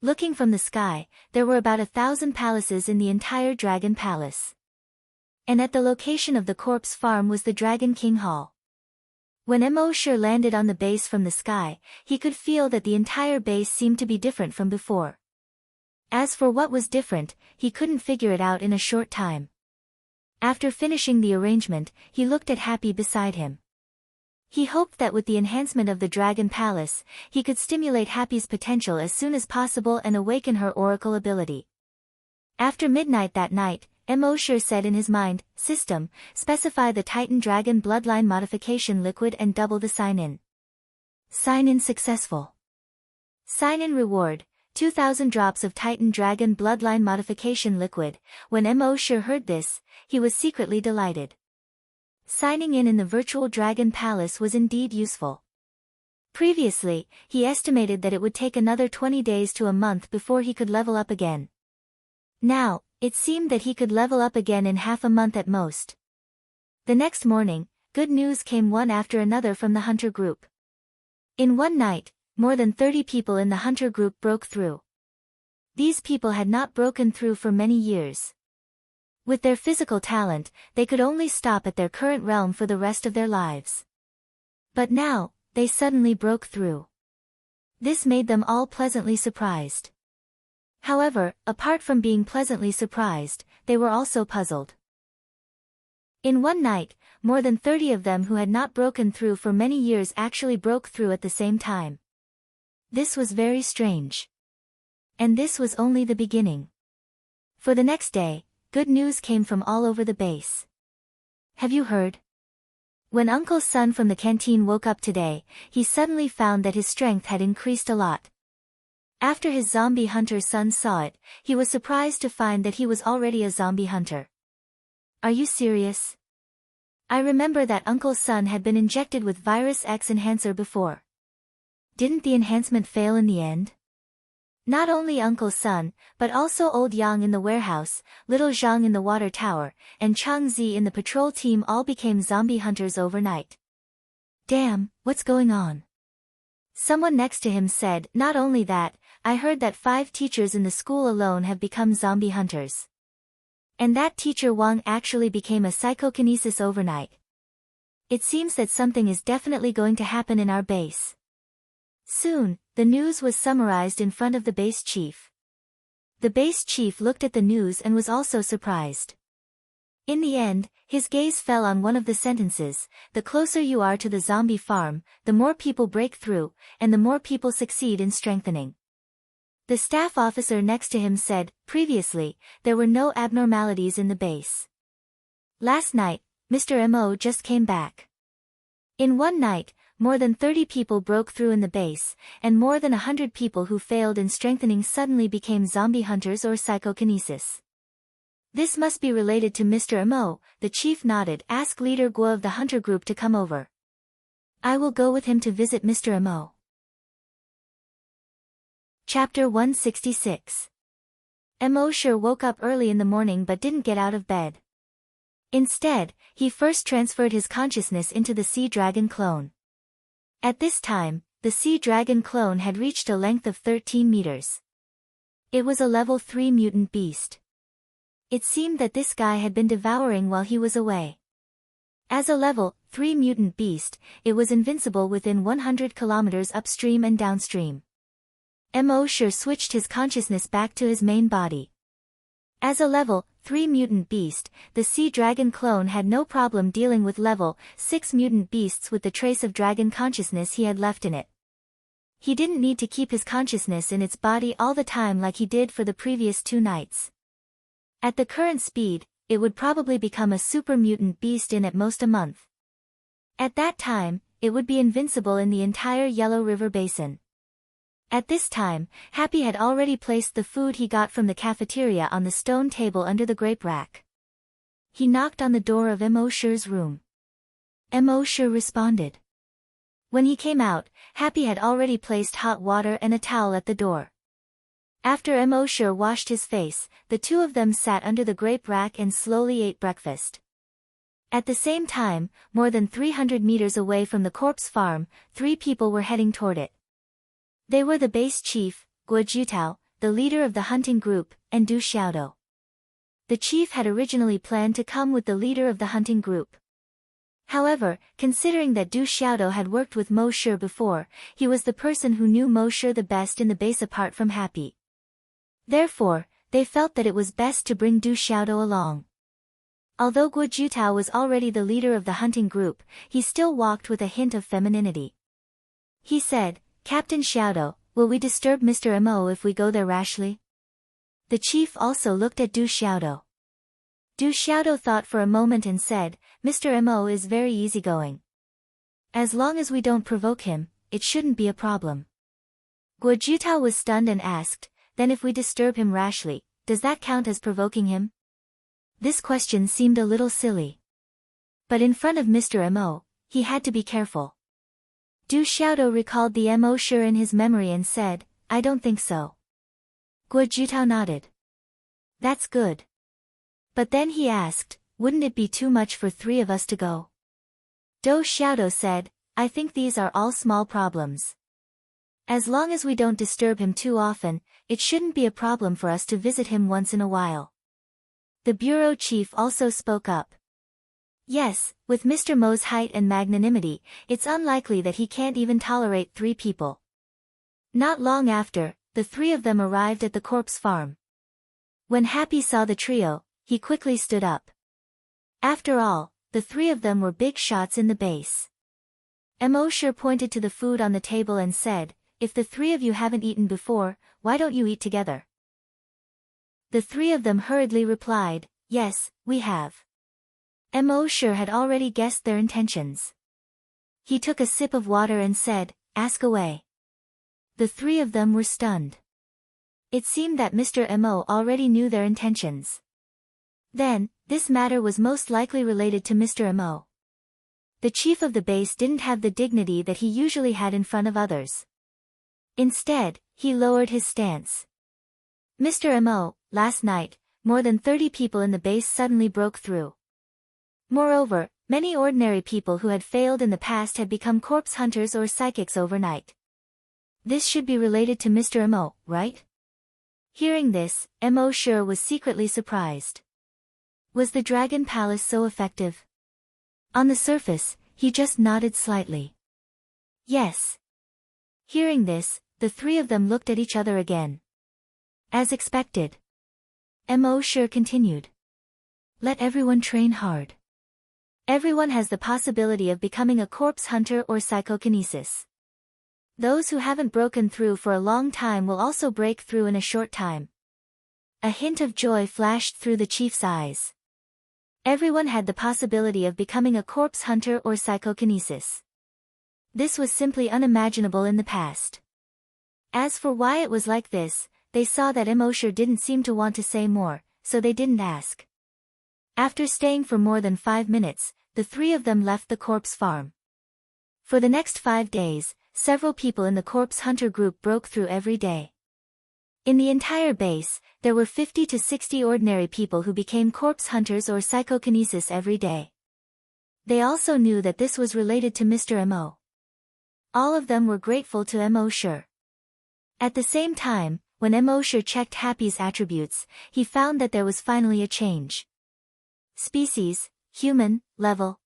Looking from the sky, there were about 1,000 palaces in the entire Dragon Palace. And at the location of the corpse farm was the Dragon King Hall. When Mosher landed on the base from the sky, he could feel that the entire base seemed to be different from before. As for what was different, he couldn't figure it out in a short time. After finishing the arrangement, he looked at Happy beside him. He hoped that with the enhancement of the Dragon Palace, he could stimulate Happy's potential as soon as possible and awaken her Oracle ability. After midnight that night, Mosher said in his mind, "System, specify the Titan Dragon Bloodline Modification Liquid and double the sign-in." Sign-in successful. Sign-in reward, 2,000 drops of Titan Dragon Bloodline Modification Liquid. When Mo heard this, he was secretly delighted. Signing in the virtual Dragon Palace was indeed useful. Previously, he estimated that it would take another 20 days to a month before he could level up again. Now, it seemed that he could level up again in half a month at most. The next morning, good news came one after another from the hunter group. In one night, more than 30 people in the hunter group broke through. These people had not broken through for many years. With their physical talent, they could only stop at their current realm for the rest of their lives. But now, they suddenly broke through. This made them all pleasantly surprised. However, apart from being pleasantly surprised, they were also puzzled. In one night, more than 30 of them who had not broken through for many years actually broke through at the same time. This was very strange. And this was only the beginning. For the next day, good news came from all over the base. Have you heard? When Uncle's son from the canteen woke up today, he suddenly found that his strength had increased a lot. After his zombie hunter son saw it, he was surprised to find that he was already a zombie hunter. Are you serious? I remember that Uncle's son had been injected with Virus X enhancer before. Didn't the enhancement fail in the end? Not only Uncle's son, but also Old Yang in the warehouse, Little Zhang in the water tower, and Chang Zi in the patrol team all became zombie hunters overnight. Damn, what's going on? Someone next to him said, not only that, I heard that 5 teachers in the school alone have become zombie hunters. And that teacher Wang actually became a psychokinesis overnight. It seems that something is definitely going to happen in our base. Soon, the news was summarized in front of the base chief. The base chief looked at the news and was also surprised. In the end, his gaze fell on one of the sentences: the closer you are to the zombie farm, the more people break through, and the more people succeed in strengthening. The staff officer next to him said, previously, there were no abnormalities in the base. Last night, Mr. Mo just came back. In one night, more than 30 people broke through in the base, and more than 100 people who failed in strengthening suddenly became zombie hunters or psychokinesis. This must be related to Mr. Mo, the chief nodded. Ask Leader Guo of the hunter group to come over. I will go with him to visit Mr. Mo. Chapter 166. Mo woke up early in the morning but didn't get out of bed. Instead, he first transferred his consciousness into the sea dragon clone. At this time, the sea dragon clone had reached a length of 13 meters. It was a level 3 mutant beast. It seemed that this guy had been devouring while he was away. As a level 3 mutant beast, it was invincible within 100 kilometers upstream and downstream. Mo switched his consciousness back to his main body. As a level 3 mutant beast, the sea dragon clone had no problem dealing with level 6 mutant beasts with the trace of dragon consciousness he had left in it. He didn't need to keep his consciousness in its body all the time like he did for the previous 2 nights. At the current speed, it would probably become a super mutant beast in at most a month. At that time, it would be invincible in the entire Yellow River Basin. At this time, Happy had already placed the food he got from the cafeteria on the stone table under the grape rack. He knocked on the door of Mo's room. Mo responded. When he came out, Happy had already placed hot water and a towel at the door. After Mo washed his face, the two of them sat under the grape rack and slowly ate breakfast. At the same time, more than 300 meters away from the corpse farm, 3 people were heading toward it. They were the base chief, Guo Jutao, the leader of the hunting group, and Du Xiaodo. The chief had originally planned to come with the leader of the hunting group. However, considering that Du Xiaodo had worked with Mo before, he was the person who knew Mo the best in the base apart from Happy. Therefore, they felt that it was best to bring Du Xiaodo along. Although Guo Jutao was already the leader of the hunting group, he still walked with a hint of femininity. He said, Captain Xiaodo, will we disturb Mr. Mo if we go there rashly? The chief also looked at Du Xiaodo. Du Xiaodo thought for a moment and said, Mr. Mo is very easygoing. As long as we don't provoke him, it shouldn't be a problem. Guo Jitao was stunned and asked, then if we disturb him rashly, does that count as provoking him? This question seemed a little silly. But in front of Mr. Mo, he had to be careful. Du Xiaodou recalled the Mo sure in his memory and said, I don't think so. Guo Jitao nodded. That's good. But then he asked, wouldn't it be too much for 3 of us to go? Du Xiaodou said, I think these are all small problems. As long as we don't disturb him too often, it shouldn't be a problem for us to visit him once in a while. The bureau chief also spoke up. Yes, with Mr. Mo's height and magnanimity, it's unlikely that he can't even tolerate 3 people. Not long after, the 3 of them arrived at the corpse farm. When Happy saw the trio, he quickly stood up. After all, the 3 of them were big shots in the base. Mo sure pointed to the food on the table and said, if the 3 of you haven't eaten before, why don't you eat together? The 3 of them hurriedly replied, yes, we have. Mo sure had already guessed their intentions. He took a sip of water and said, ask away. The 3 of them were stunned. It seemed that Mr. Mo already knew their intentions. Then, this matter was most likely related to Mr. Mo. The chief of the base didn't have the dignity that he usually had in front of others. Instead, he lowered his stance. Mr. Mo, last night, more than 30 people in the base suddenly broke through. Moreover, many ordinary people who had failed in the past had become corpse hunters or psychics overnight. This should be related to Mr. Mo, right? Hearing this, Mo sure was secretly surprised. Was the Dragon Palace so effective? On the surface, he just nodded slightly. Yes. Hearing this, the 3 of them looked at each other again. As expected. Mo sure continued. Let everyone train hard. Everyone has the possibility of becoming a corpse hunter or psychokinesis. Those who haven't broken through for a long time will also break through in a short time. A hint of joy flashed through the chief's eyes. Everyone had the possibility of becoming a corpse hunter or psychokinesis. This was simply unimaginable in the past. As for why it was like this, they saw that Mo sure didn't seem to want to say more, so they didn't ask. After staying for more than 5 minutes, the 3 of them left the corpse farm. For the next 5 days, several people in the corpse hunter group broke through every day. In the entire base, there were 50 to 60 ordinary people who became corpse hunters or psychokinesis every day. They also knew that this was related to Mr. Mo. All of them were grateful to Mo sure. At the same time, when Mo sure checked Happy's attributes, he found that there was finally a change. Species, human, level.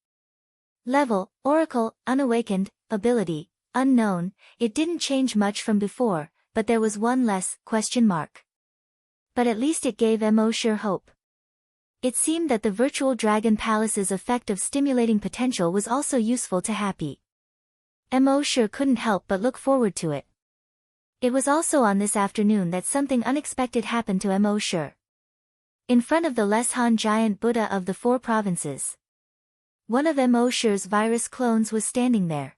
Level, oracle, unawakened, ability, unknown. It didn't change much from before, but there was one less question mark. But at least it gave Mo sure hope. It seemed that the virtual Dragon Palace's effect of stimulating potential was also useful to Happy. Mo sure couldn't help but look forward to it. It was also on this afternoon that something unexpected happened to Mo sure. In front of the Leshan giant Buddha of the 4 provinces. One of Mo sure's virus clones was standing there.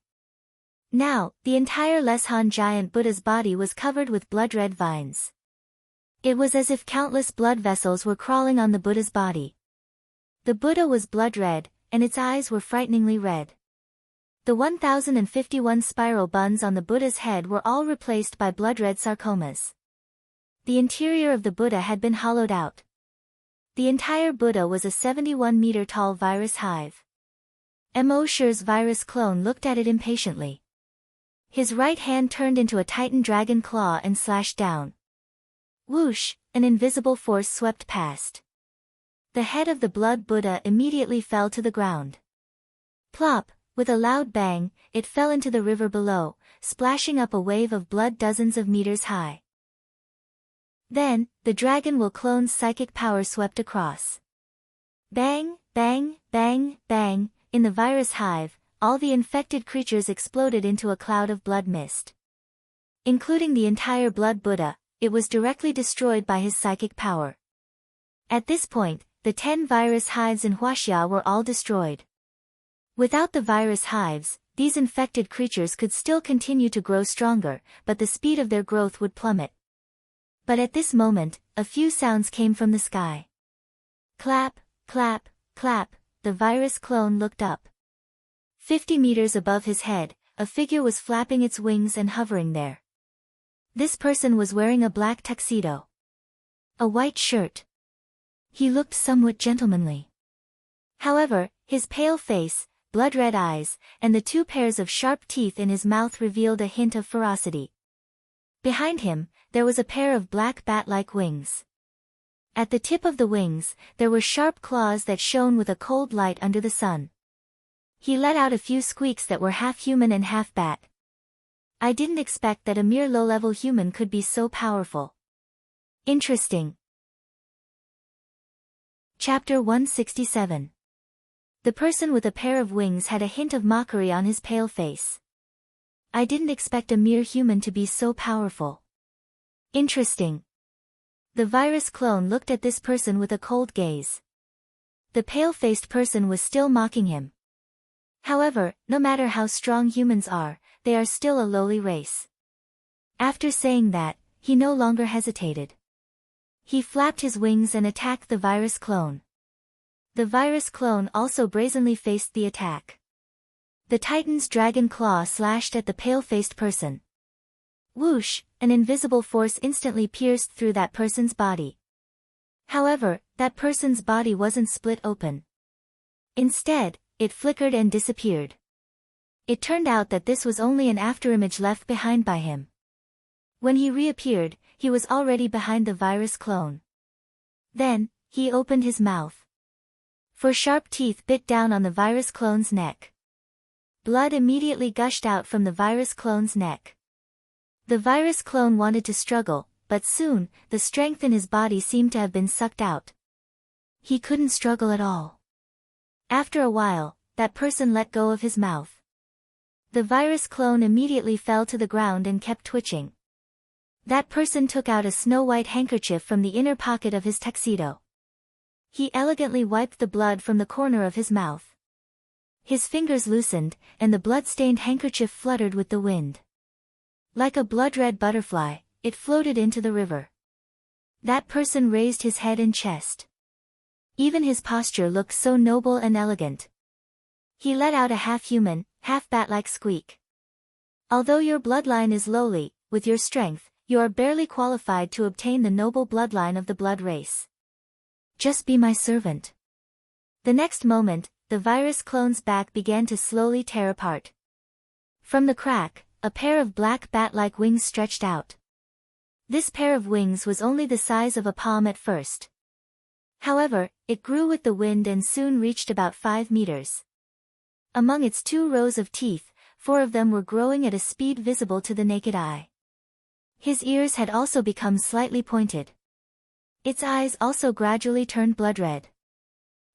Now, the entire Leshan giant Buddha's body was covered with blood-red vines. It was as if countless blood vessels were crawling on the Buddha's body. The Buddha was blood-red, and its eyes were frighteningly red. The 1051 spiral buns on the Buddha's head were all replaced by blood-red sarcomas. The interior of the Buddha had been hollowed out. The entire Buddha was a 71-meter-tall virus hive. Mo sure's virus clone looked at it impatiently. His right hand turned into a titan dragon claw and slashed down. Whoosh, an invisible force swept past. The head of the blood Buddha immediately fell to the ground. Plop, with a loud bang, it fell into the river below, splashing up a wave of blood dozens of meters high. Then, the dragon will clone's psychic power swept across. Bang, bang, bang, bang, in the virus hive, all the infected creatures exploded into a cloud of blood mist. Including the entire blood Buddha, it was directly destroyed by his psychic power. At this point, the 10 virus hives in Huaxia were all destroyed. Without the virus hives, these infected creatures could still continue to grow stronger, but the speed of their growth would plummet. But at this moment, a few sounds came from the sky. Clap, clap, clap, the virus clone looked up. 50 meters above his head, a figure was flapping its wings and hovering there. This person was wearing a black tuxedo. A white shirt. He looked somewhat gentlemanly. However, his pale face, blood-red eyes, and the 2 pairs of sharp teeth in his mouth revealed a hint of ferocity. Behind him, there was a pair of black bat-like wings. At the tip of the wings, there were sharp claws that shone with a cold light under the sun. He let out a few squeaks that were half human and half bat. I didn't expect that a mere low-level human could be so powerful. Interesting. Chapter 167. The person with a pair of wings had a hint of mockery on his pale face. I didn't expect a mere human to be so powerful. Interesting. The virus clone looked at this person with a cold gaze. The pale-faced person was still mocking him. However, no matter how strong humans are, they are still a lowly race. After saying that, he no longer hesitated. He flapped his wings and attacked the virus clone. The virus clone also brazenly faced the attack. The Titan's dragon claw slashed at the pale-faced person. Whoosh, an invisible force instantly pierced through that person's body. However, that person's body wasn't split open. Instead, it flickered and disappeared. It turned out that this was only an afterimage left behind by him. When he reappeared, he was already behind the virus clone. Then, he opened his mouth. 4 sharp teeth bit down on the virus clone's neck. Blood immediately gushed out from the virus clone's neck. The virus clone wanted to struggle, but soon, the strength in his body seemed to have been sucked out. He couldn't struggle at all. After a while, that person let go of his mouth. The virus clone immediately fell to the ground and kept twitching. That person took out a snow-white handkerchief from the inner pocket of his tuxedo. He elegantly wiped the blood from the corner of his mouth. His fingers loosened, and the blood-stained handkerchief fluttered with the wind. Like a blood-red butterfly, it floated into the river. That person raised his head and chest. Even his posture looked so noble and elegant. He let out a half-human, half-bat-like squeak. Although your bloodline is lowly, with your strength, you are barely qualified to obtain the noble bloodline of the blood race. Just be my servant. The next moment, the virus clone's back began to slowly tear apart. From the crack, a pair of black bat-like wings stretched out. This pair of wings was only the size of a palm at first. However, it grew with the wind and soon reached about 5 meters. Among its 2 rows of teeth, 4 of them were growing at a speed visible to the naked eye. His ears had also become slightly pointed. Its eyes also gradually turned blood-red.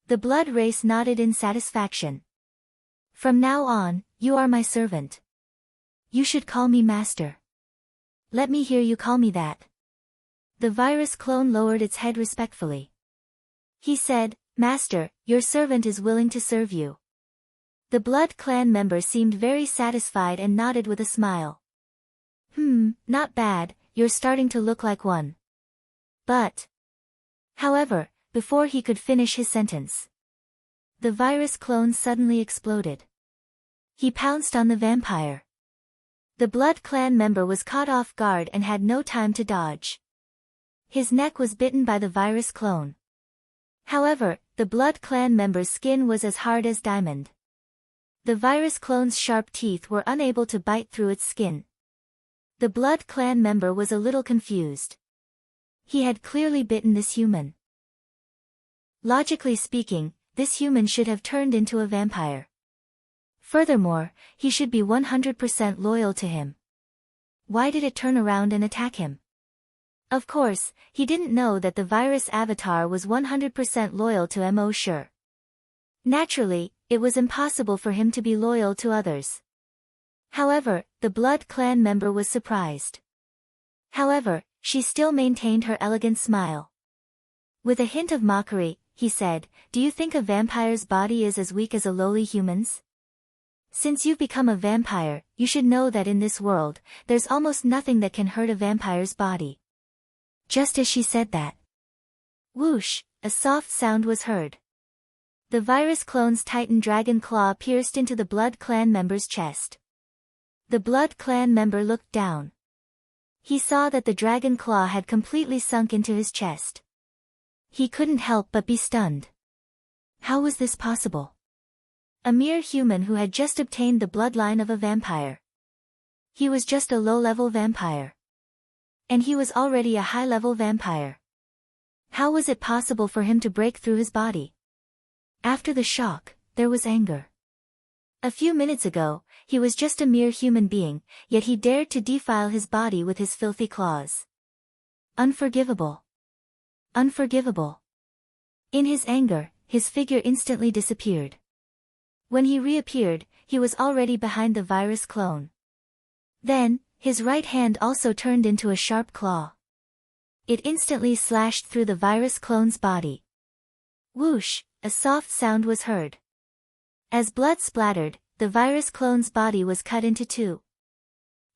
The blood race nodded in satisfaction. From now on, you are my servant. You should call me master. Let me hear you call me that. The virus clone lowered its head respectfully. He said, Master, your servant is willing to serve you. The Blood Clan member seemed very satisfied and nodded with a smile. Not bad, you're starting to look like one. But. However, before he could finish his sentence, the virus clone suddenly exploded. He pounced on the vampire. The Blood Clan member was caught off guard and had no time to dodge. His neck was bitten by the virus clone. However, the Blood Clan member's skin was as hard as diamond. The virus clone's sharp teeth were unable to bite through its skin. The Blood Clan member was a little confused. He had clearly bitten this human. Logically speaking, this human should have turned into a vampire. Furthermore, he should be 100% loyal to him. Why did it turn around and attack him? Of course, he didn't know that the virus avatar was 100% loyal to Mo. Sure. Naturally, it was impossible for him to be loyal to others. However, the Blood Clan member was surprised. However, she still maintained her elegant smile. With a hint of mockery, he said, Do you think a vampire's body is as weak as a lowly human's? Since you've become a vampire, you should know that in this world, there's almost nothing that can hurt a vampire's body. Just as she said that, whoosh, a soft sound was heard. The virus clone's titan dragon claw pierced into the Blood Clan member's chest. The Blood Clan member looked down. He saw that the dragon claw had completely sunk into his chest. He couldn't help but be stunned. How was this possible? A mere human who had just obtained the bloodline of a vampire. He was just a low-level vampire. And he was already a high-level vampire. How was it possible for him to break through his body? After the shock, there was anger. A few minutes ago, he was just a mere human being, yet he dared to defile his body with his filthy claws. Unforgivable. Unforgivable. In his anger, his figure instantly disappeared. When he reappeared, he was already behind the virus clone. Then, his right hand also turned into a sharp claw. It instantly slashed through the virus clone's body. Whoosh, a soft sound was heard. As blood splattered, the virus clone's body was cut into two.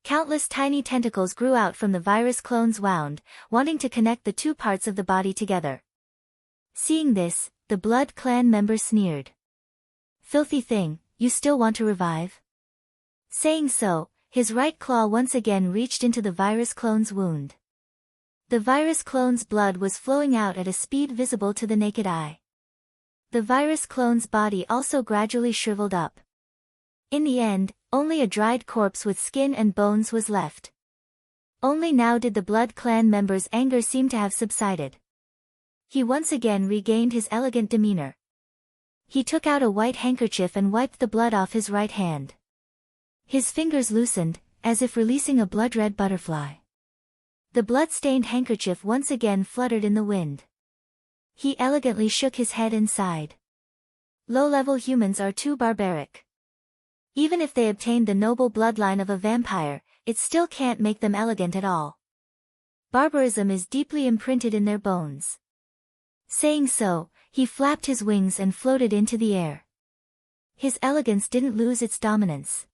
Countless tiny tentacles grew out from the virus clone's wound, wanting to connect the two parts of the body together. Seeing this, the Blood Clan member sneered. Filthy thing, you still want to revive? Saying so, his right claw once again reached into the virus clone's wound. The virus clone's blood was flowing out at a speed visible to the naked eye. The virus clone's body also gradually shriveled up. In the end, only a dried corpse with skin and bones was left. Only now did the Blood Clan member's anger seem to have subsided. He once again regained his elegant demeanor. He took out a white handkerchief and wiped the blood off his right hand. His fingers loosened, as if releasing a blood-red butterfly. The blood-stained handkerchief once again fluttered in the wind. He elegantly shook his head and sighed. Low-level humans are too barbaric. Even if they obtained the noble bloodline of a vampire, it still can't make them elegant at all. Barbarism is deeply imprinted in their bones. Saying so, he flapped his wings and floated into the air. His elegance didn't lose its dominance.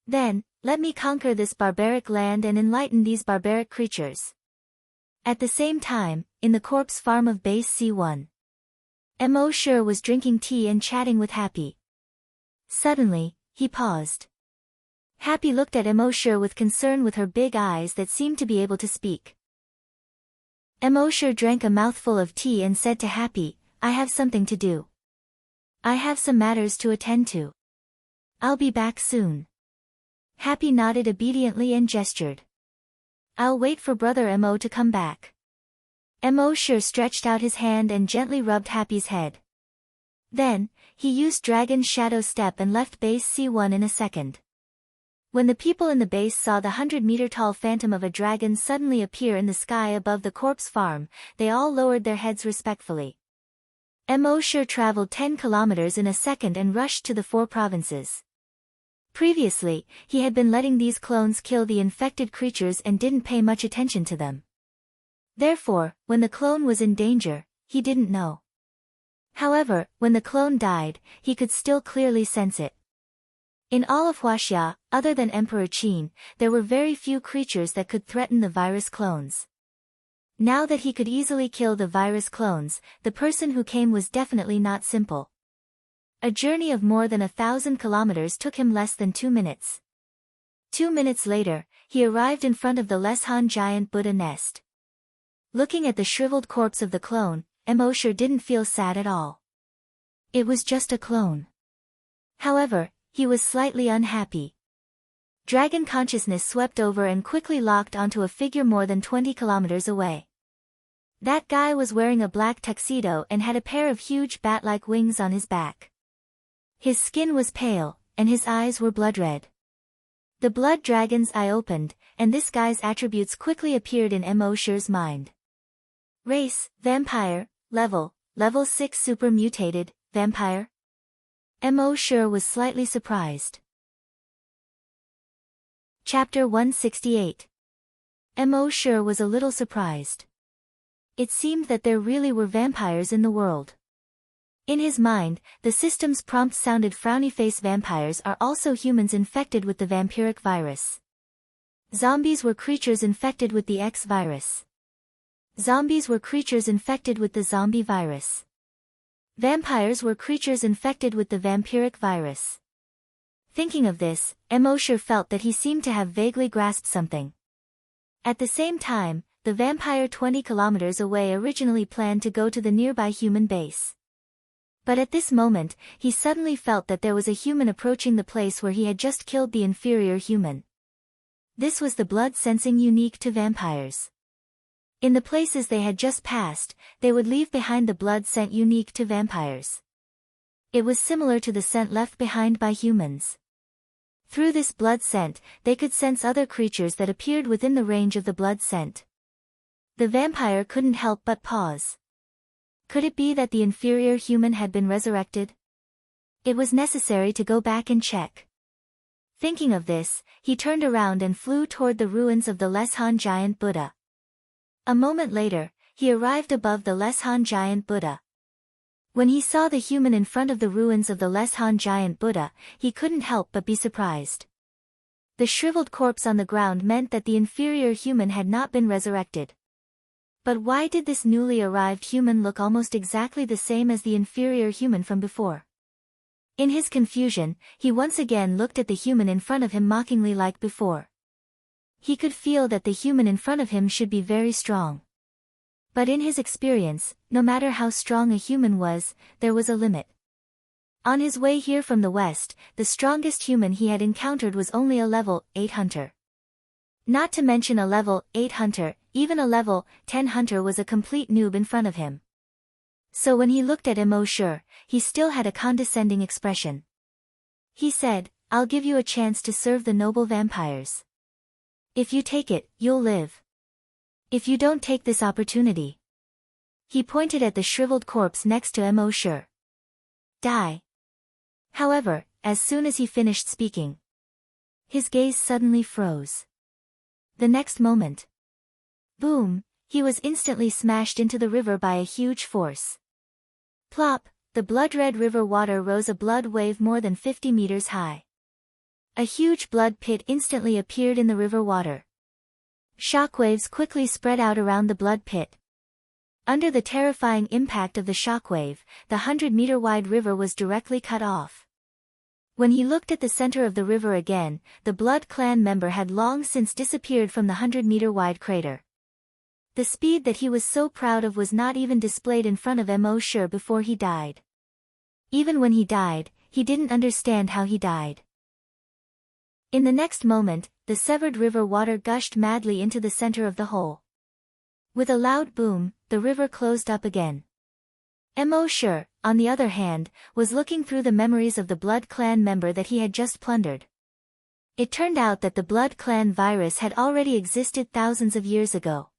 Then, let me conquer this barbaric land and enlighten these barbaric creatures. At the same time, in the corpse farm of Base C1, Emosure was drinking tea and chatting with Happy. Suddenly, he paused. Happy looked at Emosure with concern with her big eyes that seemed to be able to speak. Emosure drank a mouthful of tea and said to Happy, I have something to do. I have some matters to attend to. I'll be back soon. Happy nodded obediently and gestured. I'll wait for Brother Emo to come back. Emosure stretched out his hand and gently rubbed Happy's head. Then, he used Dragon's Shadow Step and left Base C1 in a second. When the people in the base saw the 100-meter-tall phantom of a dragon suddenly appear in the sky above the corpse farm, they all lowered their heads respectfully. Emosure traveled 10 kilometers in a second and rushed to the 4 provinces. Previously, he had been letting these clones kill the infected creatures and didn't pay much attention to them. Therefore, when the clone was in danger, he didn't know. However, when the clone died, he could still clearly sense it. In all of Huaxia, other than Emperor Qin, there were very few creatures that could threaten the virus clones. Now that he could easily kill the virus clones, the person who came was definitely not simple. A journey of more than 1,000 kilometers took him less than 2 minutes. 2 minutes later, he arrived in front of the Leshan giant Buddha nest. Looking at the shriveled corpse of the clone, Emosure didn't feel sad at all. It was just a clone. However, he was slightly unhappy. Dragon consciousness swept over and quickly locked onto a figure more than 20 kilometers away. That guy was wearing a black tuxedo and had a pair of huge bat-like wings on his back. His skin was pale, and his eyes were blood-red. The blood dragon's eye opened, and this guy's attributes quickly appeared in Emosure's mind. Race, vampire, level 6 super mutated, vampire. Emosure was slightly surprised. Chapter 168. Emosure was a little surprised. It seemed that there really were vampires in the world. In his mind, the system's prompt sounded frowny face. Vampires are also humans infected with the vampiric virus. Zombies were creatures infected with the X virus. Zombies were creatures infected with the zombie virus. Vampires were creatures infected with the vampiric virus. Thinking of this, Mosher felt that he seemed to have vaguely grasped something. At the same time, the vampire 20 kilometers away originally planned to go to the nearby human base. But at this moment, he suddenly felt that there was a human approaching the place where he had just killed the inferior human. This was the blood sensing unique to vampires. In the places they had just passed, they would leave behind the blood scent unique to vampires. It was similar to the scent left behind by humans. Through this blood scent, they could sense other creatures that appeared within the range of the blood scent. The vampire couldn't help but pause. Could it be that the inferior human had been resurrected? It was necessary to go back and check. Thinking of this, he turned around and flew toward the ruins of the Leshan giant Buddha. A moment later, he arrived above the Leshan giant Buddha. When he saw the human in front of the ruins of the Leshan giant Buddha, he couldn't help but be surprised. The shriveled corpse on the ground meant that the inferior human had not been resurrected. But why did this newly arrived human look almost exactly the same as the inferior human from before? In his confusion, he once again looked at the human in front of him mockingly like before. He could feel that the human in front of him should be very strong. But in his experience, no matter how strong a human was, there was a limit. On his way here from the west, the strongest human he had encountered was only a level 8 hunter. Not to mention a level 8 hunter, even a level 10 hunter was a complete noob in front of him. So when he looked at Mosher, he still had a condescending expression. He said, "I'll give you a chance to serve the noble vampires. If you take it, you'll live. If you don't take this opportunity." He pointed at the shriveled corpse next to Mosher. "Die." However, as soon as he finished speaking, his gaze suddenly froze. The next moment, boom, he was instantly smashed into the river by a huge force. Plop, the blood-red river water rose a blood wave more than 50 meters high. A huge blood pit instantly appeared in the river water. Shockwaves quickly spread out around the blood pit. Under the terrifying impact of the shockwave, the 100-meter-wide river was directly cut off. When he looked at the center of the river again, the Blood Clan member had long since disappeared from the 100-meter-wide crater. The speed that he was so proud of was not even displayed in front of Mosher before he died. Even when he died, he didn't understand how he died. In the next moment, the severed river water gushed madly into the center of the hole. With a loud boom, the river closed up again. Mosher, on the other hand, was looking through the memories of the Blood Clan member that he had just plundered. It turned out that the Blood Clan virus had already existed thousands of years ago.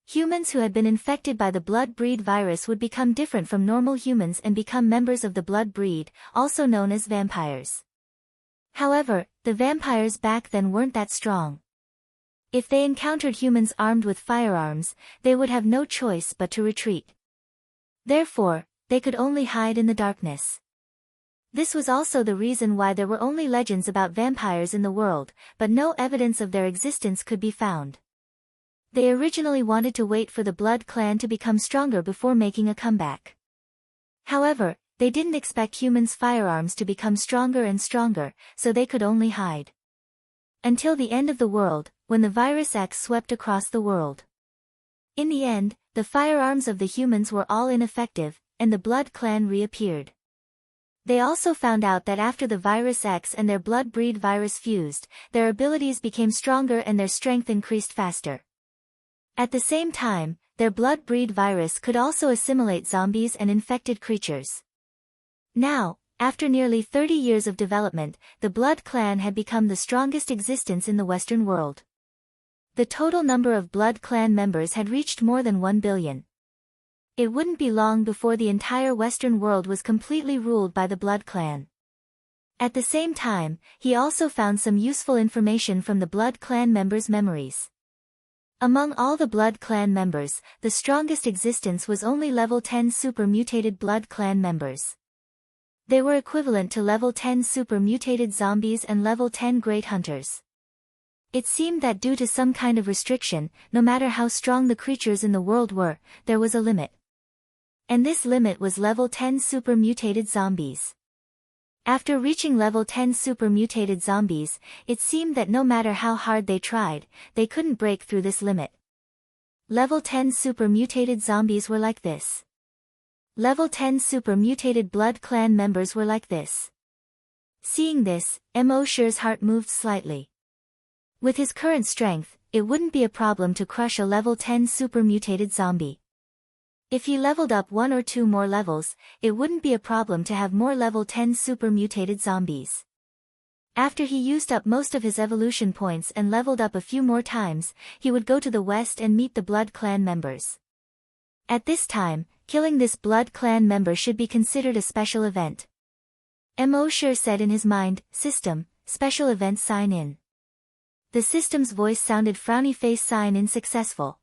Humans who had been infected by the blood breed virus would become different from normal humans and become members of the blood breed, also known as vampires. However, the vampires back then weren't that strong. If they encountered humans armed with firearms, they would have no choice but to retreat. Therefore, they could only hide in the darkness. This was also the reason why there were only legends about vampires in the world, but no evidence of their existence could be found. They originally wanted to wait for the Blood Clan to become stronger before making a comeback. However, they didn't expect humans' firearms to become stronger and stronger, so they could only hide. Until the end of the world, when the virus X swept across the world. In the end, the firearms of the humans were all ineffective, and the Blood Clan reappeared. They also found out that after the virus X and their blood breed virus fused, their abilities became stronger and their strength increased faster. At the same time, their blood breed virus could also assimilate zombies and infected creatures. Now, after nearly 30 years of development, the Blood Clan had become the strongest existence in the Western world. The total number of Blood Clan members had reached more than 1 billion. It wouldn't be long before the entire Western world was completely ruled by the Blood Clan. At the same time, he also found some useful information from the Blood Clan members' memories. Among all the Blood Clan members, the strongest existence was only level 10 super mutated Blood Clan members. They were equivalent to level 10 super mutated zombies and level 10 great hunters. It seemed that due to some kind of restriction, no matter how strong the creatures in the world were, there was a limit. And this limit was level 10 super mutated zombies. After reaching level 10 super mutated zombies, it seemed that no matter how hard they tried, they couldn't break through this limit. Level 10 super mutated zombies were like this. Level 10 super mutated Blood Clan members were like this. Seeing this, Emosher's heart moved slightly. With his current strength, it wouldn't be a problem to crush a level 10 super mutated zombie. If he leveled up 1 or 2 more levels, it wouldn't be a problem to have more level 10 super mutated zombies. After he used up most of his evolution points and leveled up a few more times, he would go to the west and meet the Blood Clan members. At this time, killing this Blood Clan member should be considered a special event. Emosher said in his mind, "System, special event sign in." The system's voice sounded frowny face sign in successful.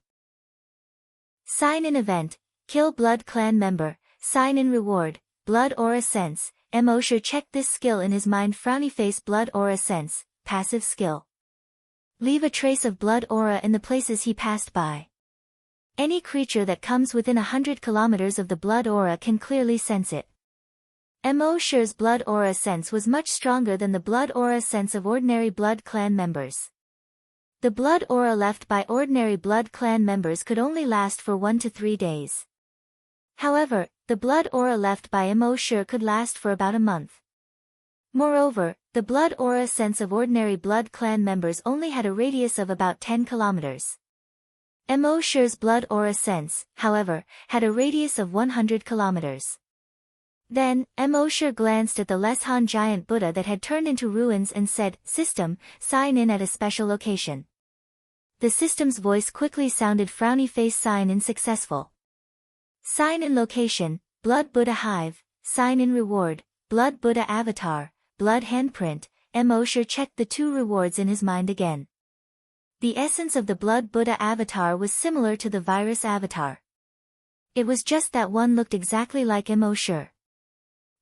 Sign in event. Kill Blood Clan member, sign in reward, Blood Aura Sense. Emosher checked this skill in his mind. Frowny face Blood Aura Sense, passive skill. Leave a trace of blood aura in the places he passed by. Any creature that comes within 100 kilometers of the blood aura can clearly sense it. Emosher's Blood Aura Sense was much stronger than the Blood Aura Sense of ordinary Blood Clan members. The blood aura left by ordinary Blood Clan members could only last for 1 to 3 days. However, the blood aura left by Emosher could last for about a month. Moreover, the blood aura sense of ordinary Blood Clan members only had a radius of about 10 kilometers. Emosher's blood aura sense, however, had a radius of 100 kilometers. Then, Emosher glanced at the Leshan giant Buddha that had turned into ruins and said, "System, sign in at a special location." The system's voice quickly sounded frowny face sign in successful. Sign in location, Blood Buddha Hive, sign in reward, Blood Buddha Avatar, Blood Handprint. Emosher checked the 2 rewards in his mind again. The essence of the Blood Buddha Avatar was similar to the virus avatar. It was just that one looked exactly like Emosher.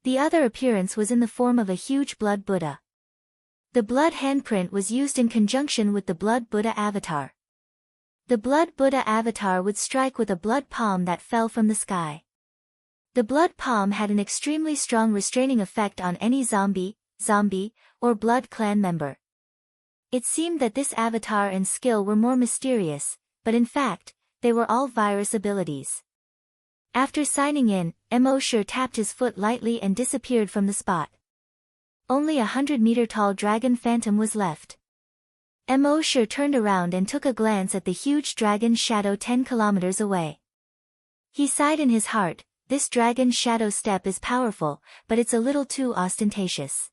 The other appearance was in the form of a huge Blood Buddha. The Blood Handprint was used in conjunction with the Blood Buddha Avatar. The Blood Buddha Avatar would strike with a blood palm that fell from the sky. The blood palm had an extremely strong restraining effect on any zombie, or Blood Clan member. It seemed that this avatar and skill were more mysterious, but in fact, they were all virus abilities. After signing in, Emosher tapped his foot lightly and disappeared from the spot. Only 100-meter-tall dragon phantom was left. Emosher turned around and took a glance at the huge dragon's shadow 10 kilometers away. He sighed in his heart, "This dragon's shadow step is powerful, but it's a little too ostentatious."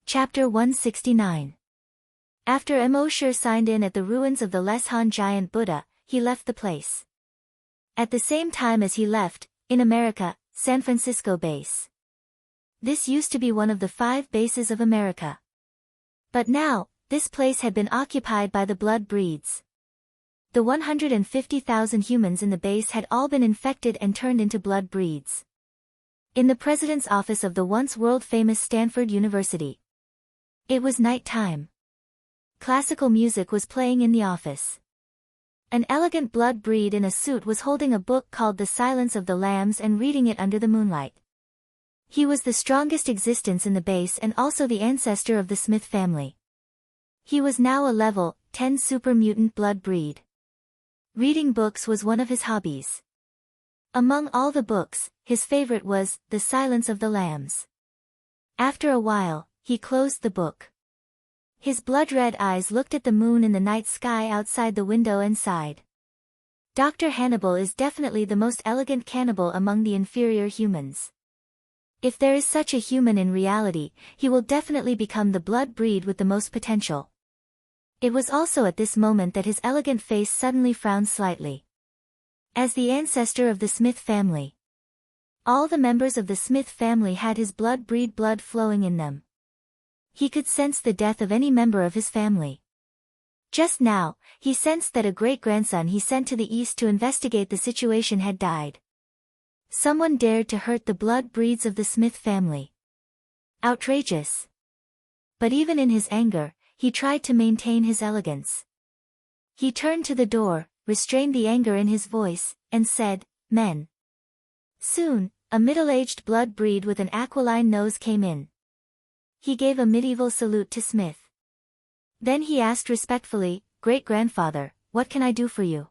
Chapter 169. After Emosher signed in at the ruins of the Leshan giant Buddha, he left the place. At the same time as he left, in America, San Francisco base. This used to be one of the 5 bases of America. But now, this place had been occupied by the blood breeds. The 150,000 humans in the base had all been infected and turned into blood breeds. In the president's office of the once world-famous Stanford University. It was night time. Classical music was playing in the office. An elegant blood breed in a suit was holding a book called The Silence of the Lambs and reading it under the moonlight. He was the strongest existence in the base and also the ancestor of the Smith family. He was now a level 10 super mutant blood breed. Reading books was one of his hobbies. Among all the books, his favorite was The Silence of the Lambs. After a while, he closed the book. His blood-red eyes looked at the moon in the night sky outside the window and sighed. Dr. Hannibal is definitely the most elegant cannibal among the inferior humans. If there is such a human in reality, he will definitely become the blood breed with the most potential. It was also at this moment that his elegant face suddenly frowned slightly. As the ancestor of the Smith family, all the members of the Smith family had his blood breed blood flowing in them. He could sense the death of any member of his family. Just now, he sensed that a great-grandson he sent to the east to investigate the situation had died. Someone dared to hurt the blood breeds of the Smith family. Outrageous. But even in his anger, he tried to maintain his elegance. He turned to the door, restrained the anger in his voice, and said, "Men." Soon, a middle-aged blood breed with an aquiline nose came in. He gave a medieval salute to Smith. Then he asked respectfully, "Great-grandfather, what can I do for you?"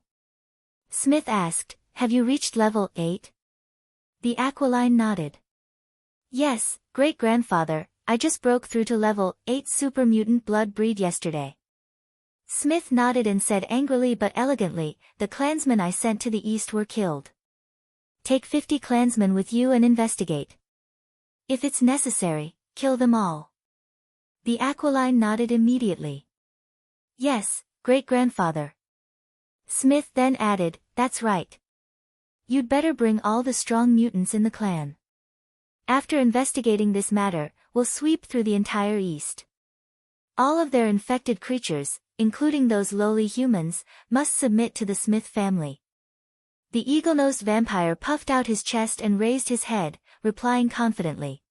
Smith asked, "Have you reached level 8? The aquiline nodded. "Yes, great-grandfather, I just broke through to level 8 super mutant blood breed yesterday." Smith nodded and said angrily but elegantly, "The clansmen I sent to the east were killed. Take 50 clansmen with you and investigate. If it's necessary, kill them all." The aquiline nodded immediately. "Yes, great-grandfather." Smith then added, "That's right. You'd better bring all the strong mutants in the clan. After investigating this matter, we'll sweep through the entire East. All of their infected creatures, including those lowly humans, must submit to the Smith family." The eagle-nosed vampire puffed out his chest and raised his head, replying confidently,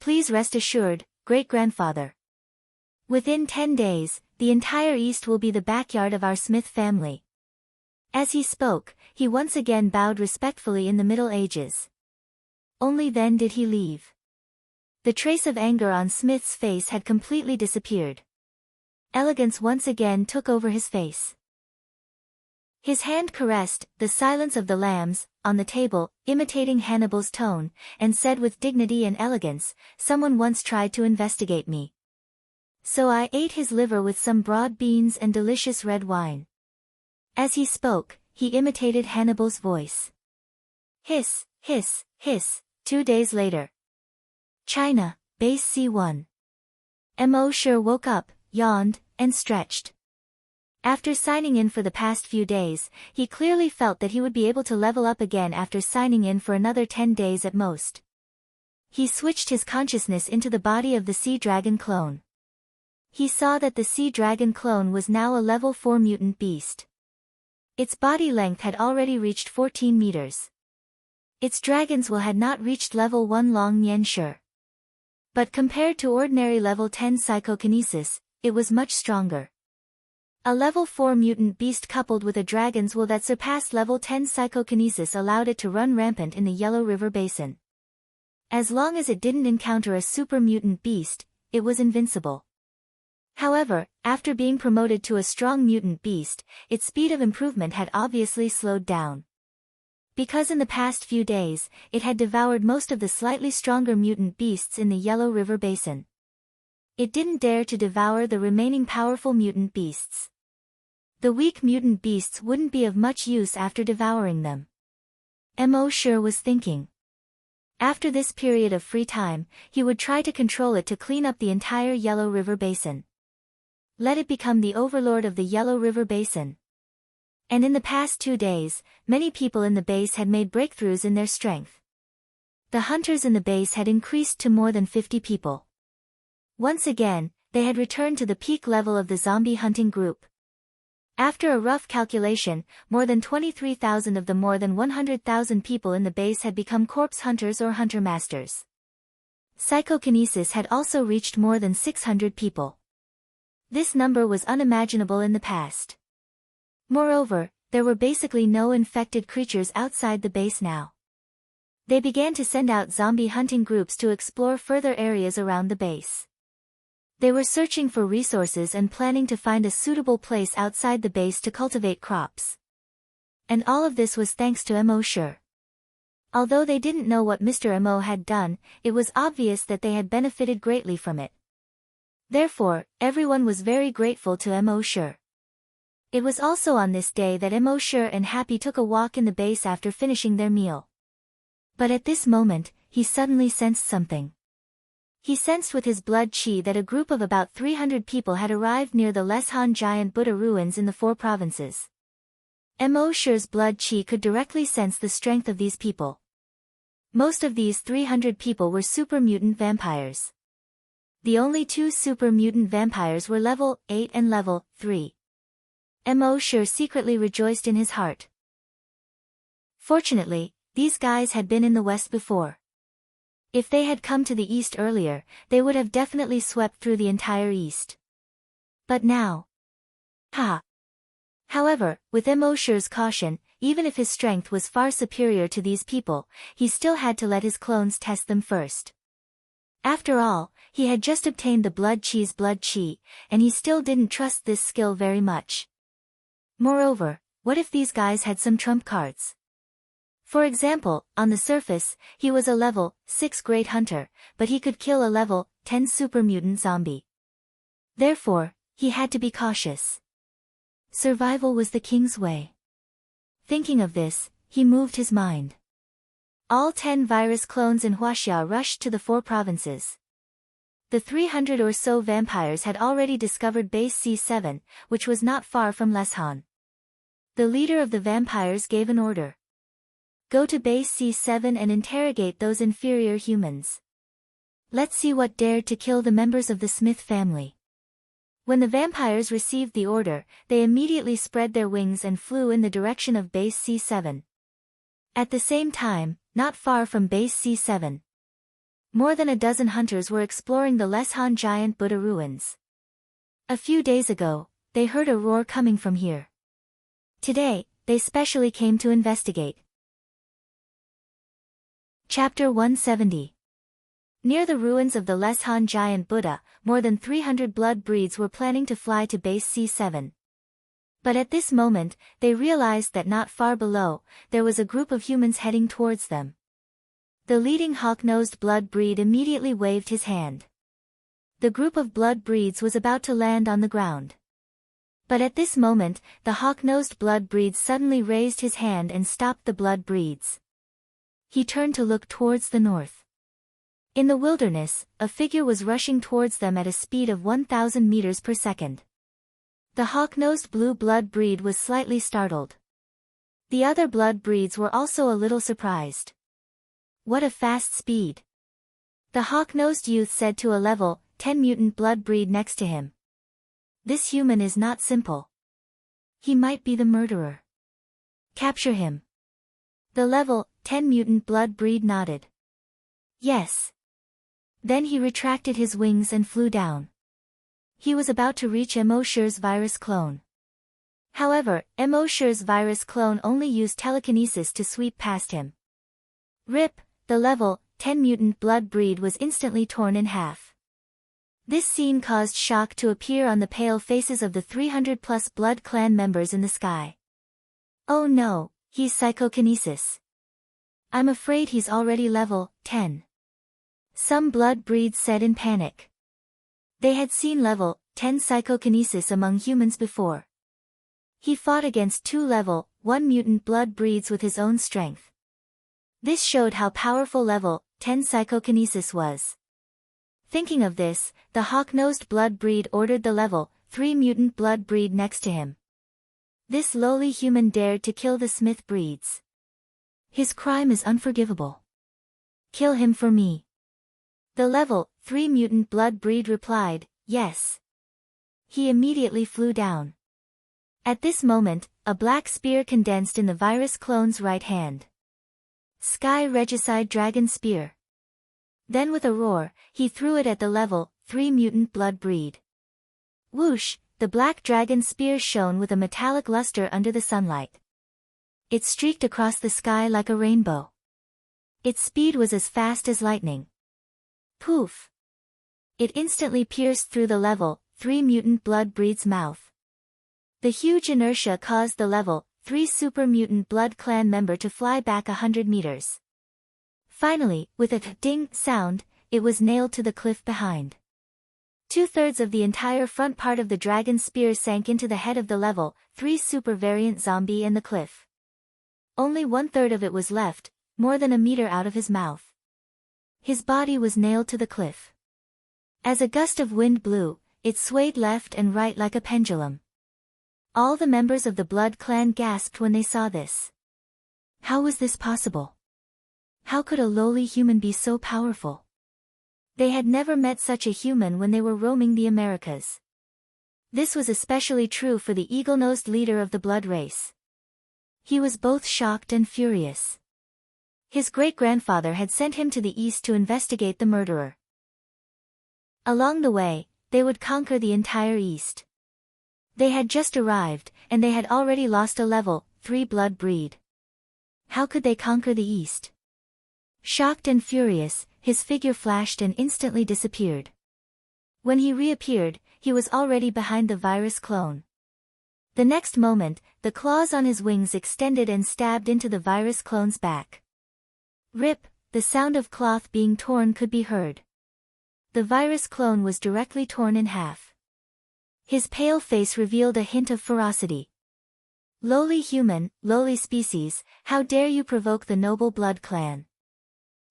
"Please rest assured, great-grandfather. Within 10 days, the entire East will be the backyard of our Smith family." As he spoke, he once again bowed respectfully in the Middle Ages. Only then did he leave. The trace of anger on Smith's face had completely disappeared. Elegance once again took over his face. His hand caressed the silence of the lambs on the table, imitating Hannibal's tone, and said with dignity and elegance, "Someone once tried to investigate me. So I ate his liver with some broad beans and delicious red wine." As he spoke, he imitated Hannibal's voice. Hiss, hiss, hiss. 2 days later. China, Base C1. Mo Sure woke up, yawned, and stretched. After signing in for the past few days, he clearly felt that he would be able to level up again after signing in for another 10 days at most. He switched his consciousness into the body of the Sea Dragon clone. He saw that the Sea Dragon clone was now a level 4 mutant beast. Its body length had already reached 14 meters. Its dragon's will had not reached level 1 Long Nian Sure. But compared to ordinary level 10 psychokinesis, it was much stronger. A level 4 mutant beast coupled with a dragon's will that surpassed level 10 psychokinesis allowed it to run rampant in the Yellow River Basin. As long as it didn't encounter a super mutant beast, it was invincible. However, after being promoted to a strong mutant beast, its speed of improvement had obviously slowed down. Because in the past few days, it had devoured most of the slightly stronger mutant beasts in the Yellow River Basin. It didn't dare to devour the remaining powerful mutant beasts. The weak mutant beasts wouldn't be of much use after devouring them. Mo Sure was thinking. After this period of free time, he would try to control it to clean up the entire Yellow River Basin. Let it become the overlord of the Yellow River Basin. And in the past 2 days, many people in the base had made breakthroughs in their strength. The hunters in the base had increased to more than 50 people. Once again, they had returned to the peak level of the zombie hunting group. After a rough calculation, more than 23,000 of the more than 100,000 people in the base had become corpse hunters or hunter masters. Psychokinesis had also reached more than 600 people. This number was unimaginable in the past. Moreover, there were basically no infected creatures outside the base now. They began to send out zombie hunting groups to explore further areas around the base. They were searching for resources and planning to find a suitable place outside the base to cultivate crops. And all of this was thanks to Mo Sure. Although they didn't know what Mr. Mo had done, it was obvious that they had benefited greatly from it. Therefore, everyone was very grateful to Mo Sure. It was also on this day that Mo Sure and Happy took a walk in the base after finishing their meal. But at this moment, he suddenly sensed something. He sensed with his blood chi that a group of about 300 people had arrived near the Leshan giant Buddha ruins in the 4 provinces. Mo Sure's blood chi could directly sense the strength of these people. Most of these 300 people were super mutant vampires. The only 2 super mutant vampires were level 8 and level 3. Mo sure secretly rejoiced in his heart. Fortunately, these guys had been in the west before. If they had come to the east earlier, they would have definitely swept through the entire east. But now... However, with Mo sure's caution, even if his strength was far superior to these people, he still had to let his clones test them first. After all, he had just obtained the blood chi, and he still didn't trust this skill very much. Moreover, what if these guys had some trump cards? For example, on the surface, he was a level 6 great hunter, but he could kill a level 10 super mutant zombie. Therefore, he had to be cautious. Survival was the king's way. Thinking of this, he moved his mind. All 10 virus clones in Huaxia rushed to the 4 provinces. The 300 or so vampires had already discovered base C7, which was not far from Leshan. The leader of the vampires gave an order. Go to base C7 and interrogate those inferior humans. Let's see what dared to kill the members of the Smith family. When the vampires received the order, they immediately spread their wings and flew in the direction of base C7. At the same time, not far from base C7, more than a dozen hunters were exploring the Leshan giant Buddha ruins. A few days ago, they heard a roar coming from here. Today, they specially came to investigate. Chapter 170. Near the ruins of the Leshan giant Buddha, more than 300 blood breeds were planning to fly to base C7. But at this moment, they realized that not far below, there was a group of humans heading towards them. The leading hawk-nosed blood breed immediately waved his hand. The group of blood breeds was about to land on the ground. But at this moment, the hawk-nosed blood breed suddenly raised his hand and stopped the blood breeds. He turned to look towards the north. In the wilderness, a figure was rushing towards them at a speed of 1,000 meters per second. The hawk-nosed blue blood breed was slightly startled. The other blood breeds were also a little surprised. What a fast speed! The hawk-nosed youth said to a level 10 mutant blood breed next to him. This human is not simple. He might be the murderer. Capture him. The level 10 mutant blood breed nodded. Yes. Then he retracted his wings and flew down. He was about to reach Mo sure's virus clone. However, Mo sure's virus clone only used telekinesis to sweep past him. Rip, the level 10 mutant blood breed was instantly torn in half. This scene caused shock to appear on the pale faces of the 300+ blood clan members in the sky. Oh no, he's psychokinesis. I'm afraid he's already level 10. Some blood breeds said in panic. They had seen level 10 psychokinesis among humans before. He fought against 2 level 1 mutant blood breeds with his own strength. This showed how powerful level 10 psychokinesis was. Thinking of this, the hawk-nosed blood breed ordered the level 3 mutant blood breed next to him. This lowly human dared to kill the Smith breeds. His crime is unforgivable. Kill him for me. The level 3 mutant blood breed replied, yes. He immediately flew down. At this moment, a black spear condensed in the virus clone's right hand. Sky Regicide Dragon Spear. Then with a roar, he threw it at the level 3 mutant blood breed. Whoosh, the black dragon spear shone with a metallic luster under the sunlight. It streaked across the sky like a rainbow. Its speed was as fast as lightning. Poof! It instantly pierced through the level 3 mutant blood breed's mouth. The huge inertia caused the level 3 super mutant blood clan member to fly back 100 meters. Finally, with a ding sound, it was nailed to the cliff behind. 2/3 of the entire front part of the dragon spear sank into the head of the level 3 super variant zombie and the cliff. Only 1/3 of it was left, more than a meter out of his mouth. His body was nailed to the cliff. As a gust of wind blew, it swayed left and right like a pendulum. All the members of the blood clan gasped when they saw this. How was this possible? How could a lowly human be so powerful? They had never met such a human when they were roaming the Americas. This was especially true for the eagle-nosed leader of the blood race. He was both shocked and furious. His great-grandfather had sent him to the east to investigate the murderer. Along the way, they would conquer the entire east. They had just arrived, and they had already lost a level 3 blood breed. How could they conquer the east? Shocked and furious, his figure flashed and instantly disappeared. When he reappeared, he was already behind the virus clone. The next moment, the claws on his wings extended and stabbed into the virus clone's back. Rip, the sound of cloth being torn could be heard. The virus clone was directly torn in half. His pale face revealed a hint of ferocity. Lowly human, lowly species, how dare you provoke the noble blood clan?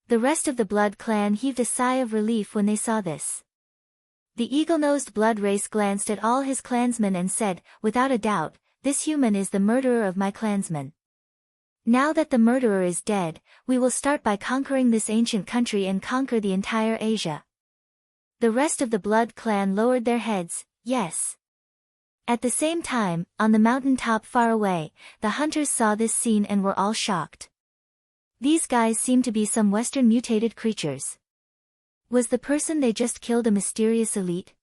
The rest of the blood clan heaved a sigh of relief when they saw this. The eagle-nosed blood race glanced at all his clansmen and said, without a doubt, this human is the murderer of my clansmen. Now that the murderer is dead, we will start by conquering this ancient country and conquer the entire Asia. The rest of the blood clan lowered their heads, yes. At the same time, on the mountain top far away, the hunters saw this scene and were all shocked. These guys seemed to be some Western mutated creatures. Was the person they just killed a mysterious elite?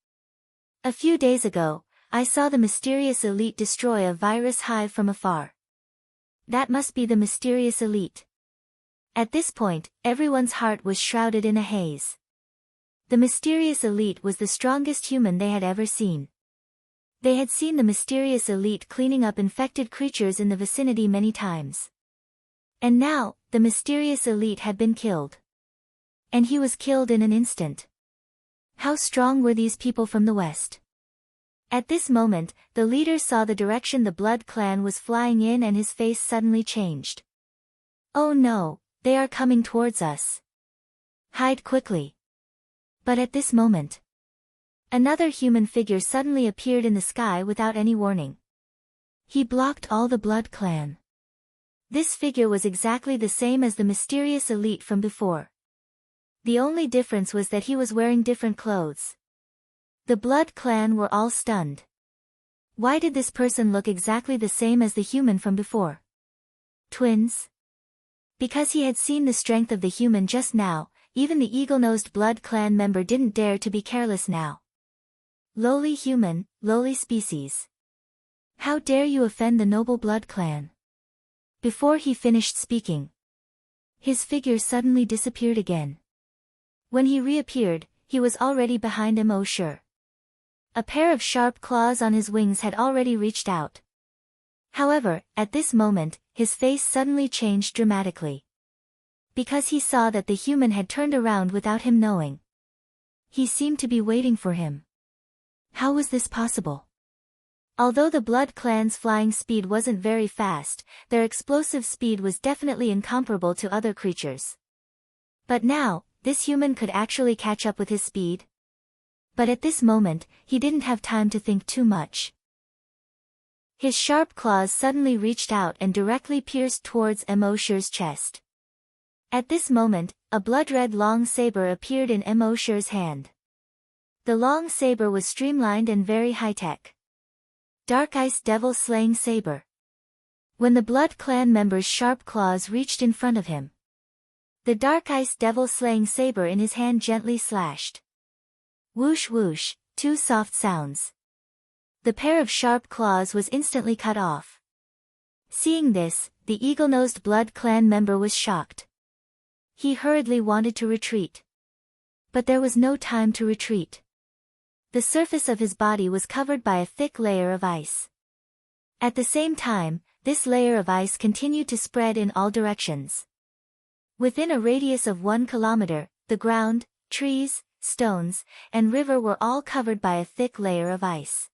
A few days ago, I saw the mysterious elite destroy a virus hive from afar. That must be the mysterious elite. At this point, everyone's heart was shrouded in a haze. The mysterious elite was the strongest human they had ever seen. They had seen the mysterious elite cleaning up infected creatures in the vicinity many times. And now, the mysterious elite had been killed. And he was killed in an instant. How strong were these people from the west? At this moment, the leader saw the direction the blood clan was flying in and his face suddenly changed. Oh no, they are coming towards us. Hide quickly. But at this moment, another human figure suddenly appeared in the sky without any warning. He blocked all the blood clan. This figure was exactly the same as the mysterious elite from before. The only difference was that he was wearing different clothes. The blood clan were all stunned. Why did this person look exactly the same as the human from before? Twins? Because he had seen the strength of the human just now, even the eagle-nosed blood clan member didn't dare to be careless now. Lowly human, lowly species. How dare you offend the noble blood clan? Before he finished speaking, his figure suddenly disappeared again. When he reappeared, he was already behind Immortal. A pair of sharp claws on his wings had already reached out. However, at this moment, his face suddenly changed dramatically. Because he saw that the human had turned around without him knowing. He seemed to be waiting for him. How was this possible? Although the blood clan's flying speed wasn't very fast, their explosive speed was definitely incomparable to other creatures. But now, this human could actually catch up with his speed. But at this moment, he didn't have time to think too much. His sharp claws suddenly reached out and directly pierced towards Immortal's chest. At this moment, a blood-red long saber appeared in Immortal's hand. The long saber was streamlined and very high-tech. Dark Ice Devil Slaying Saber. When the blood clan member's sharp claws reached in front of him, the Dark Ice Devil Slaying Saber in his hand gently slashed. Whoosh whoosh, 2 soft sounds. The pair of sharp claws was instantly cut off. Seeing this, the eagle-nosed blood clan member was shocked. He hurriedly wanted to retreat. But there was no time to retreat. The surface of his body was covered by a thick layer of ice. At the same time, this layer of ice continued to spread in all directions. Within a radius of 1 kilometer, the ground, trees, stones, and river were all covered by a thick layer of ice.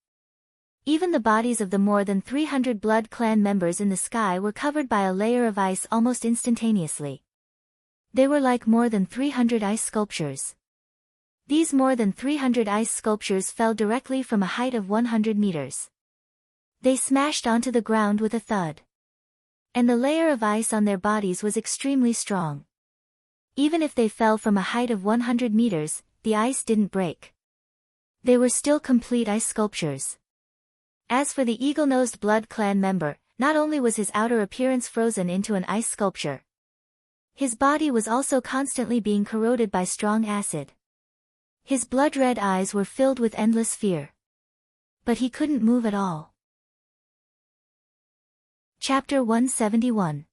Even the bodies of the more than 300 blood clan members in the sky were covered by a layer of ice almost instantaneously. They were like more than 300 ice sculptures. These more than 300 ice sculptures fell directly from a height of 100 meters. They smashed onto the ground with a thud. And the layer of ice on their bodies was extremely strong. Even if they fell from a height of 100 meters, the ice didn't break. They were still complete ice sculptures. As for the eagle-nosed blood clan member, not only was his outer appearance frozen into an ice sculpture, his body was also constantly being corroded by strong acid. His blood-red eyes were filled with endless fear. But he couldn't move at all. Chapter 171.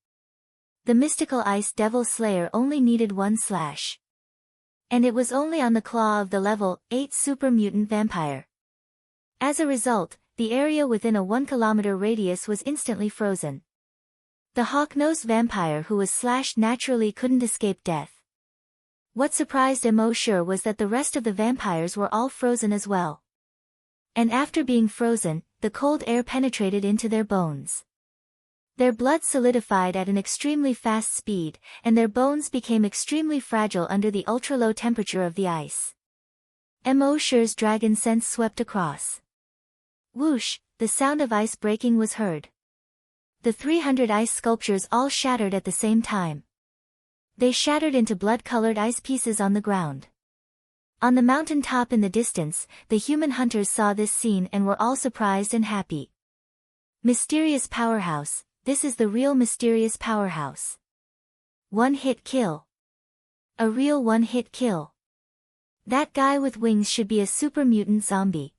The mystical ice devil slayer only needed one slash. And it was only on the claw of the level 8 super mutant vampire. As a result, the area within a 1-kilometer radius was instantly frozen. The hawk-nosed vampire who was slashed naturally couldn't escape death. What surprised Immortal was that the rest of the vampires were all frozen as well. And after being frozen, the cold air penetrated into their bones. Their blood solidified at an extremely fast speed, and their bones became extremely fragile under the ultra-low temperature of the ice. Immortal's dragon sense swept across. Whoosh, the sound of ice breaking was heard. The 300 ice sculptures all shattered at the same time. They shattered into blood-colored ice pieces on the ground. On the mountain top in the distance, the human hunters saw this scene and were all surprised and happy. Mysterious powerhouse, this is the real mysterious powerhouse. One-hit kill. A real one-hit kill. That guy with wings should be a super mutant zombie.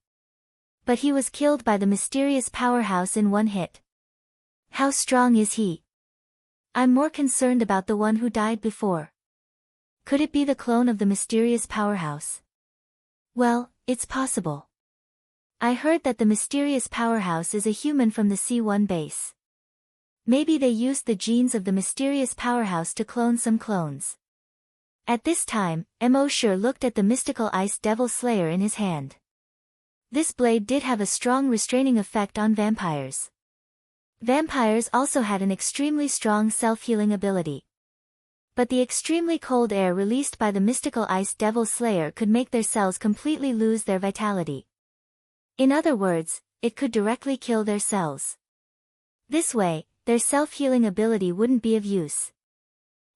But he was killed by the mysterious powerhouse in one hit. How strong is he? I'm more concerned about the one who died before. Could it be the clone of the mysterious powerhouse? Well, it's possible. I heard that the mysterious powerhouse is a human from the C1 base. Maybe they used the genes of the mysterious powerhouse to clone some clones. At this time, Immortal looked at the mystical ice devil slayer in his hand. This blade did have a strong restraining effect on vampires. Vampires also had an extremely strong self-healing ability. But the extremely cold air released by the mystical ice devil slayer could make their cells completely lose their vitality. In other words, it could directly kill their cells. This way, their self-healing ability wouldn't be of use.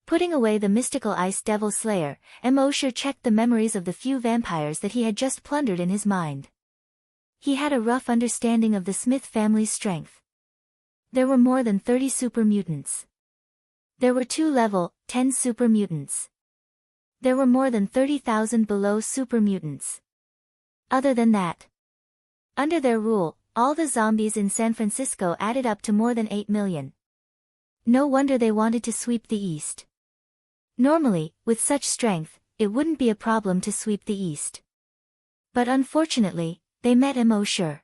Putting away the mystical ice devil slayer, Immortal checked the memories of the few vampires that he had just plundered in his mind. He had a rough understanding of the Smith family's strength. There were more than 30 super mutants. There were 2 level 10 super mutants. There were more than 30,000 below super mutants. Other than that, under their rule, all the zombies in San Francisco added up to more than 8 million. No wonder they wanted to sweep the East. Normally, with such strength, it wouldn't be a problem to sweep the East. But unfortunately, they met Immortal.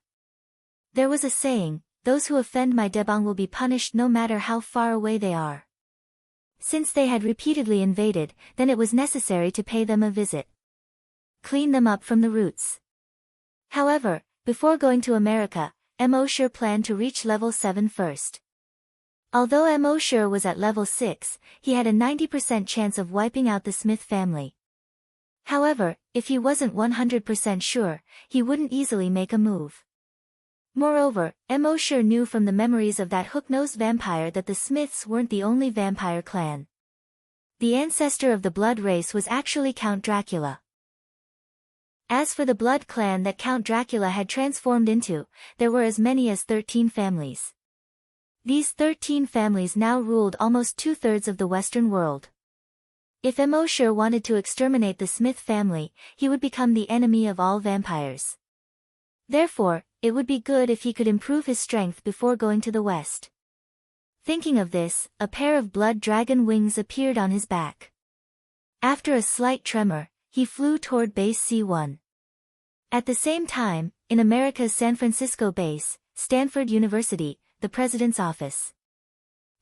There was a saying, those who offend my debang will be punished no matter how far away they are. Since they had repeatedly invaded, then it was necessary to pay them a visit. Clean them up from the roots. However, before going to America, Immortal planned to reach level 7 first. Although Immortal was at level 6, he had a 90% chance of wiping out the Smith family. However, if he wasn't 100% sure, he wouldn't easily make a move. Moreover, Immortal knew from the memories of that hook-nosed vampire that the Smiths weren't the only vampire clan. The ancestor of the blood race was actually Count Dracula. As for the blood clan that Count Dracula had transformed into, there were as many as 13 families. These 13 families now ruled almost 2/3 of the Western world. If Immortal wanted to exterminate the Smith family, he would become the enemy of all vampires. Therefore, it would be good if he could improve his strength before going to the west. Thinking of this, a pair of blood dragon wings appeared on his back. After a slight tremor, he flew toward base C1. At the same time, in America's San Francisco base, Stanford University, the president's office.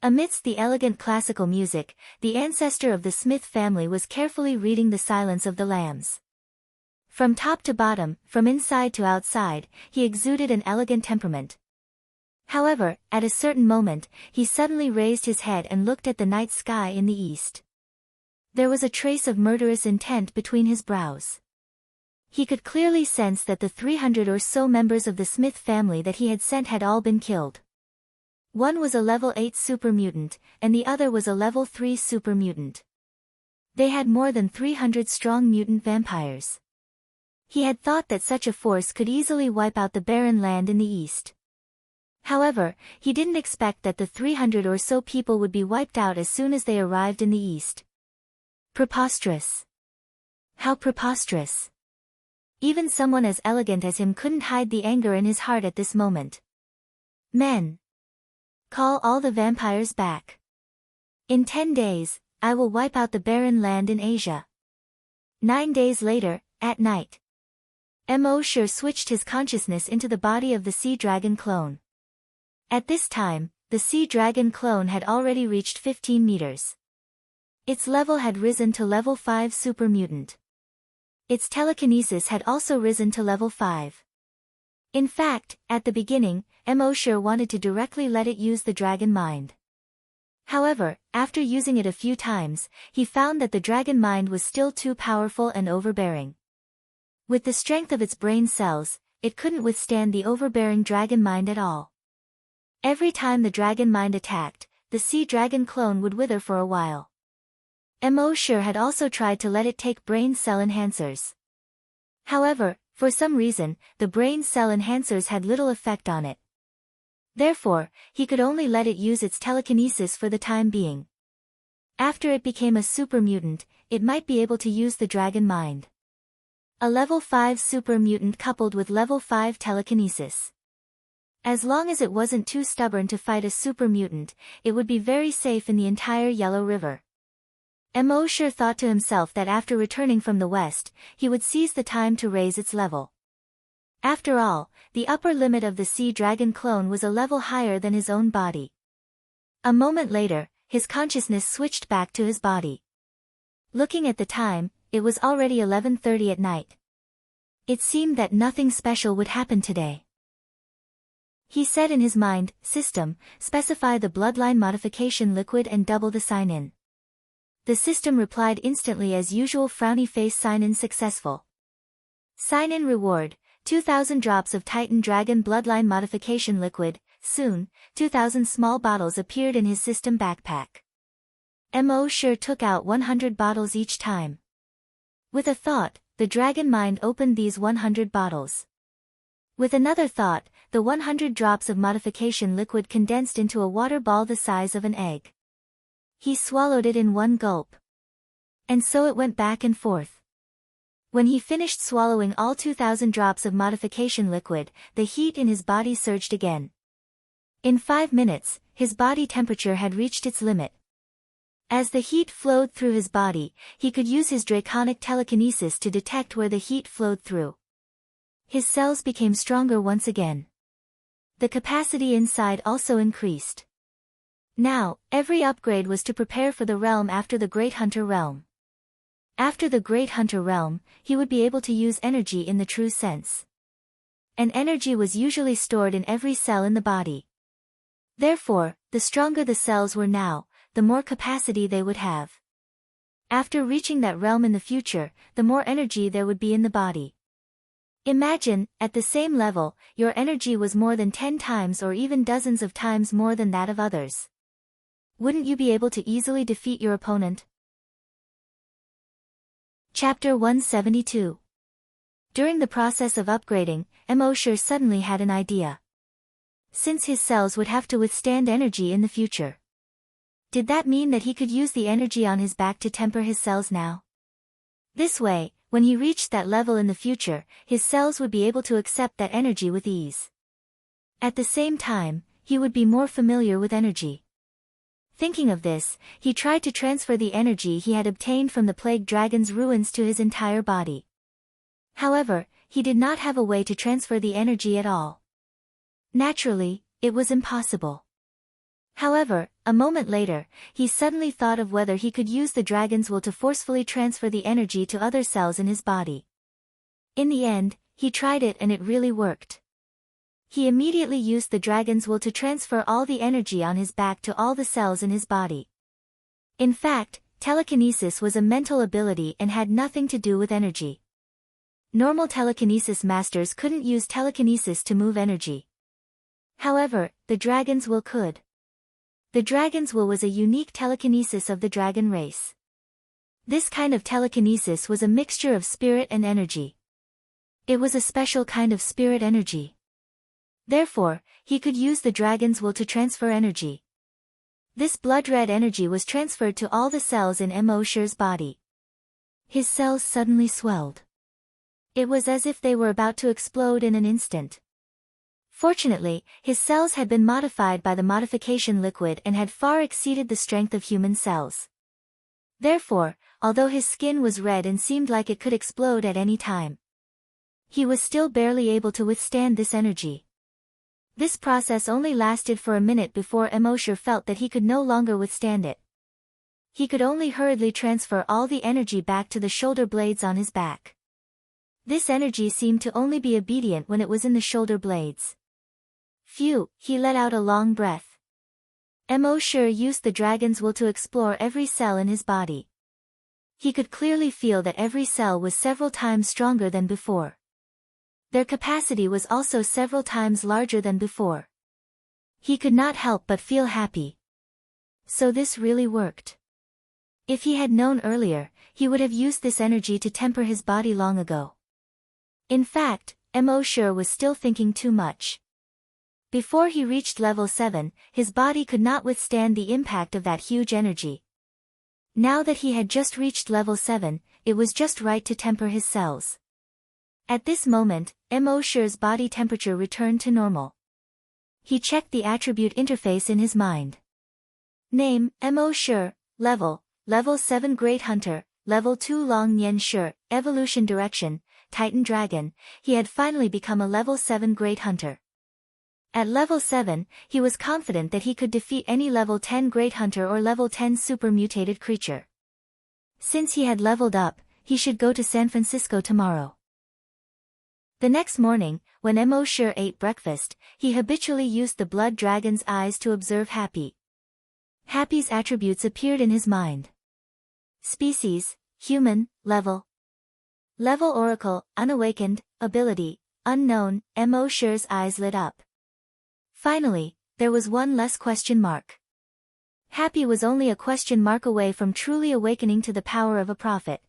Amidst the elegant classical music, the ancestor of the Smith family was carefully reading The Silence of the Lambs. From top to bottom, from inside to outside, he exuded an elegant temperament. However, at a certain moment, he suddenly raised his head and looked at the night sky in the east. There was a trace of murderous intent between his brows. He could clearly sense that the 300 or so members of the Smith family that he had sent had all been killed. One was a level 8 super mutant, and the other was a level 3 super mutant. They had more than 300 strong mutant vampires. He had thought that such a force could easily wipe out the barren land in the east. However, he didn't expect that the 300 or so people would be wiped out as soon as they arrived in the east. Preposterous. How preposterous. Even someone as elegant as him couldn't hide the anger in his heart at this moment. Men. Call all the vampires back. In 10 days, I will wipe out the barren land in Asia. 9 days later, at night. Mosher switched his consciousness into the body of the sea dragon clone. At this time, the sea dragon clone had already reached 15 meters. Its level had risen to level 5 super mutant. Its telekinesis had also risen to level 5. In fact, at the beginning, Mosher wanted to directly let it use the dragon mind. However, after using it a few times, he found that the dragon mind was still too powerful and overbearing. With the strength of its brain cells, it couldn't withstand the overbearing dragon mind at all. Every time the dragon mind attacked, the sea dragon clone would wither for a while. Mosher had also tried to let it take brain cell enhancers. However, for some reason, the brain cell enhancers had little effect on it. Therefore, he could only let it use its telekinesis for the time being. After it became a super mutant, it might be able to use the dragon mind. A level 5 super mutant coupled with level 5 telekinesis. As long as it wasn't too stubborn to fight a super mutant, it would be very safe in the entire Yellow River. Mosher thought to himself that after returning from the west, he would seize the time to raise its level. After all, the upper limit of the sea dragon clone was a level higher than his own body. A moment later, his consciousness switched back to his body. Looking at the time, it was already 11:30 at night. It seemed that nothing special would happen today. He said in his mind, "System, specify the bloodline modification liquid and double the sign-in." The system replied instantly as usual, frowny face, sign-in successful. Sign-in reward, 2,000 drops of Titan Dragon bloodline modification liquid. Soon, 2,000 small bottles appeared in his system backpack. Mosher took out 100 bottles each time. With a thought, the dragon mind opened these 100 bottles. With another thought, the 100 drops of modification liquid condensed into a water ball the size of an egg. He swallowed it in one gulp. And so it went back and forth. When he finished swallowing all 2,000 drops of modification liquid, the heat in his body surged again. In 5 minutes, his body temperature had reached its limit. As the heat flowed through his body, he could use his draconic telekinesis to detect where the heat flowed through. His cells became stronger once again. The capacity inside also increased. Now, every upgrade was to prepare for the realm after the Great Hunter realm. After the Great Hunter realm, he would be able to use energy in the true sense. And energy was usually stored in every cell in the body. Therefore, the stronger the cells were now, the more capacity they would have. After reaching that realm in the future, the more energy there would be in the body. Imagine, at the same level, your energy was more than 10 times or even dozens of times more than that of others. Wouldn't you be able to easily defeat your opponent? Chapter 172. During the process of upgrading, Mosher suddenly had an idea. Since his cells would have to withstand energy in the future, did that mean that he could use the energy on his back to temper his cells now? This way, when he reached that level in the future, his cells would be able to accept that energy with ease. At the same time, he would be more familiar with energy. Thinking of this, he tried to transfer the energy he had obtained from the plague dragon's ruins to his entire body. However, he did not have a way to transfer the energy at all. Naturally, it was impossible. However, a moment later, he suddenly thought of whether he could use the dragon's will to forcefully transfer the energy to other cells in his body. In the end, he tried it and it really worked. He immediately used the dragon's will to transfer all the energy on his back to all the cells in his body. In fact, telekinesis was a mental ability and had nothing to do with energy. Normal telekinesis masters couldn't use telekinesis to move energy. However, the dragon's will could. The dragon's will was a unique telekinesis of the dragon race. This kind of telekinesis was a mixture of spirit and energy. It was a special kind of spirit energy. Therefore, he could use the dragon's will to transfer energy. This blood-red energy was transferred to all the cells in Emosher's body. His cells suddenly swelled. It was as if they were about to explode in an instant. Fortunately, his cells had been modified by the modification liquid and had far exceeded the strength of human cells. Therefore, although his skin was red and seemed like it could explode at any time, he was still barely able to withstand this energy. This process only lasted for a minute before Emosher felt that he could no longer withstand it. He could only hurriedly transfer all the energy back to the shoulder blades on his back. This energy seemed to only be obedient when it was in the shoulder blades. Phew, he let out a long breath. Emosher used the dragon's will to explore every cell in his body. He could clearly feel that every cell was several times stronger than before. Their capacity was also several times larger than before. He could not help but feel happy. So this really worked. If he had known earlier, he would have used this energy to temper his body long ago. In fact, Emosher was still thinking too much. Before he reached level 7, his body could not withstand the impact of that huge energy. Now that he had just reached level 7, it was just right to temper his cells. At this moment, Emosher's body temperature returned to normal. He checked the attribute interface in his mind. Name, Emosher, level 7 Great Hunter, level 2 Long Nian Shi, evolution direction, Titan Dragon. He had finally become a level 7 Great Hunter. At level 7, he was confident that he could defeat any level 10 Great Hunter or level 10 super mutated creature. Since he had leveled up, he should go to San Francisco tomorrow. The next morning, when Emosher ate breakfast, he habitually used the blood dragon's eyes to observe Happy. Happy's attributes appeared in his mind. Species, human, level. Level Oracle, unawakened, ability, unknown. Emosher's eyes lit up. Finally, there was one less question mark. Happy was only a question mark away from truly awakening to the power of a prophet.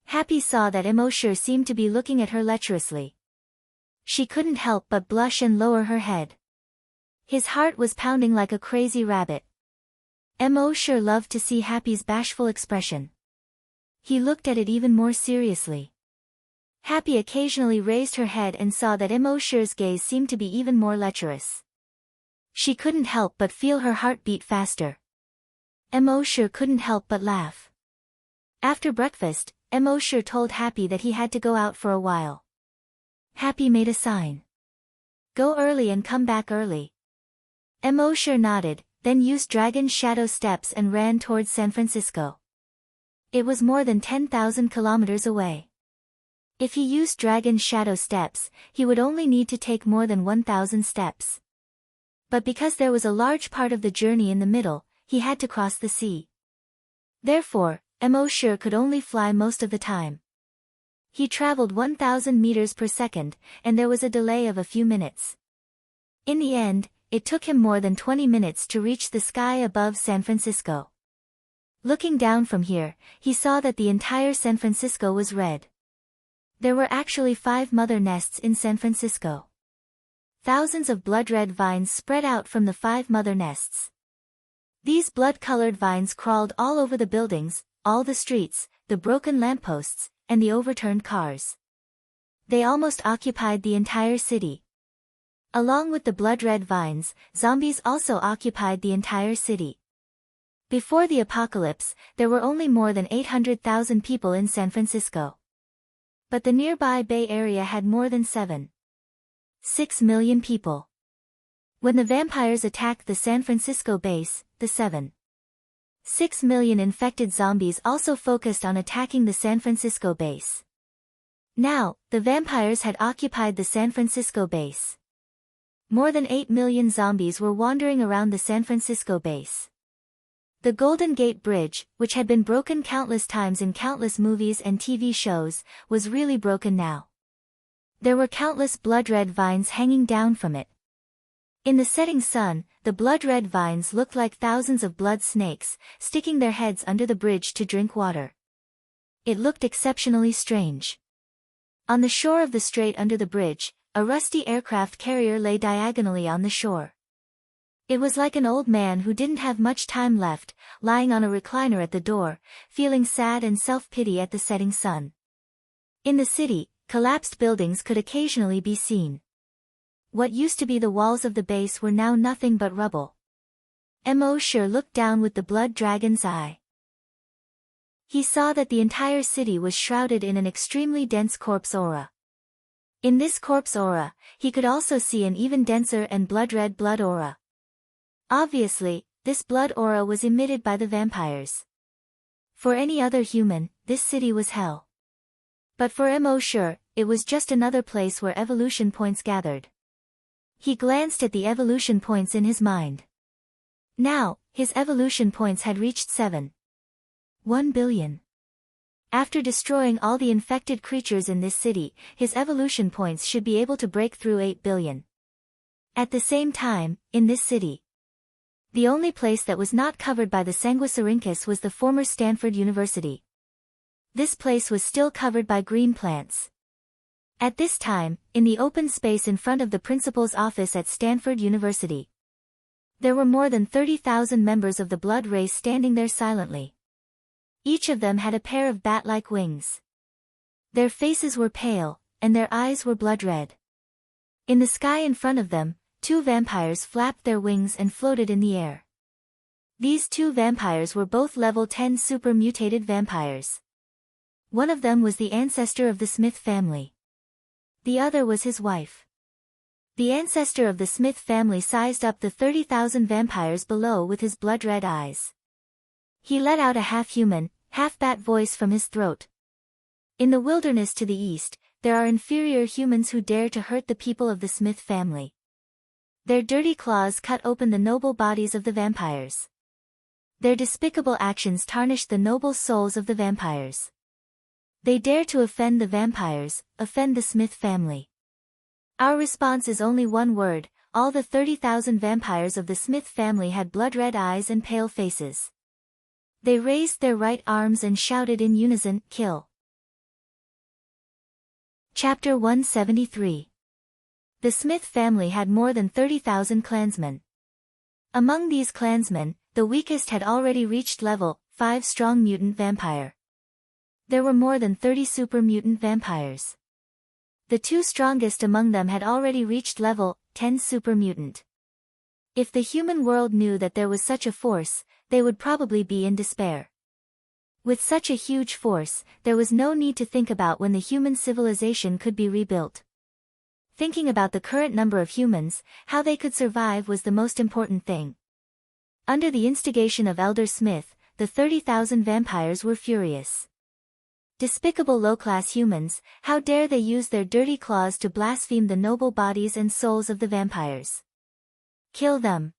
Happy saw that Emosher seemed to be looking at her lecherously. She couldn't help but blush and lower her head. His heart was pounding like a crazy rabbit. Emosher loved to see Happy's bashful expression. He looked at it even more seriously. Happy occasionally raised her head and saw that Emosher's gaze seemed to be even more lecherous. She couldn't help but feel her heart beat faster. Emosher couldn't help but laugh. After breakfast, Emosher told Happy that he had to go out for a while. Happy made a sign. Go early and come back early. Emosher nodded, then used Dragon's Shadow Steps and ran towards San Francisco. It was more than 10,000 kilometers away. If he used Dragon's Shadow Steps, he would only need to take more than 1,000 steps. But because there was a large part of the journey in the middle, he had to cross the sea. Therefore, Emosher could only fly most of the time. He traveled 1,000 meters per second, and there was a delay of a few minutes. In the end, it took him more than 20 minutes to reach the sky above San Francisco. Looking down from here, he saw that the entire San Francisco was red. There were actually 5 mother nests in San Francisco. Thousands of blood-red vines spread out from the 5 mother nests. These blood-colored vines crawled all over the buildings, all the streets, the broken lampposts, and the overturned cars. They almost occupied the entire city. Along with the blood-red vines, zombies also occupied the entire city. Before the apocalypse, there were only more than 800,000 people in San Francisco. But the nearby Bay Area had more than 7.6 million people. When the vampires attacked the San Francisco base, the 7.6 million infected zombies also focused on attacking the San Francisco base. Now, the vampires had occupied the San Francisco base. More than 8 million zombies were wandering around the San Francisco base. The Golden Gate Bridge, which had been broken countless times in countless movies and TV shows, was really broken now. There were countless blood-red vines hanging down from it. In the setting sun, the blood-red vines looked like thousands of blood snakes, sticking their heads under the bridge to drink water. It looked exceptionally strange. On the shore of the strait under the bridge, a rusty aircraft carrier lay diagonally on the shore. It was like an old man who didn't have much time left, lying on a recliner at the door, feeling sad and self-pity at the setting sun. In the city, collapsed buildings could occasionally be seen. What used to be the walls of the base were now nothing but rubble. Mosher looked down with the blood dragon's eye. He saw that the entire city was shrouded in an extremely dense corpse aura. In this corpse aura, he could also see an even denser and blood-red blood aura. Obviously, this blood aura was emitted by the vampires. For any other human, this city was hell. But for Mosher, it was just another place where evolution points gathered. He glanced at the evolution points in his mind. Now, his evolution points had reached 7.1 billion. After destroying all the infected creatures in this city, his evolution points should be able to break through 8 billion. At the same time, in this city, the only place that was not covered by the Sanguisurincus was the former Stanford University. This place was still covered by green plants. At this time, in the open space in front of the principal's office at Stanford University, there were more than 30,000 members of the blood race standing there silently. Each of them had a pair of bat-like wings. Their faces were pale, and their eyes were blood-red. In the sky in front of them, 2 vampires flapped their wings and floated in the air. These 2 vampires were both level 10 super mutated vampires. One of them was the ancestor of the Smith family. The other was his wife. The ancestor of the Smith family sized up the 30,000 vampires below with his blood-red eyes. He let out a half-human, half-bat voice from his throat. In the wilderness to the east, there are inferior humans who dare to hurt the people of the Smith family. Their dirty claws cut open the noble bodies of the vampires. Their despicable actions tarnish the noble souls of the vampires. They dare to offend the vampires, offend the Smith family. Our response is only one word: all the 30,000 vampires of the Smith family had blood-red eyes and pale faces. They raised their right arms and shouted in unison, "Kill!" Chapter 173. The Smith family had more than 30,000 clansmen. Among these clansmen, the weakest had already reached level 5 strong mutant vampire. There were more than 30 super mutant vampires. The 2 strongest among them had already reached level 10 super mutant. If the human world knew that there was such a force, they would probably be in despair. With such a huge force, there was no need to think about when the human civilization could be rebuilt. Thinking about the current number of humans, how they could survive was the most important thing. Under the instigation of Elder Smith, the 30,000 vampires were furious. Despicable low-class humans, how dare they use their dirty claws to blaspheme the noble bodies and souls of the vampires. Kill them.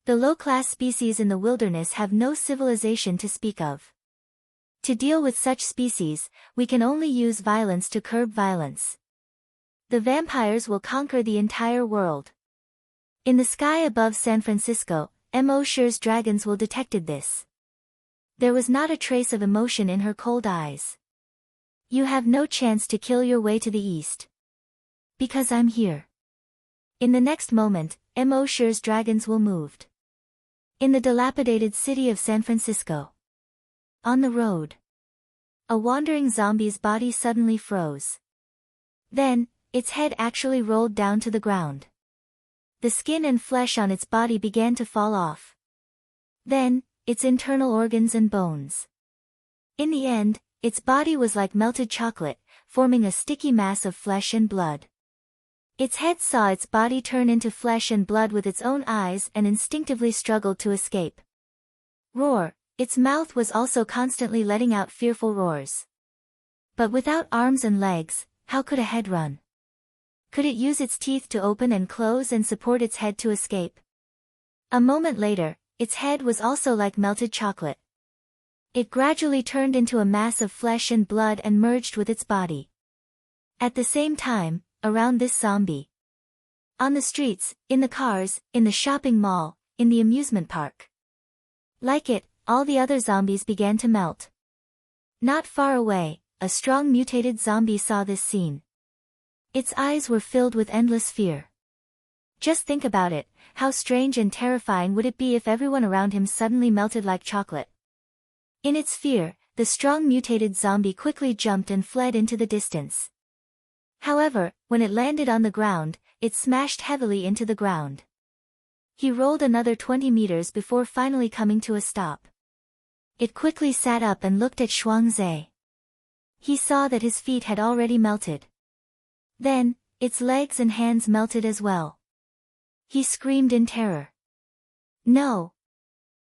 The low-class species in the wilderness have no civilization to speak of. To deal with such species, we can only use violence to curb violence. The vampires will conquer the entire world. In the sky above San Francisco, Mosher's dragons will detected this. There was not a trace of emotion in her cold eyes. You have no chance to kill your way to the east. Because I'm here. In the next moment, Mosher's dragons will moved. In the dilapidated city of San Francisco. On the road. A wandering zombie's body suddenly froze. Then, its head actually rolled down to the ground. The skin and flesh on its body began to fall off. Then, its internal organs and bones. In the end, its body was like melted chocolate, forming a sticky mass of flesh and blood. Its head saw its body turn into flesh and blood with its own eyes and instinctively struggled to escape. Roar, its mouth was also constantly letting out fearful roars. But without arms and legs, how could a head run? Could it use its teeth to open and close and support its head to escape? A moment later, its head was also like melted chocolate. It gradually turned into a mass of flesh and blood and merged with its body. At the same time, around this zombie. On the streets, in the cars, in the shopping mall, in the amusement park. Like it, all the other zombies began to melt. Not far away, a strong mutated zombie saw this scene. Its eyes were filled with endless fear. Just think about it, how strange and terrifying would it be if everyone around him suddenly melted like chocolate? In its fear, the strong mutated zombie quickly jumped and fled into the distance. However, when it landed on the ground, it smashed heavily into the ground. He rolled another 20 meters before finally coming to a stop. It quickly sat up and looked at Shuangzi. He saw that his feet had already melted. Then, its legs and hands melted as well. He screamed in terror. No!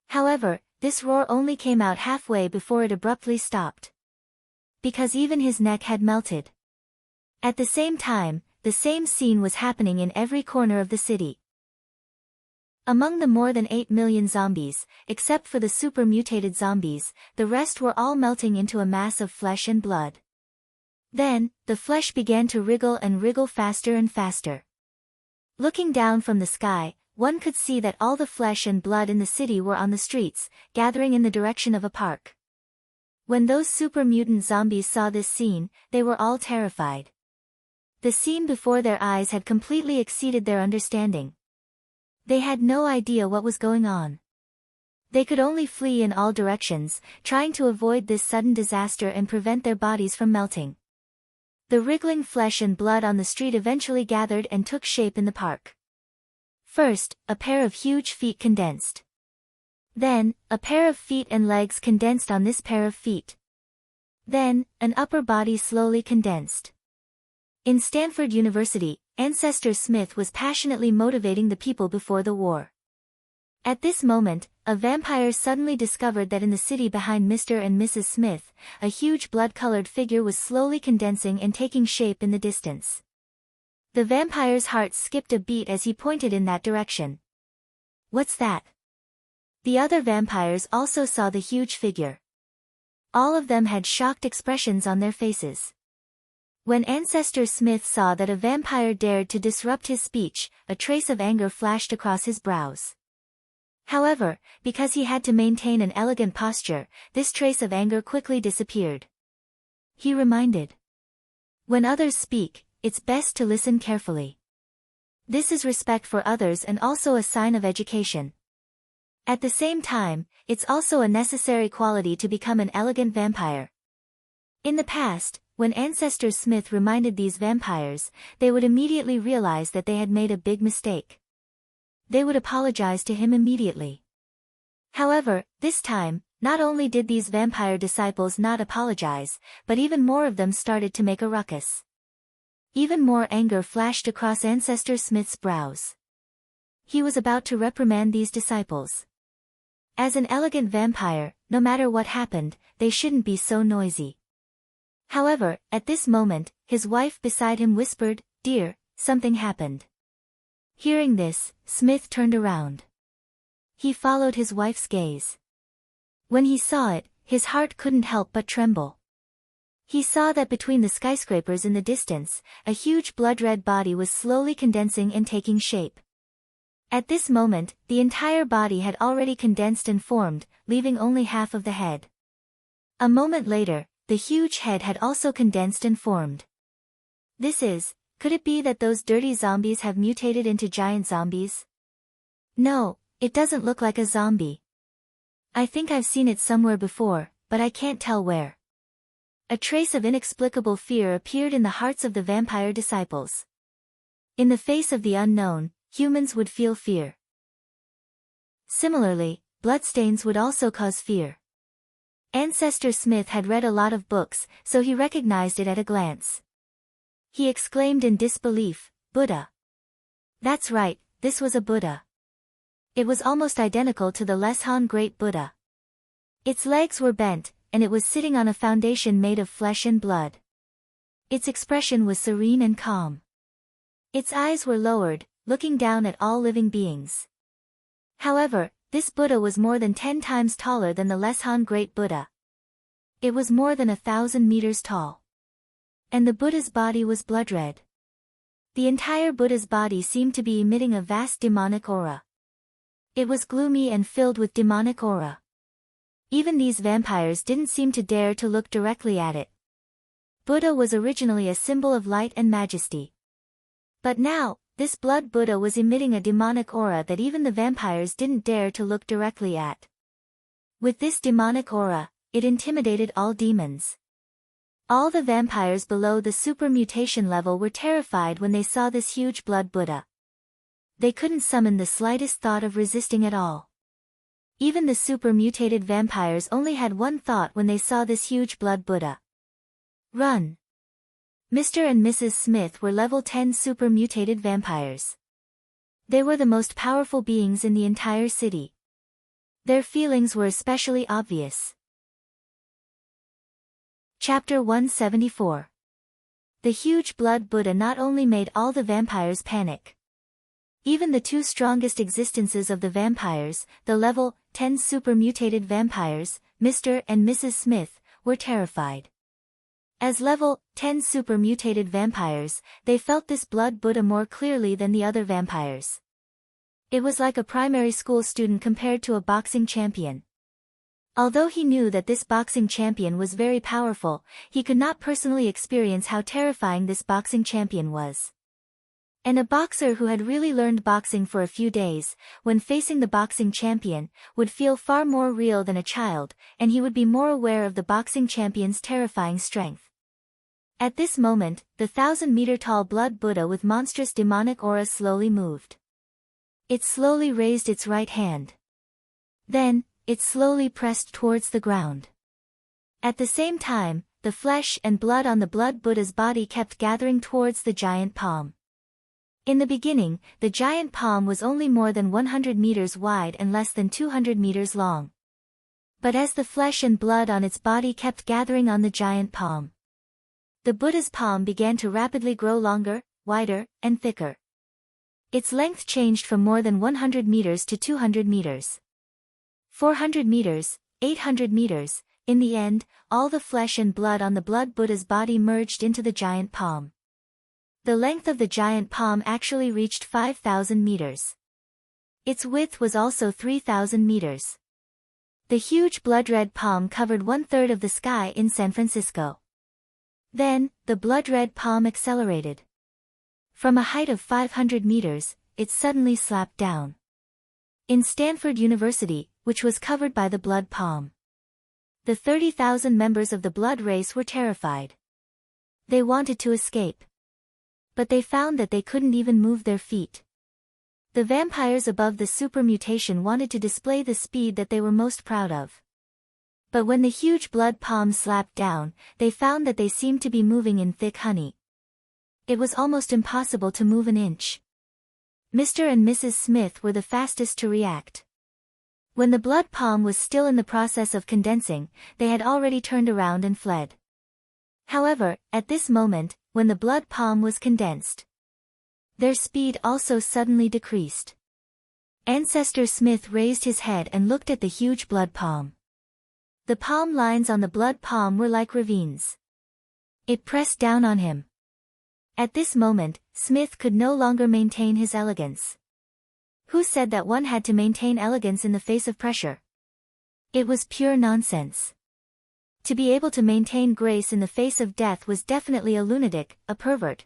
However, this roar only came out halfway before it abruptly stopped. Because even his neck had melted. At the same time, the same scene was happening in every corner of the city. Among the more than 8 million zombies, except for the super mutated zombies, the rest were all melting into a mass of flesh and blood. Then, the flesh began to wriggle and wriggle faster and faster. Looking down from the sky, one could see that all the flesh and blood in the city were on the streets, gathering in the direction of a park. When those super mutant zombies saw this scene, they were all terrified. The scene before their eyes had completely exceeded their understanding. They had no idea what was going on. They could only flee in all directions, trying to avoid this sudden disaster and prevent their bodies from melting. The wriggling flesh and blood on the street eventually gathered and took shape in the park. First, a pair of huge feet condensed. Then, a pair of feet and legs condensed on this pair of feet. Then, an upper body slowly condensed. In Stanford University, Ancestor Smith was passionately motivating the people before the war. At this moment, a vampire suddenly discovered that in the city behind Mr. and Mrs. Smith, a huge blood-colored figure was slowly condensing and taking shape in the distance. The vampire's heart skipped a beat as he pointed in that direction. What's that? The other vampires also saw the huge figure. All of them had shocked expressions on their faces. When Ancestor Smith saw that a vampire dared to disrupt his speech, a trace of anger flashed across his brows. However, because he had to maintain an elegant posture, this trace of anger quickly disappeared. He reminded. When others speak, it's best to listen carefully. This is respect for others and also a sign of education. At the same time, it's also a necessary quality to become an elegant vampire. In the past, when Ancestor Smith reminded these vampires, they would immediately realize that they had made a big mistake. They would apologize to him immediately. However, this time, not only did these vampire disciples not apologize, but even more of them started to make a ruckus. Even more anger flashed across Ancestor Smith's brows. He was about to reprimand these disciples. As an elegant vampire, no matter what happened, they shouldn't be so noisy. However, at this moment, his wife beside him whispered, "Dear, something happened." Hearing this, Smith turned around. He followed his wife's gaze. When he saw it, his heart couldn't help but tremble. He saw that between the skyscrapers in the distance, a huge blood-red body was slowly condensing and taking shape. At this moment, the entire body had already condensed and formed, leaving only half of the head. A moment later, the huge head had also condensed and formed. Could it be that those dirty zombies have mutated into giant zombies? No, it doesn't look like a zombie. I think I've seen it somewhere before, but I can't tell where. A trace of inexplicable fear appeared in the hearts of the vampire disciples. In the face of the unknown, humans would feel fear. Similarly, bloodstains would also cause fear. Ancestor Smith had read a lot of books, so he recognized it at a glance. He exclaimed in disbelief, "Buddha." That's right, this was a Buddha. It was almost identical to the Leshan Great Buddha. Its legs were bent, and it was sitting on a foundation made of flesh and blood. Its expression was serene and calm. Its eyes were lowered, looking down at all living beings. However, this Buddha was more than 10 times taller than the Leshan Great Buddha. It was more than 1,000 meters tall. And the Buddha's body was blood-red. The entire Buddha's body seemed to be emitting a vast demonic aura. It was gloomy and filled with demonic aura. Even these vampires didn't seem to dare to look directly at it. Buddha was originally a symbol of light and majesty. But now, this blood Buddha was emitting a demonic aura that even the vampires didn't dare to look directly at. With this demonic aura, it intimidated all demons. All the vampires below the super mutation level were terrified when they saw this huge blood Buddha. They couldn't summon the slightest thought of resisting at all. Even the super mutated vampires only had one thought when they saw this huge blood Buddha. Run! Mr. and Mrs. Smith were level 10 super mutated vampires. They were the most powerful beings in the entire city. Their feelings were especially obvious. Chapter 174. The huge blood Buddha not only made all the vampires panic. Even the two strongest existences of the vampires, the level 10 super mutated vampires, Mr. and Mrs. Smith, were terrified. As level 10 super mutated vampires, they felt this blood Buddha more clearly than the other vampires. It was like a primary school student compared to a boxing champion. Although he knew that this boxing champion was very powerful, he could not personally experience how terrifying this boxing champion was. And a boxer who had really learned boxing for a few days, when facing the boxing champion, would feel far more real than a child, and he would be more aware of the boxing champion's terrifying strength. At this moment, the 1,000-meter-tall blood Buddha with monstrous demonic aura slowly moved. It slowly raised its right hand. Then, it slowly pressed towards the ground. At the same time, the flesh and blood on the blood Buddha's body kept gathering towards the giant palm. In the beginning, the giant palm was only more than 100 meters wide and less than 200 meters long. But as the flesh and blood on its body kept gathering on the giant palm, the Buddha's palm began to rapidly grow longer, wider, and thicker. Its length changed from more than 100 meters to 200 meters. 400 meters, 800 meters, in the end, all the flesh and blood on the blood Buddha's body merged into the giant palm. The length of the giant palm actually reached 5,000 meters. Its width was also 3,000 meters. The huge blood-red palm covered 1/3 of the sky in San Francisco. Then, the blood-red palm accelerated. From a height of 500 meters, it suddenly slapped down. In Stanford University, which was covered by the blood palm. The 30,000 members of the blood race were terrified. They wanted to escape. But they found that they couldn't even move their feet. The vampires above the super mutation wanted to display the speed that they were most proud of. But when the huge blood palm slapped down, they found that they seemed to be moving in thick honey. It was almost impossible to move an inch. Mr. and Mrs. Smith were the fastest to react. When the blood palm was still in the process of condensing, they had already turned around and fled. However, at this moment, when the blood palm was condensed, their speed also suddenly decreased. Ancestor Smith raised his head and looked at the huge blood palm. The palm lines on the blood palm were like ravines. It pressed down on him. At this moment, Smith could no longer maintain his elegance. Who said that one had to maintain elegance in the face of pressure? It was pure nonsense. To be able to maintain grace in the face of death was definitely a lunatic, a pervert.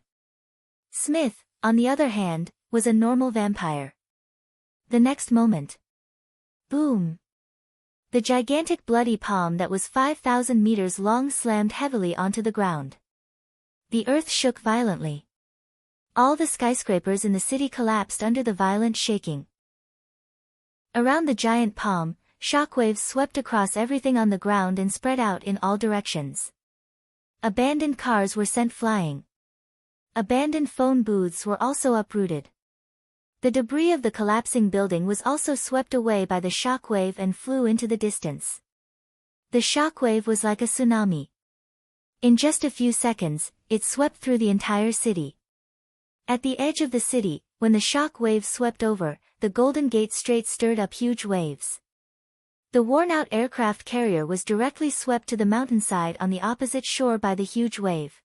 Smith, on the other hand, was a normal vampire. The next moment. Boom! The gigantic bloody palm that was 5,000 meters long slammed heavily onto the ground. The earth shook violently. All the skyscrapers in the city collapsed under the violent shaking. Around the giant palm, shockwaves swept across everything on the ground and spread out in all directions. Abandoned cars were sent flying. Abandoned phone booths were also uprooted. The debris of the collapsing building was also swept away by the shockwave and flew into the distance. The shockwave was like a tsunami. In just a few seconds, it swept through the entire city. At the edge of the city, when the shock wave swept over, the Golden Gate Strait stirred up huge waves. The worn-out aircraft carrier was directly swept to the mountainside on the opposite shore by the huge wave.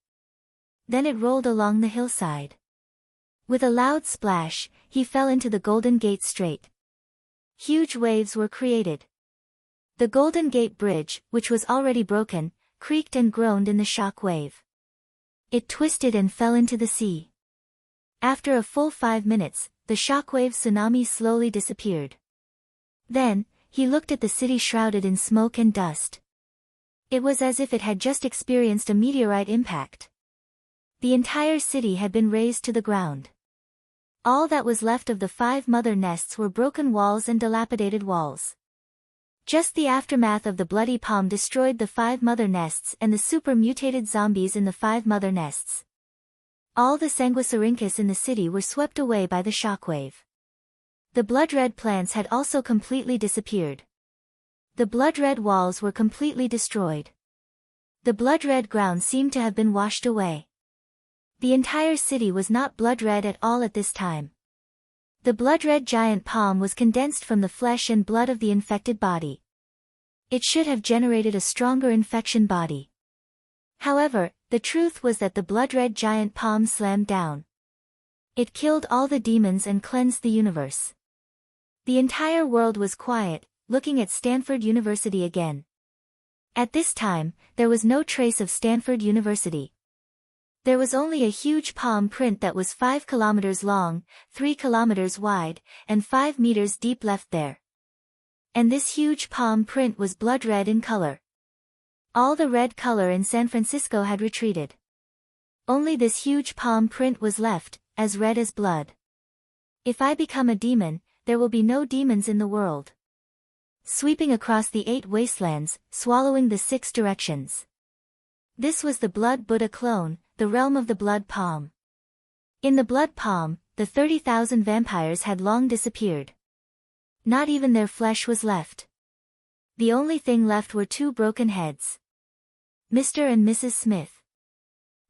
Then it rolled along the hillside. With a loud splash, he fell into the Golden Gate Strait. Huge waves were created. The Golden Gate Bridge, which was already broken, creaked and groaned in the shock wave. It twisted and fell into the sea. After a full 5 minutes, the shockwave tsunami slowly disappeared. Then, he looked at the city shrouded in smoke and dust. It was as if it had just experienced a meteorite impact. The entire city had been razed to the ground. All that was left of the 5 mother nests were broken walls and dilapidated walls. Just the aftermath of the bloody palm destroyed the 5 mother nests and the super-mutated zombies in the 5 mother nests. All the sanguisurincus in the city were swept away by the shockwave. The blood-red plants had also completely disappeared. The blood-red walls were completely destroyed. The blood-red ground seemed to have been washed away. The entire city was not blood-red at all at this time. The blood-red giant palm was condensed from the flesh and blood of the infected body. It should have generated a stronger infection body. However, the truth was that the blood-red giant palm slammed down. It killed all the demons and cleansed the universe. The entire world was quiet, looking at Stanford University again. At this time, there was no trace of Stanford University. There was only a huge palm print that was 5 kilometers long, 3 kilometers wide, and 5 meters deep left there. And this huge palm print was blood red in color. All the red color in San Francisco had retreated. Only this huge palm print was left, as red as blood. If I become a demon, there will be no demons in the world. Sweeping across the 8 wastelands, swallowing the 6 directions. This was the Blood Buddha clone, the realm of the blood palm. In the blood palm, the 30,000 vampires had long disappeared. Not even their flesh was left. The only thing left were 2 broken heads. Mr. and Mrs. Smith.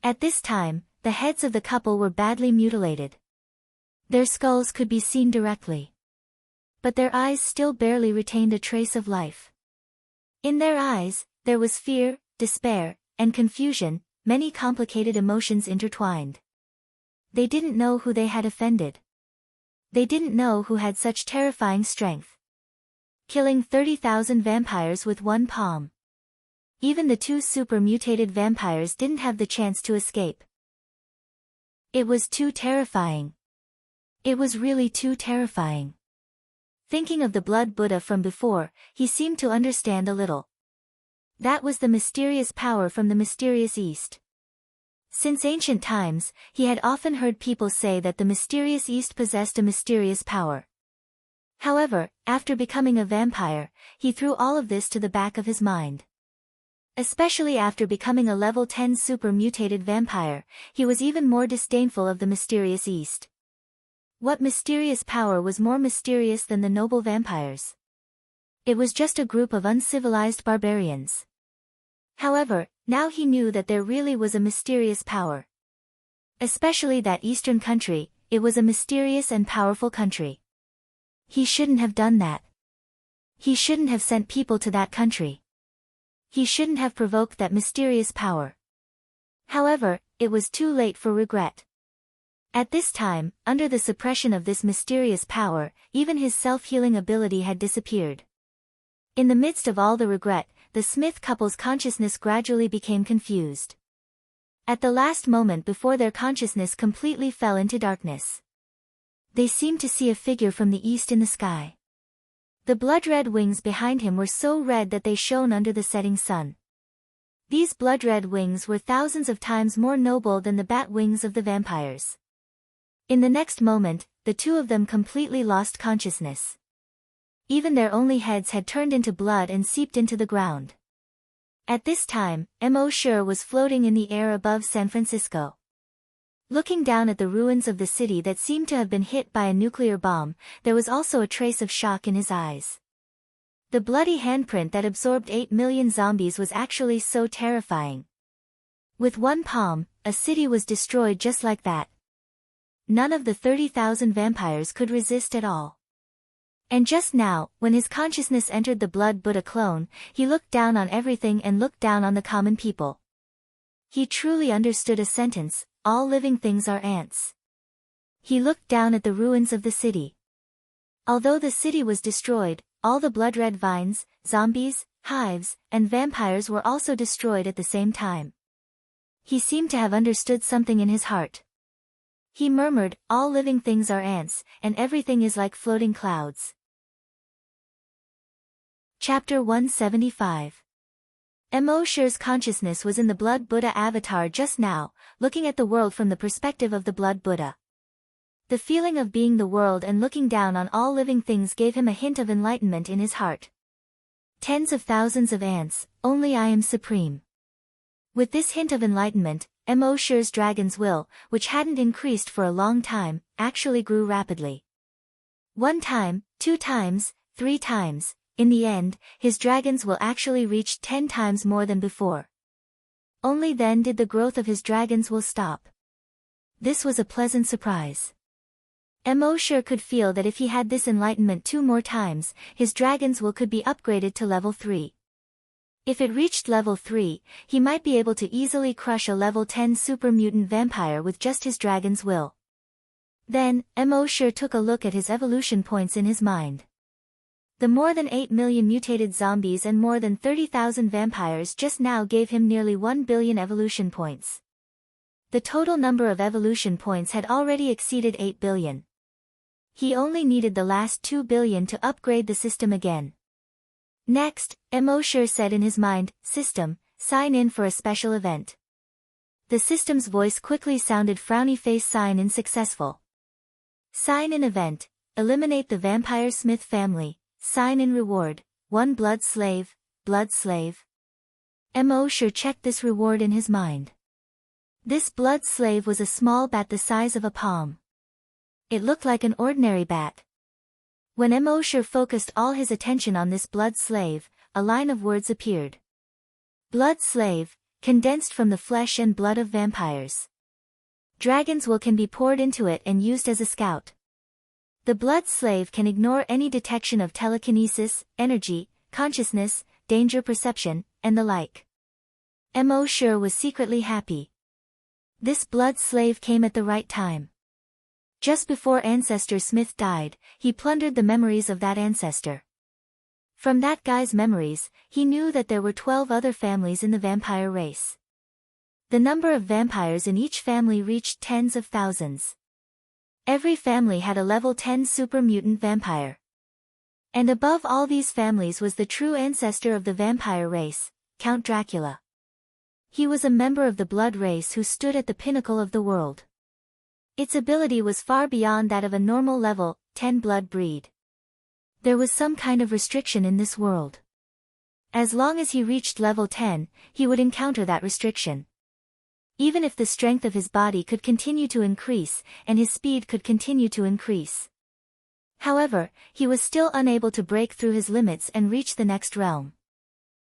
At this time, the heads of the couple were badly mutilated. Their skulls could be seen directly. But their eyes still barely retained a trace of life. In their eyes, there was fear, despair, and confusion, many complicated emotions intertwined. They didn't know who they had offended. They didn't know who had such terrifying strength. Killing 30,000 vampires with 1 palm. Even the 2 super-mutated vampires didn't have the chance to escape. It was too terrifying. It was really too terrifying. Thinking of the Blood Buddha from before, he seemed to understand a little. That was the mysterious power from the mysterious East. Since ancient times, he had often heard people say that the mysterious East possessed a mysterious power. However, after becoming a vampire, he threw all of this to the back of his mind. Especially after becoming a level 10 super-mutated vampire, he was even more disdainful of the mysterious East. What mysterious power was more mysterious than the noble vampires? It was just a group of uncivilized barbarians. However, now he knew that there really was a mysterious power. Especially that eastern country, it was a mysterious and powerful country. He shouldn't have done that. He shouldn't have sent people to that country. He shouldn't have provoked that mysterious power. However, it was too late for regret. At this time, under the suppression of this mysterious power, even his self-healing ability had disappeared. In the midst of all the regret, the Smith couple's consciousness gradually became confused. At the last moment before their consciousness completely fell into darkness, they seemed to see a figure from the east in the sky. The blood-red wings behind him were so red that they shone under the setting sun. These blood-red wings were thousands of times more noble than the bat wings of the vampires. In the next moment, the 2 of them completely lost consciousness. Even their only heads had turned into blood and seeped into the ground. At this time, Mo Sure was floating in the air above San Francisco. Looking down at the ruins of the city that seemed to have been hit by a nuclear bomb, there was also a trace of shock in his eyes. The bloody handprint that absorbed 8 million zombies was actually so terrifying. With 1 palm, a city was destroyed just like that. None of the 30,000 vampires could resist at all. And just now, when his consciousness entered the Blood Buddha clone, he looked down on everything and looked down on the common people. He truly understood a sentence, all living things are ants. He looked down at the ruins of the city. Although the city was destroyed, all the blood-red vines, zombies, hives, and vampires were also destroyed at the same time. He seemed to have understood something in his heart. He murmured, "All living things are ants, and everything is like floating clouds." Chapter 175. Emosher's consciousness was in the Blood Buddha avatar just now, looking at the world from the perspective of the Blood Buddha. The feeling of being the world and looking down on all living things gave him a hint of enlightenment in his heart. Tens of thousands of ants, only I am supreme. With this hint of enlightenment, Emosher's dragon's will, which hadn't increased for a long time, actually grew rapidly. 1 time, 2 times, 3 times, in the end, his dragon's will actually reached 10 times more than before. Only then did the growth of his dragon's will stop. This was a pleasant surprise. Emosher could feel that if he had this enlightenment 2 more times, his dragon's will could be upgraded to level 3. If it reached level 3, he might be able to easily crush a level 10 super mutant vampire with just his dragon's will. Then, Emosher took a look at his evolution points in his mind. The more than 8 million mutated zombies and more than 30,000 vampires just now gave him nearly 1 billion evolution points. The total number of evolution points had already exceeded 8 billion. He only needed the last 2 billion to upgrade the system again. Next, Emosher said in his mind, "System, sign in for a special event." The system's voice quickly sounded frowny face sign in successful. Sign in event, eliminate the vampire Smith family, sign in reward, 1 blood slave, blood slave. Emosher checked this reward in his mind. This blood slave was a small bat the size of a palm. It looked like an ordinary bat. When Emosher focused all his attention on this blood slave, a line of words appeared. Blood slave, condensed from the flesh and blood of vampires. Dragon's will can be poured into it and used as a scout. The blood slave can ignore any detection of telekinesis, energy, consciousness, danger perception, and the like. Emosher was secretly happy. This blood slave came at the right time. Just before Ancestor Smith died, he plundered the memories of that ancestor. From that guy's memories, he knew that there were 12 other families in the vampire race. The number of vampires in each family reached tens of thousands. Every family had a level 10 super mutant vampire. And above all these families was the true ancestor of the vampire race, Count Dracula. He was a member of the blood race who stood at the pinnacle of the world. Its ability was far beyond that of a normal level 10 blood breed. There was some kind of restriction in this world. As long as he reached level 10, he would encounter that restriction. Even if the strength of his body could continue to increase, and his speed could continue to increase. However, he was still unable to break through his limits and reach the next realm.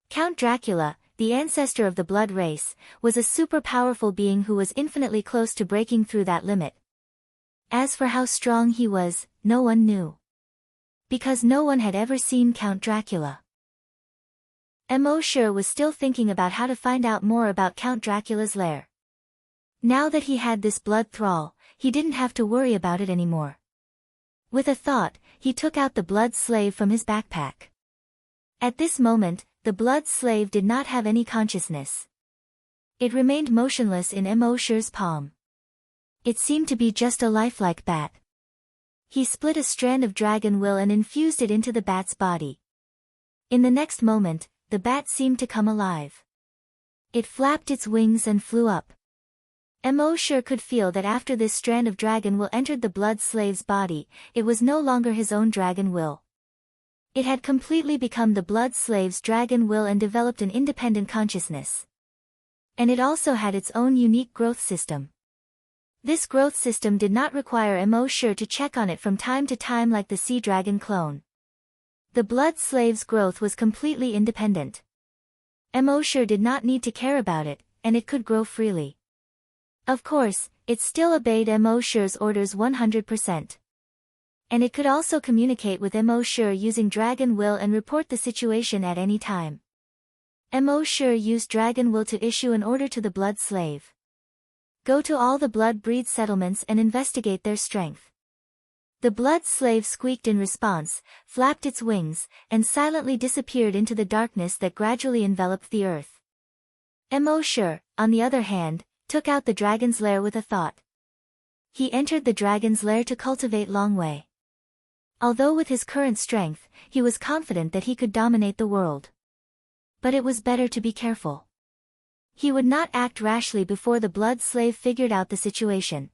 Count Dracula, the ancestor of the blood race, was a super powerful being who was infinitely close to breaking through that limit. As for how strong he was, no one knew. Because no one had ever seen Count Dracula. Emosher was still thinking about how to find out more about Count Dracula's lair. Now that he had this blood thrall, he didn't have to worry about it anymore. With a thought, he took out the blood slave from his backpack. At this moment, the blood slave did not have any consciousness. It remained motionless in Emosher's palm. It seemed to be just a lifelike bat. He split a strand of dragon will and infused it into the bat's body. In the next moment, the bat seemed to come alive. It flapped its wings and flew up. Emosher could feel that after this strand of dragon will entered the blood slave's body, it was no longer his own dragon will. It had completely become the blood slave's dragon will and developed an independent consciousness. And it also had its own unique growth system. This growth system did not require Emosher to check on it from time to time like the sea dragon clone. The blood slave's growth was completely independent. Emosher did not need to care about it, and it could grow freely. Of course, it still obeyed Emosher's orders 100%. And it could also communicate with Emosher using Dragon Will and report the situation at any time. Emosher used Dragon Will to issue an order to the blood slave. Go to all the blood breed settlements and investigate their strength. The blood slave squeaked in response, flapped its wings, and silently disappeared into the darkness that gradually enveloped the earth. Mo, on the other hand, took out the dragon's lair with a thought. He entered the dragon's lair to cultivate Longwei. Although with his current strength, he was confident that he could dominate the world. But it was better to be careful. He would not act rashly before the blood slave figured out the situation.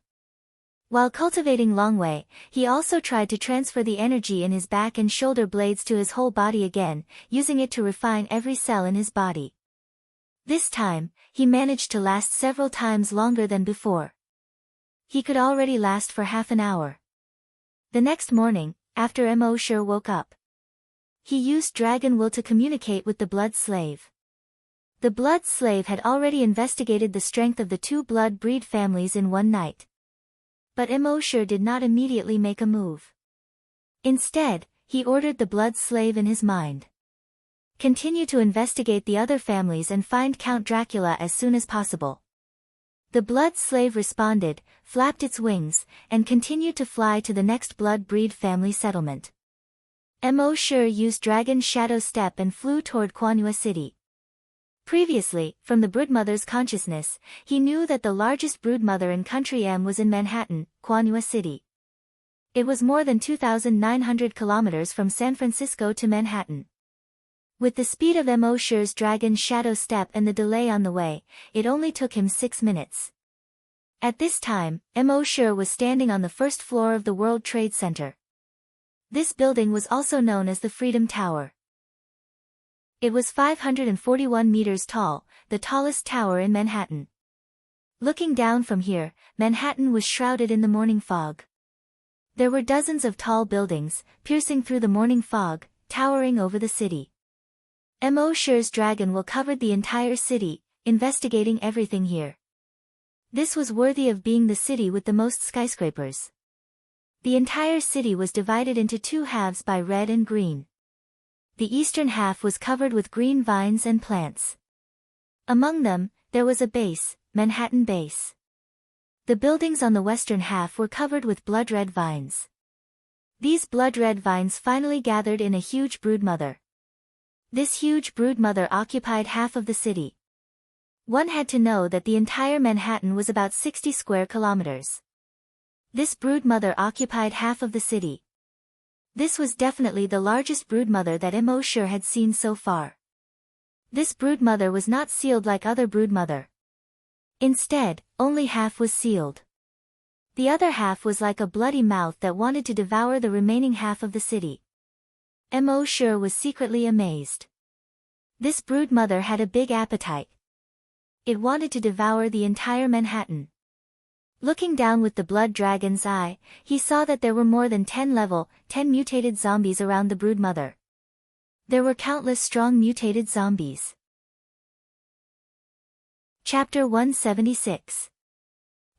While cultivating Longwei, he also tried to transfer the energy in his back and shoulder blades to his whole body again, using it to refine every cell in his body. This time, he managed to last several times longer than before. He could already last for half an hour. The next morning, after Mo woke up, he used dragon will to communicate with the blood slave. The blood slave had already investigated the strength of the two blood breed families in one night. But Mo did not immediately make a move. Instead, he ordered the blood slave in his mind. Continue to investigate the other families and find Count Dracula as soon as possible. The blood slave responded, flapped its wings, and continued to fly to the next blood breed family settlement. Mo used Dragon's Shadow Step and flew toward Quanua City. Previously, from the broodmother's consciousness, he knew that the largest broodmother in Country M was in Manhattan, Quanua City. It was more than 2,900 kilometers from San Francisco to Manhattan. With the speed of Mo's Dragon's Shadow Step and the delay on the way, it only took him 6 minutes. At this time, Mo was standing on the first floor of the World Trade Center. This building was also known as the Freedom Tower. It was 541 meters tall, the tallest tower in Manhattan. Looking down from here, Manhattan was shrouded in the morning fog. There were dozens of tall buildings, piercing through the morning fog, towering over the city. Mo's dragon will covered the entire city, investigating everything here. This was worthy of being the city with the most skyscrapers. The entire city was divided into two halves by red and green. The eastern half was covered with green vines and plants. Among them, there was a base, Manhattan Base. The buildings on the western half were covered with blood-red vines. These blood-red vines finally gathered in a huge broodmother. This huge broodmother occupied half of the city. One had to know that the entire Manhattan was about 60 square kilometers. This broodmother occupied half of the city. This was definitely the largest broodmother that Mo had seen so far. This broodmother was not sealed like other broodmother. Instead, only half was sealed. The other half was like a bloody mouth that wanted to devour the remaining half of the city. Mo was secretly amazed. This broodmother had a big appetite. It wanted to devour the entire Manhattan. Looking down with the blood dragon's eye, he saw that there were more than 10 mutated zombies around the broodmother. There were countless strong mutated zombies. Chapter 176.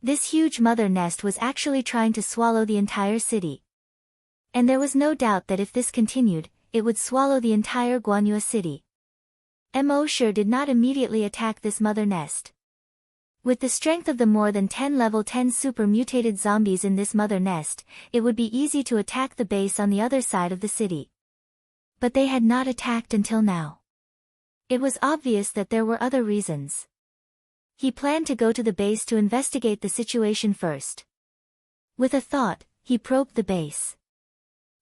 This huge mother nest was actually trying to swallow the entire city. And there was no doubt that if this continued, it would swallow the entire Quanua City. Mo did not immediately attack this mother nest. With the strength of the more than 10 level 10 super mutated zombies in this mother nest, it would be easy to attack the base on the other side of the city. But they had not attacked until now. It was obvious that there were other reasons. He planned to go to the base to investigate the situation first. With a thought, he probed the base.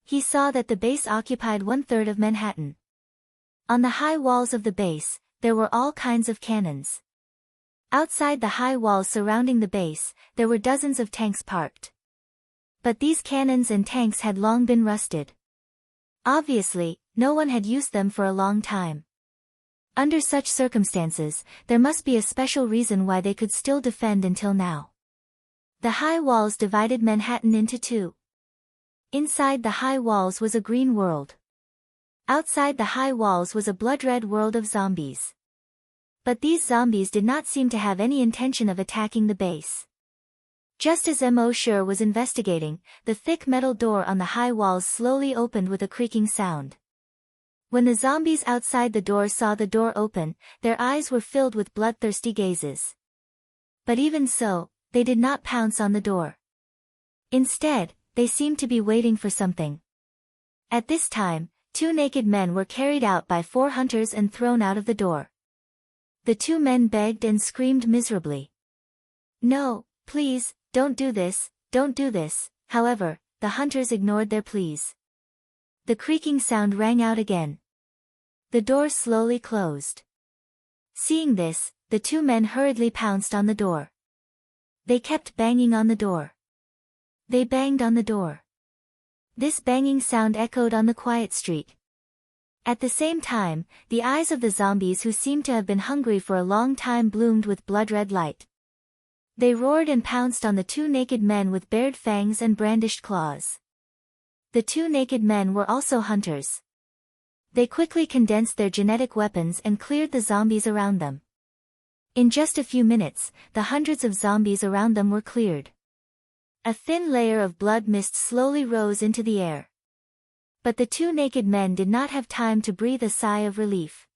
He saw that the base occupied 1/3 of Manhattan. On the high walls of the base, there were all kinds of cannons. Outside the high walls surrounding the base, there were dozens of tanks parked. But these cannons and tanks had long been rusted. Obviously, no one had used them for a long time. Under such circumstances, there must be a special reason why they could still defend until now. The high walls divided Manhattan into two. Inside the high walls was a green world. Outside the high walls was a blood-red world of zombies. But these zombies did not seem to have any intention of attacking the base. Just as Mo was investigating, the thick metal door on the high walls slowly opened with a creaking sound. When the zombies outside the door saw the door open, their eyes were filled with bloodthirsty gazes. But even so, they did not pounce on the door. Instead, they seemed to be waiting for something. At this time, 2 naked men were carried out by 4 hunters and thrown out of the door. The two men begged and screamed miserably. "No, please, don't do this, don't do this." However, the hunters ignored their pleas. The creaking sound rang out again. The door slowly closed. Seeing this, the two men hurriedly pounced on the door. They kept banging on the door. They banged on the door. This banging sound echoed on the quiet street. At the same time, the eyes of the zombies who seemed to have been hungry for a long time bloomed with blood-red light. They roared and pounced on the two naked men with bared fangs and brandished claws. The two naked men were also hunters. They quickly condensed their genetic weapons and cleared the zombies around them. In just a few minutes, the hundreds of zombies around them were cleared. A thin layer of blood mist slowly rose into the air. But the two naked men did not have time to breathe a sigh of relief.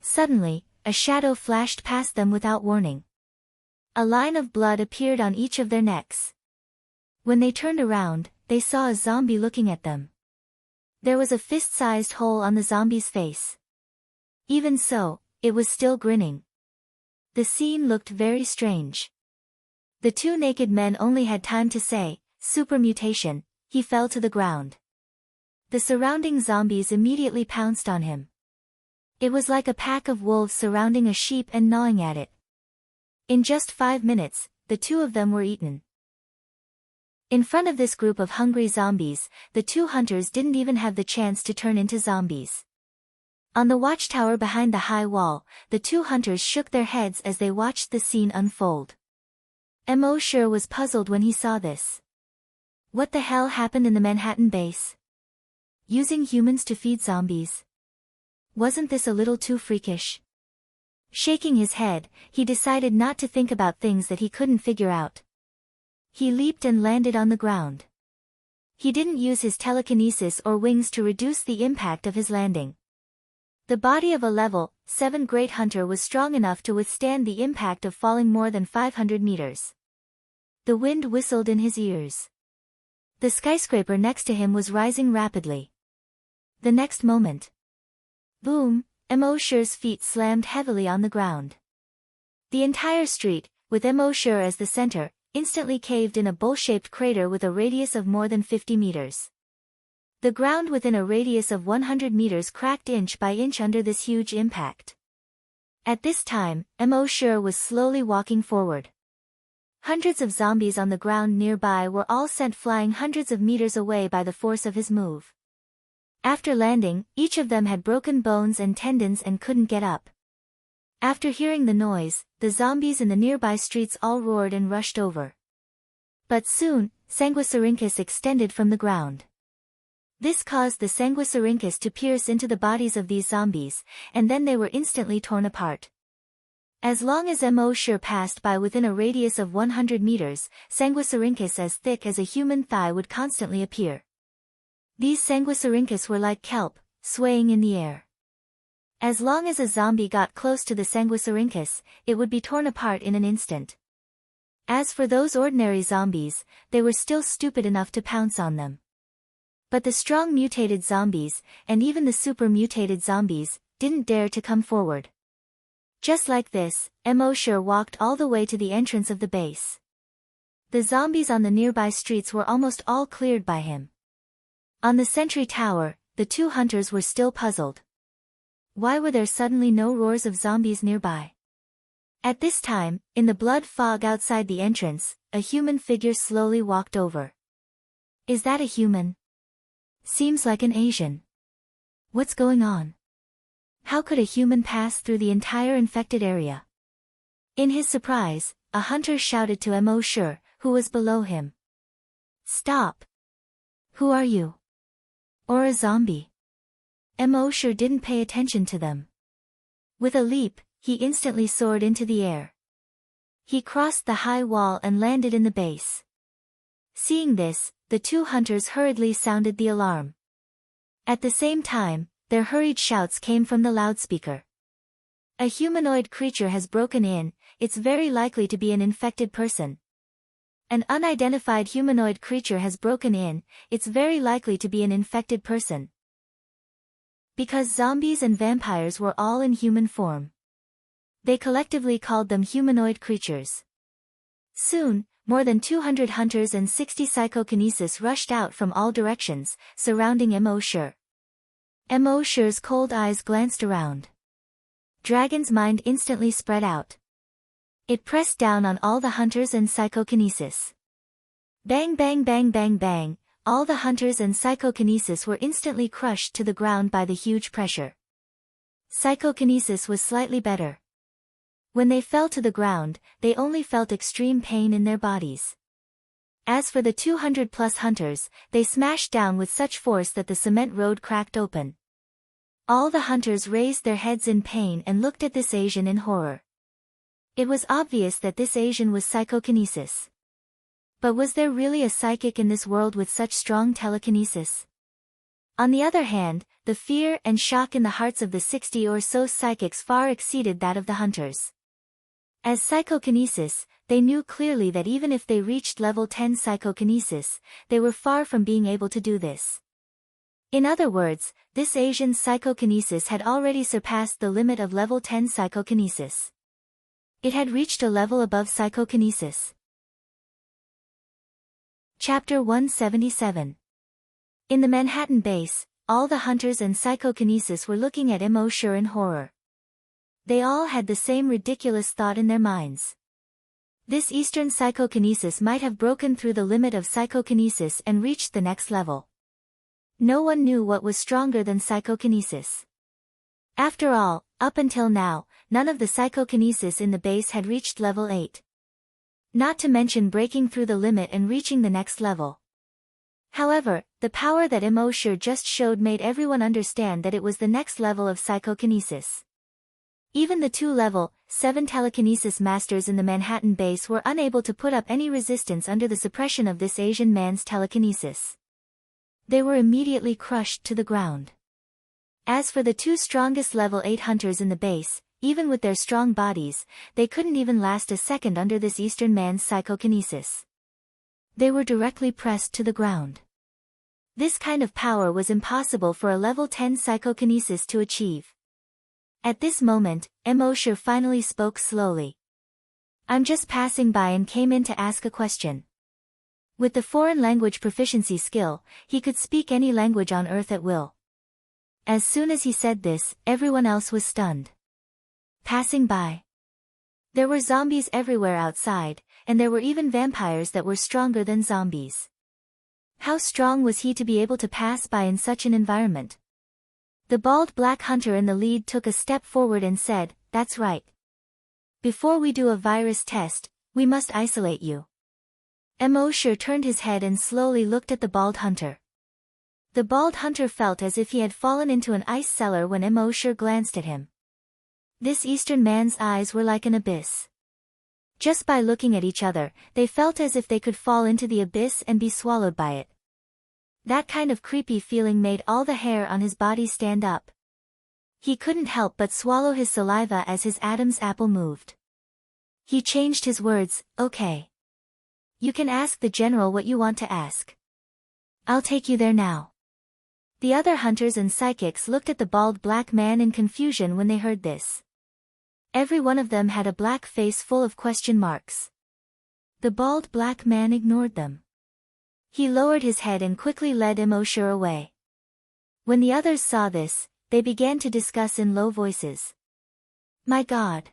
Suddenly, a shadow flashed past them without warning. A line of blood appeared on each of their necks. When they turned around, they saw a zombie looking at them. There was a fist-sized hole on the zombie's face. Even so, it was still grinning. The scene looked very strange. The two naked men only had time to say, "Super mutation." He fell to the ground. The surrounding zombies immediately pounced on him. It was like a pack of wolves surrounding a sheep and gnawing at it. In just 5 minutes, the two of them were eaten. In front of this group of hungry zombies, the two hunters didn't even have the chance to turn into zombies. On the watchtower behind the high wall, the two hunters shook their heads as they watched the scene unfold. Emosure was puzzled when he saw this. What the hell happened in the Manhattan base? Using humans to feed zombies? Wasn't this a little too freakish? Shaking his head, he decided not to think about things that he couldn't figure out. He leaped and landed on the ground. He didn't use his telekinesis or wings to reduce the impact of his landing. The body of a level 7 great hunter was strong enough to withstand the impact of falling more than 500 meters. The wind whistled in his ears. The skyscraper next to him was rising rapidly. The next moment, boom, Emosure's feet slammed heavily on the ground. The entire street, with Emosure as the center, instantly caved in a bowl-shaped crater with a radius of more than 50 meters. The ground within a radius of 100 meters cracked inch by inch under this huge impact. At this time, Emosure was slowly walking forward. Hundreds of zombies on the ground nearby were all sent flying hundreds of meters away by the force of his move. After landing, each of them had broken bones and tendons and couldn't get up. After hearing the noise, the zombies in the nearby streets all roared and rushed over. But soon, Sanguisurincus extended from the ground. This caused the Sanguisurincus to pierce into the bodies of these zombies, and then they were instantly torn apart. As long as Emosure passed by within a radius of 100 meters, Sanguisurincus as thick as a human thigh would constantly appear. These Sanguisurincus were like kelp, swaying in the air. As long as a zombie got close to the Sanguisurincus, it would be torn apart in an instant. As for those ordinary zombies, they were still stupid enough to pounce on them. But the strong mutated zombies, and even the super mutated zombies, didn't dare to come forward. Just like this, Emosure walked all the way to the entrance of the base. The zombies on the nearby streets were almost all cleared by him. On the sentry tower, the two hunters were still puzzled. Why were there suddenly no roars of zombies nearby? At this time, in the blood fog outside the entrance, a human figure slowly walked over. Is that a human? Seems like an Asian. What's going on? How could a human pass through the entire infected area? In his surprise, a hunter shouted to Emosure, who was below him. Stop! Who are you? Or a zombie? Emosure didn't pay attention to them. With a leap, he instantly soared into the air. He crossed the high wall and landed in the base. Seeing this, the two hunters hurriedly sounded the alarm. At the same time, their hurried shouts came from the loudspeaker. A humanoid creature has broken in, it's very likely to be an infected person. An unidentified humanoid creature has broken in, it's very likely to be an infected person. Because zombies and vampires were all in human form. They collectively called them humanoid creatures. Soon, more than 200 hunters and 60 psychokinesis rushed out from all directions, surrounding Mo-Shur. Mo-Shur's cold eyes glanced around. Dragon's mind instantly spread out. It pressed down on all the hunters and psychokinesis. Bang bang bang bang bang, all the hunters and psychokinesis were instantly crushed to the ground by the huge pressure. Psychokinesis was slightly better. When they fell to the ground, they only felt extreme pain in their bodies. As for the 200+ hunters, they smashed down with such force that the cement road cracked open. All the hunters raised their heads in pain and looked at this Asian in horror. It was obvious that this Asian was psychokinesis. But was there really a psychic in this world with such strong telekinesis? On the other hand, the fear and shock in the hearts of the 60 or so psychics far exceeded that of the hunters. As psychokinesis, they knew clearly that even if they reached level 10 psychokinesis, they were far from being able to do this. In other words, this Asian's psychokinesis had already surpassed the limit of level 10 psychokinesis. It had reached a level above psychokinesis. Chapter 177. In the Manhattan base, all the hunters and psychokinesis were looking at Mo-Shur in horror. They all had the same ridiculous thought in their minds. This Eastern psychokinesis might have broken through the limit of psychokinesis and reached the next level. No one knew what was stronger than psychokinesis. After all, up until now, none of the psychokinesis in the base had reached level 8. Not to mention breaking through the limit and reaching the next level. However, the power that Mo-Shur just showed made everyone understand that it was the next level of psychokinesis. Even the 2 level 7 telekinesis masters in the Manhattan base were unable to put up any resistance under the suppression of this Asian man's telekinesis. They were immediately crushed to the ground. As for the 2 strongest level 8 hunters in the base, even with their strong bodies, they couldn't even last a second under this Eastern man's psychokinesis. They were directly pressed to the ground. This kind of power was impossible for a level 10 psychokinesis to achieve. At this moment, Mo-Shur finally spoke slowly. "I'm just passing by and came in to ask a question." With the foreign language proficiency skill, he could speak any language on Earth at will. As soon as he said this, everyone else was stunned. Passing by. There were zombies everywhere outside, and there were even vampires that were stronger than zombies. How strong was he to be able to pass by in such an environment? The bald black hunter in the lead took a step forward and said, "That's right. Before we do a virus test, we must isolate you." Mo-Shur turned his head and slowly looked at the bald hunter. The bald hunter felt as if he had fallen into an ice cellar when Mo-Shur glanced at him. This Eastern man's eyes were like an abyss. Just by looking at each other, they felt as if they could fall into the abyss and be swallowed by it. That kind of creepy feeling made all the hair on his body stand up. He couldn't help but swallow his saliva as his Adam's apple moved. He changed his words, "Okay. You can ask the general what you want to ask. I'll take you there now." The other hunters and psychics looked at the bald black man in confusion when they heard this. Every one of them had a black face full of question marks. The bald black man ignored them. He lowered his head and quickly led Mo-Shur away. When the others saw this, they began to discuss in low voices. "My God!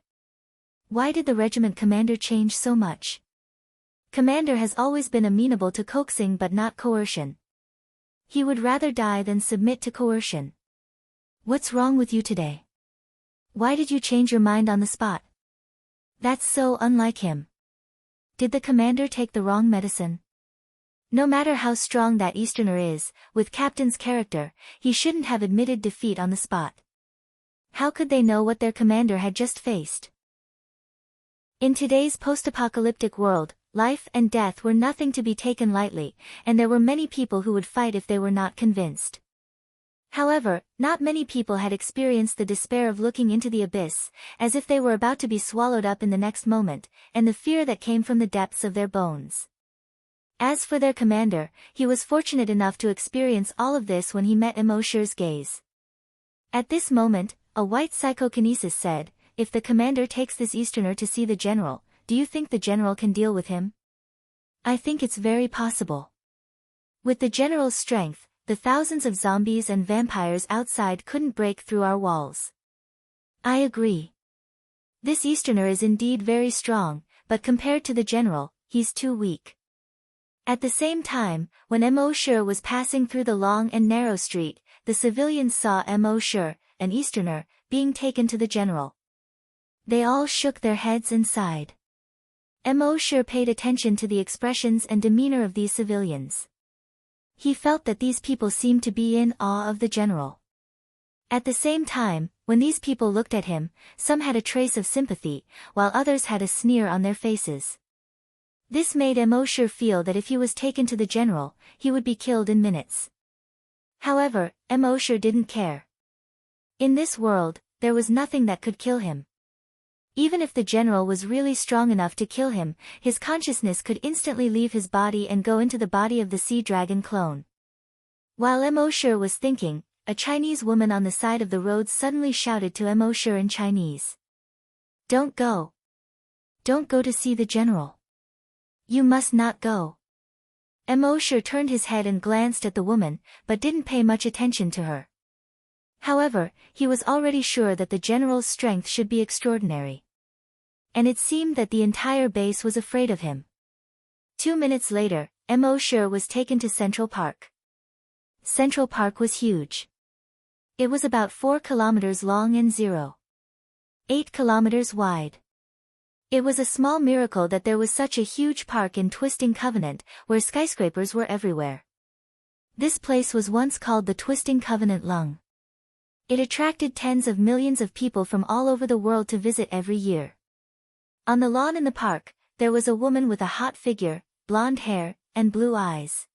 Why did the regiment commander change so much? Commander has always been amenable to coaxing but not coercion. He would rather die than submit to coercion. What's wrong with you today? Why did you change your mind on the spot? That's so unlike him. Did the commander take the wrong medicine? No matter how strong that Easterner is, with Captain's character, he shouldn't have admitted defeat on the spot. How could they know what their commander had just faced?" In today's post-apocalyptic world, life and death were nothing to be taken lightly, and there were many people who would fight if they were not convinced. However, not many people had experienced the despair of looking into the abyss, as if they were about to be swallowed up in the next moment, and the fear that came from the depths of their bones. As for their commander, he was fortunate enough to experience all of this when he met Mo-Shur's gaze. At this moment, a white psychokinesis said, if the commander takes this Easterner to see the general, do you think the general can deal with him? I think it's very possible. With the general's strength, the thousands of zombies and vampires outside couldn't break through our walls. I agree. This Easterner is indeed very strong, but compared to the general, he's too weak. At the same time, when Emosher was passing through the long and narrow street, the civilians saw Emosher, an Easterner, being taken to the general. They all shook their heads and sighed. Emosher paid attention to the expressions and demeanor of these civilians. He felt that these people seemed to be in awe of the general. At the same time, when these people looked at him, some had a trace of sympathy, while others had a sneer on their faces. This made Emosher feel that if he was taken to the general, he would be killed in minutes. However, Emosher didn't care. In this world, there was nothing that could kill him. Even if the general was really strong enough to kill him, his consciousness could instantly leave his body and go into the body of the sea dragon clone. While Emosher was thinking, a Chinese woman on the side of the road suddenly shouted to Emosher in Chinese. Don't go. Don't go to see the general. You must not go. Emosher turned his head and glanced at the woman, but didn't pay much attention to her. However, he was already sure that the general's strength should be extraordinary. And it seemed that the entire base was afraid of him. 2 minutes later, Emosher was taken to Central Park. Central Park was huge. It was about 4 kilometers long and 0.8 kilometers wide. It was a small miracle that there was such a huge park in Twisting Covenant, where skyscrapers were everywhere. This place was once called the Twisting Covenant Lung. It attracted tens of millions of people from all over the world to visit every year. On the lawn in the park, there was a woman with a hot figure, blonde hair, and blue eyes.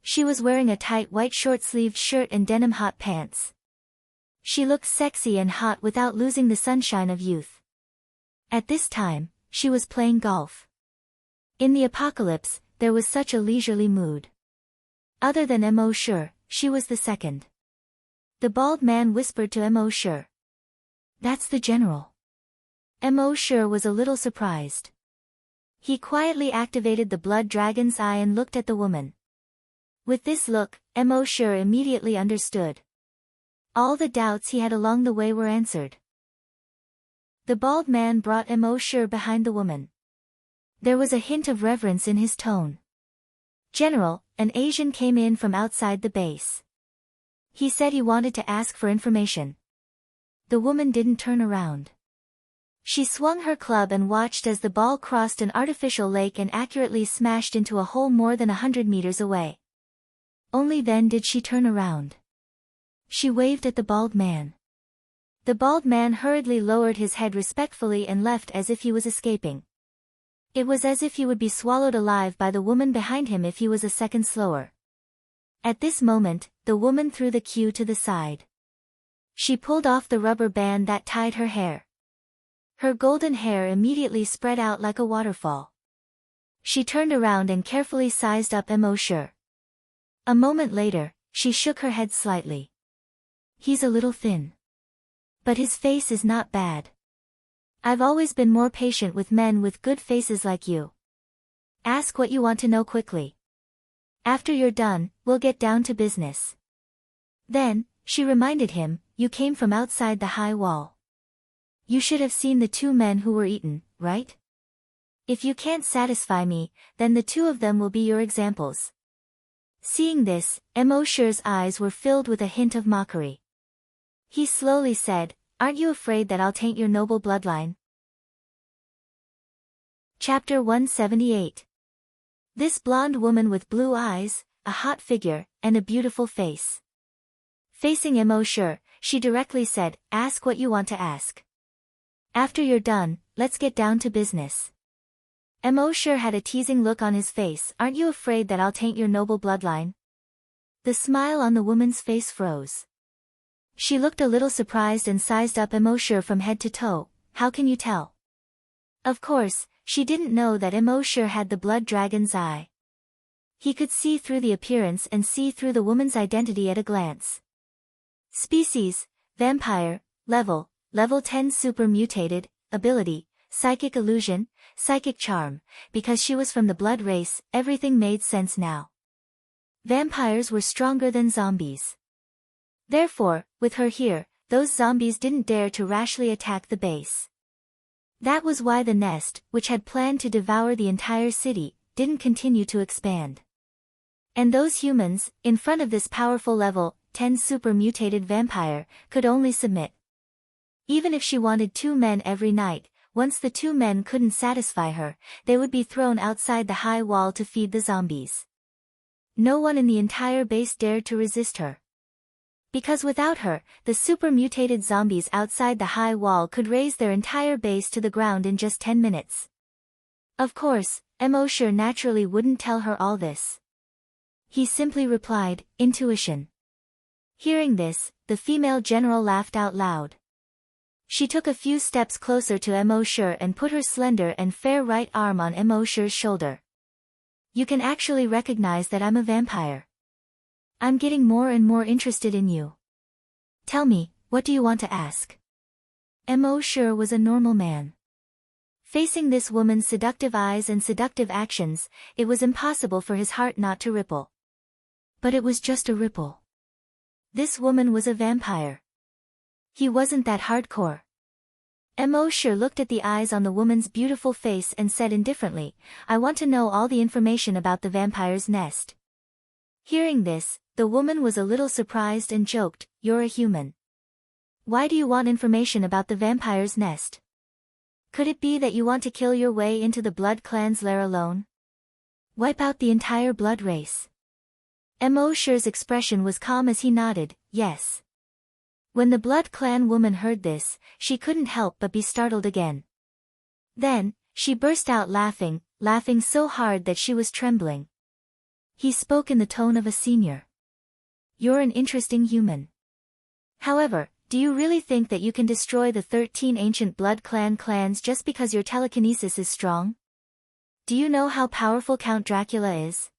She was wearing a tight white short-sleeved shirt and denim hot pants. She looked sexy and hot without losing the sunshine of youth. At this time, she was playing golf. In the apocalypse, there was such a leisurely mood. Other than Emosher, she was the second. The bald man whispered to Emosher. That's the general. Emosher was a little surprised. He quietly activated the blood dragon's eye and looked at the woman. With this look, Emosher immediately understood. All the doubts he had along the way were answered. The bald man brought Emosher behind the woman. There was a hint of reverence in his tone. General, an Asian came in from outside the base. He said he wanted to ask for information. The woman didn't turn around. She swung her club and watched as the ball crossed an artificial lake and accurately smashed into a hole more than 100 meters away. Only then did she turn around. She waved at the bald man. The bald man hurriedly lowered his head respectfully and left as if he was escaping. It was as if he would be swallowed alive by the woman behind him if he was a second slower. At this moment, the woman threw the cue to the side. She pulled off the rubber band that tied her hair. Her golden hair immediately spread out like a waterfall. She turned around and carefully sized up Emosher. A moment later, she shook her head slightly. He's a little thin. But his face is not bad. I've always been more patient with men with good faces like you. Ask what you want to know quickly. After you're done, we'll get down to business. Then, she reminded him, you came from outside the high wall. You should have seen the 2 men who were eaten, right? If you can't satisfy me, then the 2 of them will be your examples. Seeing this, Emosher's eyes were filled with a hint of mockery. He slowly said, aren't you afraid that I'll taint your noble bloodline? Chapter 178. This blonde woman with blue eyes, a hot figure, and a beautiful face. Facing Emosher, she directly said, ask what you want to ask. After you're done, let's get down to business. Emosher had a teasing look on his face. Aren't you afraid that I'll taint your noble bloodline? The smile on the woman's face froze. She looked a little surprised and sized up Emosher from head to toe. How can you tell? Of course, she didn't know that Emosher had the blood dragon's eye. He could see through the appearance and see through the woman's identity at a glance. Species, vampire, level, level 10 super mutated, ability, psychic illusion, psychic charm. Because she was from the blood race, everything made sense now. Vampires were stronger than zombies. Therefore, with her here, those zombies didn't dare to rashly attack the base. That was why the nest, which had planned to devour the entire city, didn't continue to expand. And those humans, in front of this powerful level 10 super mutated vampire, could only submit. Even if she wanted 2 men every night, once the 2 men couldn't satisfy her, they would be thrown outside the high wall to feed the zombies. No one in the entire base dared to resist her. Because without her, the super mutated zombies outside the high wall could raise their entire base to the ground in just 10 minutes. Of course, Mosher naturally wouldn't tell her all this. He simply replied, intuition. Hearing this, the female general laughed out loud. She took a few steps closer to Mosher and put her slender and fair right arm on Mosher's shoulder. You can actually recognize that I'm a vampire. I'm getting more and more interested in you. Tell me, what do you want to ask? Mosher was a normal man. Facing this woman's seductive eyes and seductive actions, it was impossible for his heart not to ripple. But it was just a ripple. This woman was a vampire. He wasn't that hardcore. Mosher looked at the eyes on the woman's beautiful face and said indifferently, I want to know all the information about the vampire's nest. Hearing this, the woman was a little surprised and joked, you're a human. Why do you want information about the vampire's nest? Could it be that you want to kill your way into the Blood Clan's lair alone? Wipe out the entire blood race? Mosher's expression was calm as he nodded, yes. When the Blood Clan woman heard this, she couldn't help but be startled again. Then, she burst out laughing so hard that she was trembling. He spoke in the tone of a senior. You're an interesting human. However, do you really think that you can destroy the 13 ancient Blood Clan clans just because your telekinesis is strong? Do you know how powerful Count Dracula is?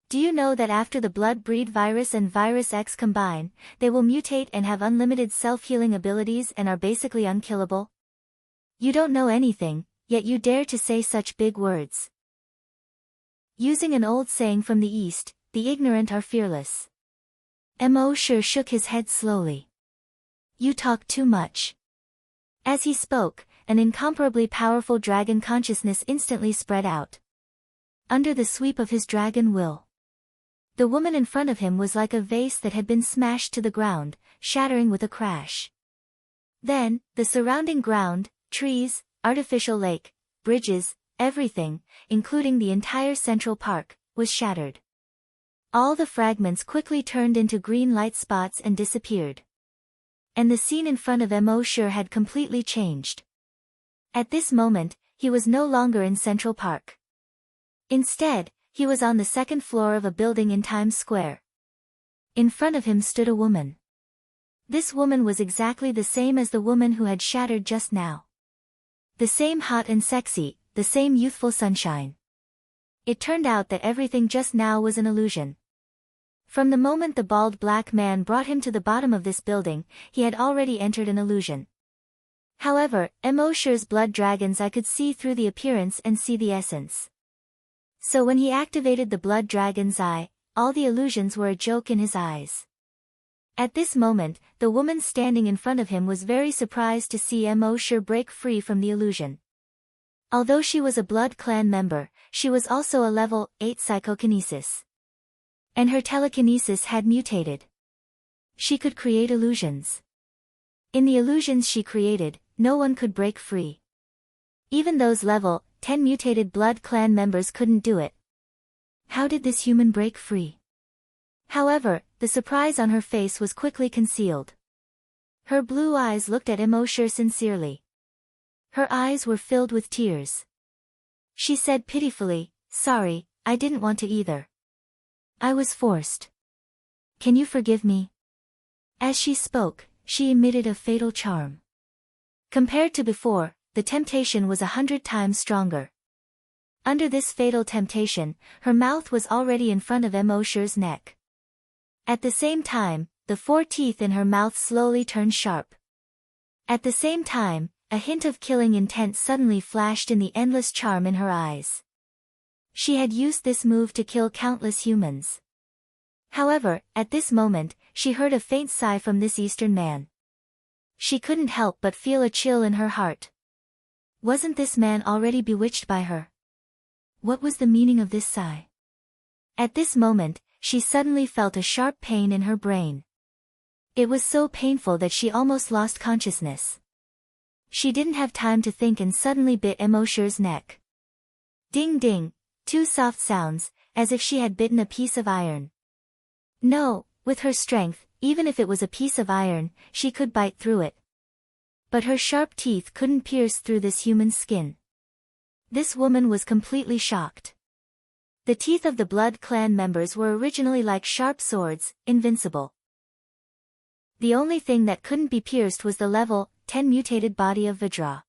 Do you know that after the blood breed virus and virus X combine, they will mutate and have unlimited self-healing abilities and are basically unkillable? You don't know anything, yet you dare to say such big words. Using an old saying from the East, the ignorant are fearless. Mosher shook his head slowly. You talk too much. As he spoke, an incomparably powerful dragon consciousness instantly spread out. Under the sweep of his dragon will, the woman in front of him was like a vase that had been smashed to the ground, shattering with a crash. Then, the surrounding ground, trees, artificial lake, bridges, everything, including the entire Central Park, was shattered. All the fragments quickly turned into green light spots and disappeared. And the scene in front of Mosher had completely changed. At this moment, he was no longer in Central Park. Instead, he was on the second floor of a building in Times Square. In front of him stood a woman. This woman was exactly the same as the woman who had shattered just now. The same hot and sexy, the same youthful sunshine. It turned out that everything just now was an illusion. From the moment the bald black man brought him to the bottom of this building, he had already entered an illusion. However, Mosher's blood dragons I could see through the appearance and see the essence. So when he activated the blood dragon's eye, all the illusions were a joke in his eyes. At this moment, the woman standing in front of him was very surprised to see Mosher break free from the illusion. Although she was a Blood Clan member, she was also a level 8 psychokinesis. And her telekinesis had mutated. She could create illusions. In the illusions she created, no one could break free. Even those level 10 mutated Blood Clan members couldn't do it. How did this human break free? However, the surprise on her face was quickly concealed. Her blue eyes looked at Mosher sincerely. Her eyes were filled with tears. She said pitifully, sorry, I didn't want to either. I was forced. Can you forgive me? As she spoke, she emitted a fatal charm. Compared to before, the temptation was 100 times stronger. Under this fatal temptation, her mouth was already in front of Mosher's neck. At the same time, the 4 teeth in her mouth slowly turned sharp. At the same time, a hint of killing intent suddenly flashed in the endless charm in her eyes. She had used this move to kill countless humans. However, at this moment, she heard a faint sigh from this Eastern man. She couldn't help but feel a chill in her heart. Wasn't this man already bewitched by her? What was the meaning of this sigh? At this moment, she suddenly felt a sharp pain in her brain. It was so painful that she almost lost consciousness. She didn't have time to think and suddenly bit Emosher's neck. Ding ding, two soft sounds, as if she had bitten a piece of iron. No, with her strength, even if it was a piece of iron, she could bite through it. But her sharp teeth couldn't pierce through this human skin. This woman was completely shocked. The teeth of the Blood Clan members were originally like sharp swords, invincible. The only thing that couldn't be pierced was the level 10 mutated body of Vidra.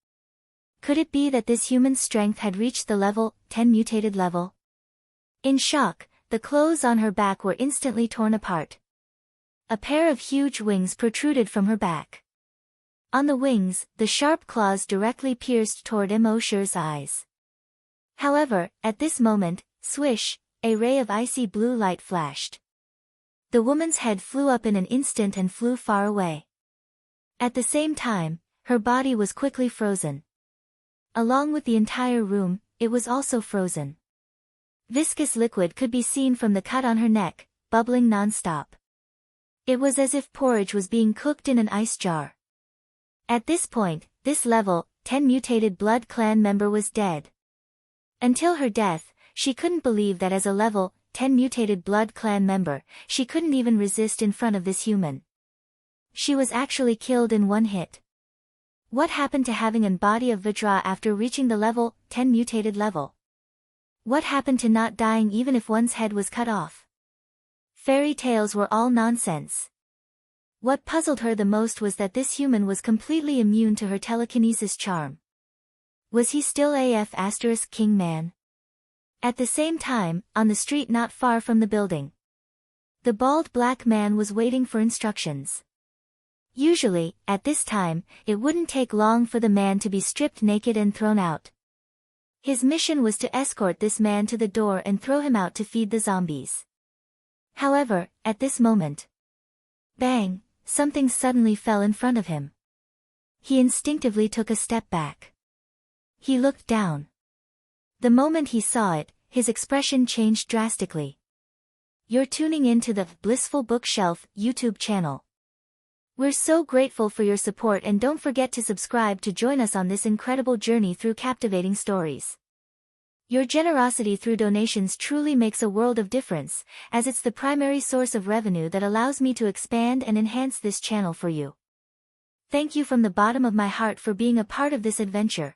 Could it be that this human's strength had reached the level 10 mutated level? In shock, the clothes on her back were instantly torn apart. A pair of huge wings protruded from her back. On the wings, the sharp claws directly pierced toward Emosher's eyes. However, at this moment, swish, a ray of icy blue light flashed. The woman's head flew up in an instant and flew far away. At the same time, her body was quickly frozen. Along with the entire room, it was also frozen. Viscous liquid could be seen from the cut on her neck, bubbling non-stop. It was as if porridge was being cooked in an ice jar. At this point, this level 10 mutated Blood Clan member was dead. Until her death, she couldn't believe that as a level 10 mutated Blood Clan member, she couldn't even resist in front of this human. She was actually killed in one hit. What happened to having an body of Vidra after reaching the level 10 mutated level? What happened to not dying even if one's head was cut off? Fairy tales were all nonsense. What puzzled her the most was that this human was completely immune to her telekinesis charm. Was he still King man? At the same time, on the street not far from the building, the bald black man was waiting for instructions. Usually, at this time, it wouldn't take long for the man to be stripped naked and thrown out. His mission was to escort this man to the door and throw him out to feed the zombies. However, at this moment, bang, something suddenly fell in front of him. He instinctively took a step back. He looked down. The moment he saw it, his expression changed drastically. You're tuning in to the Blissful Bookshelf YouTube channel. We're so grateful for your support and don't forget to subscribe to join us on this incredible journey through captivating stories. Your generosity through donations truly makes a world of difference, as it's the primary source of revenue that allows me to expand and enhance this channel for you. Thank you from the bottom of my heart for being a part of this adventure.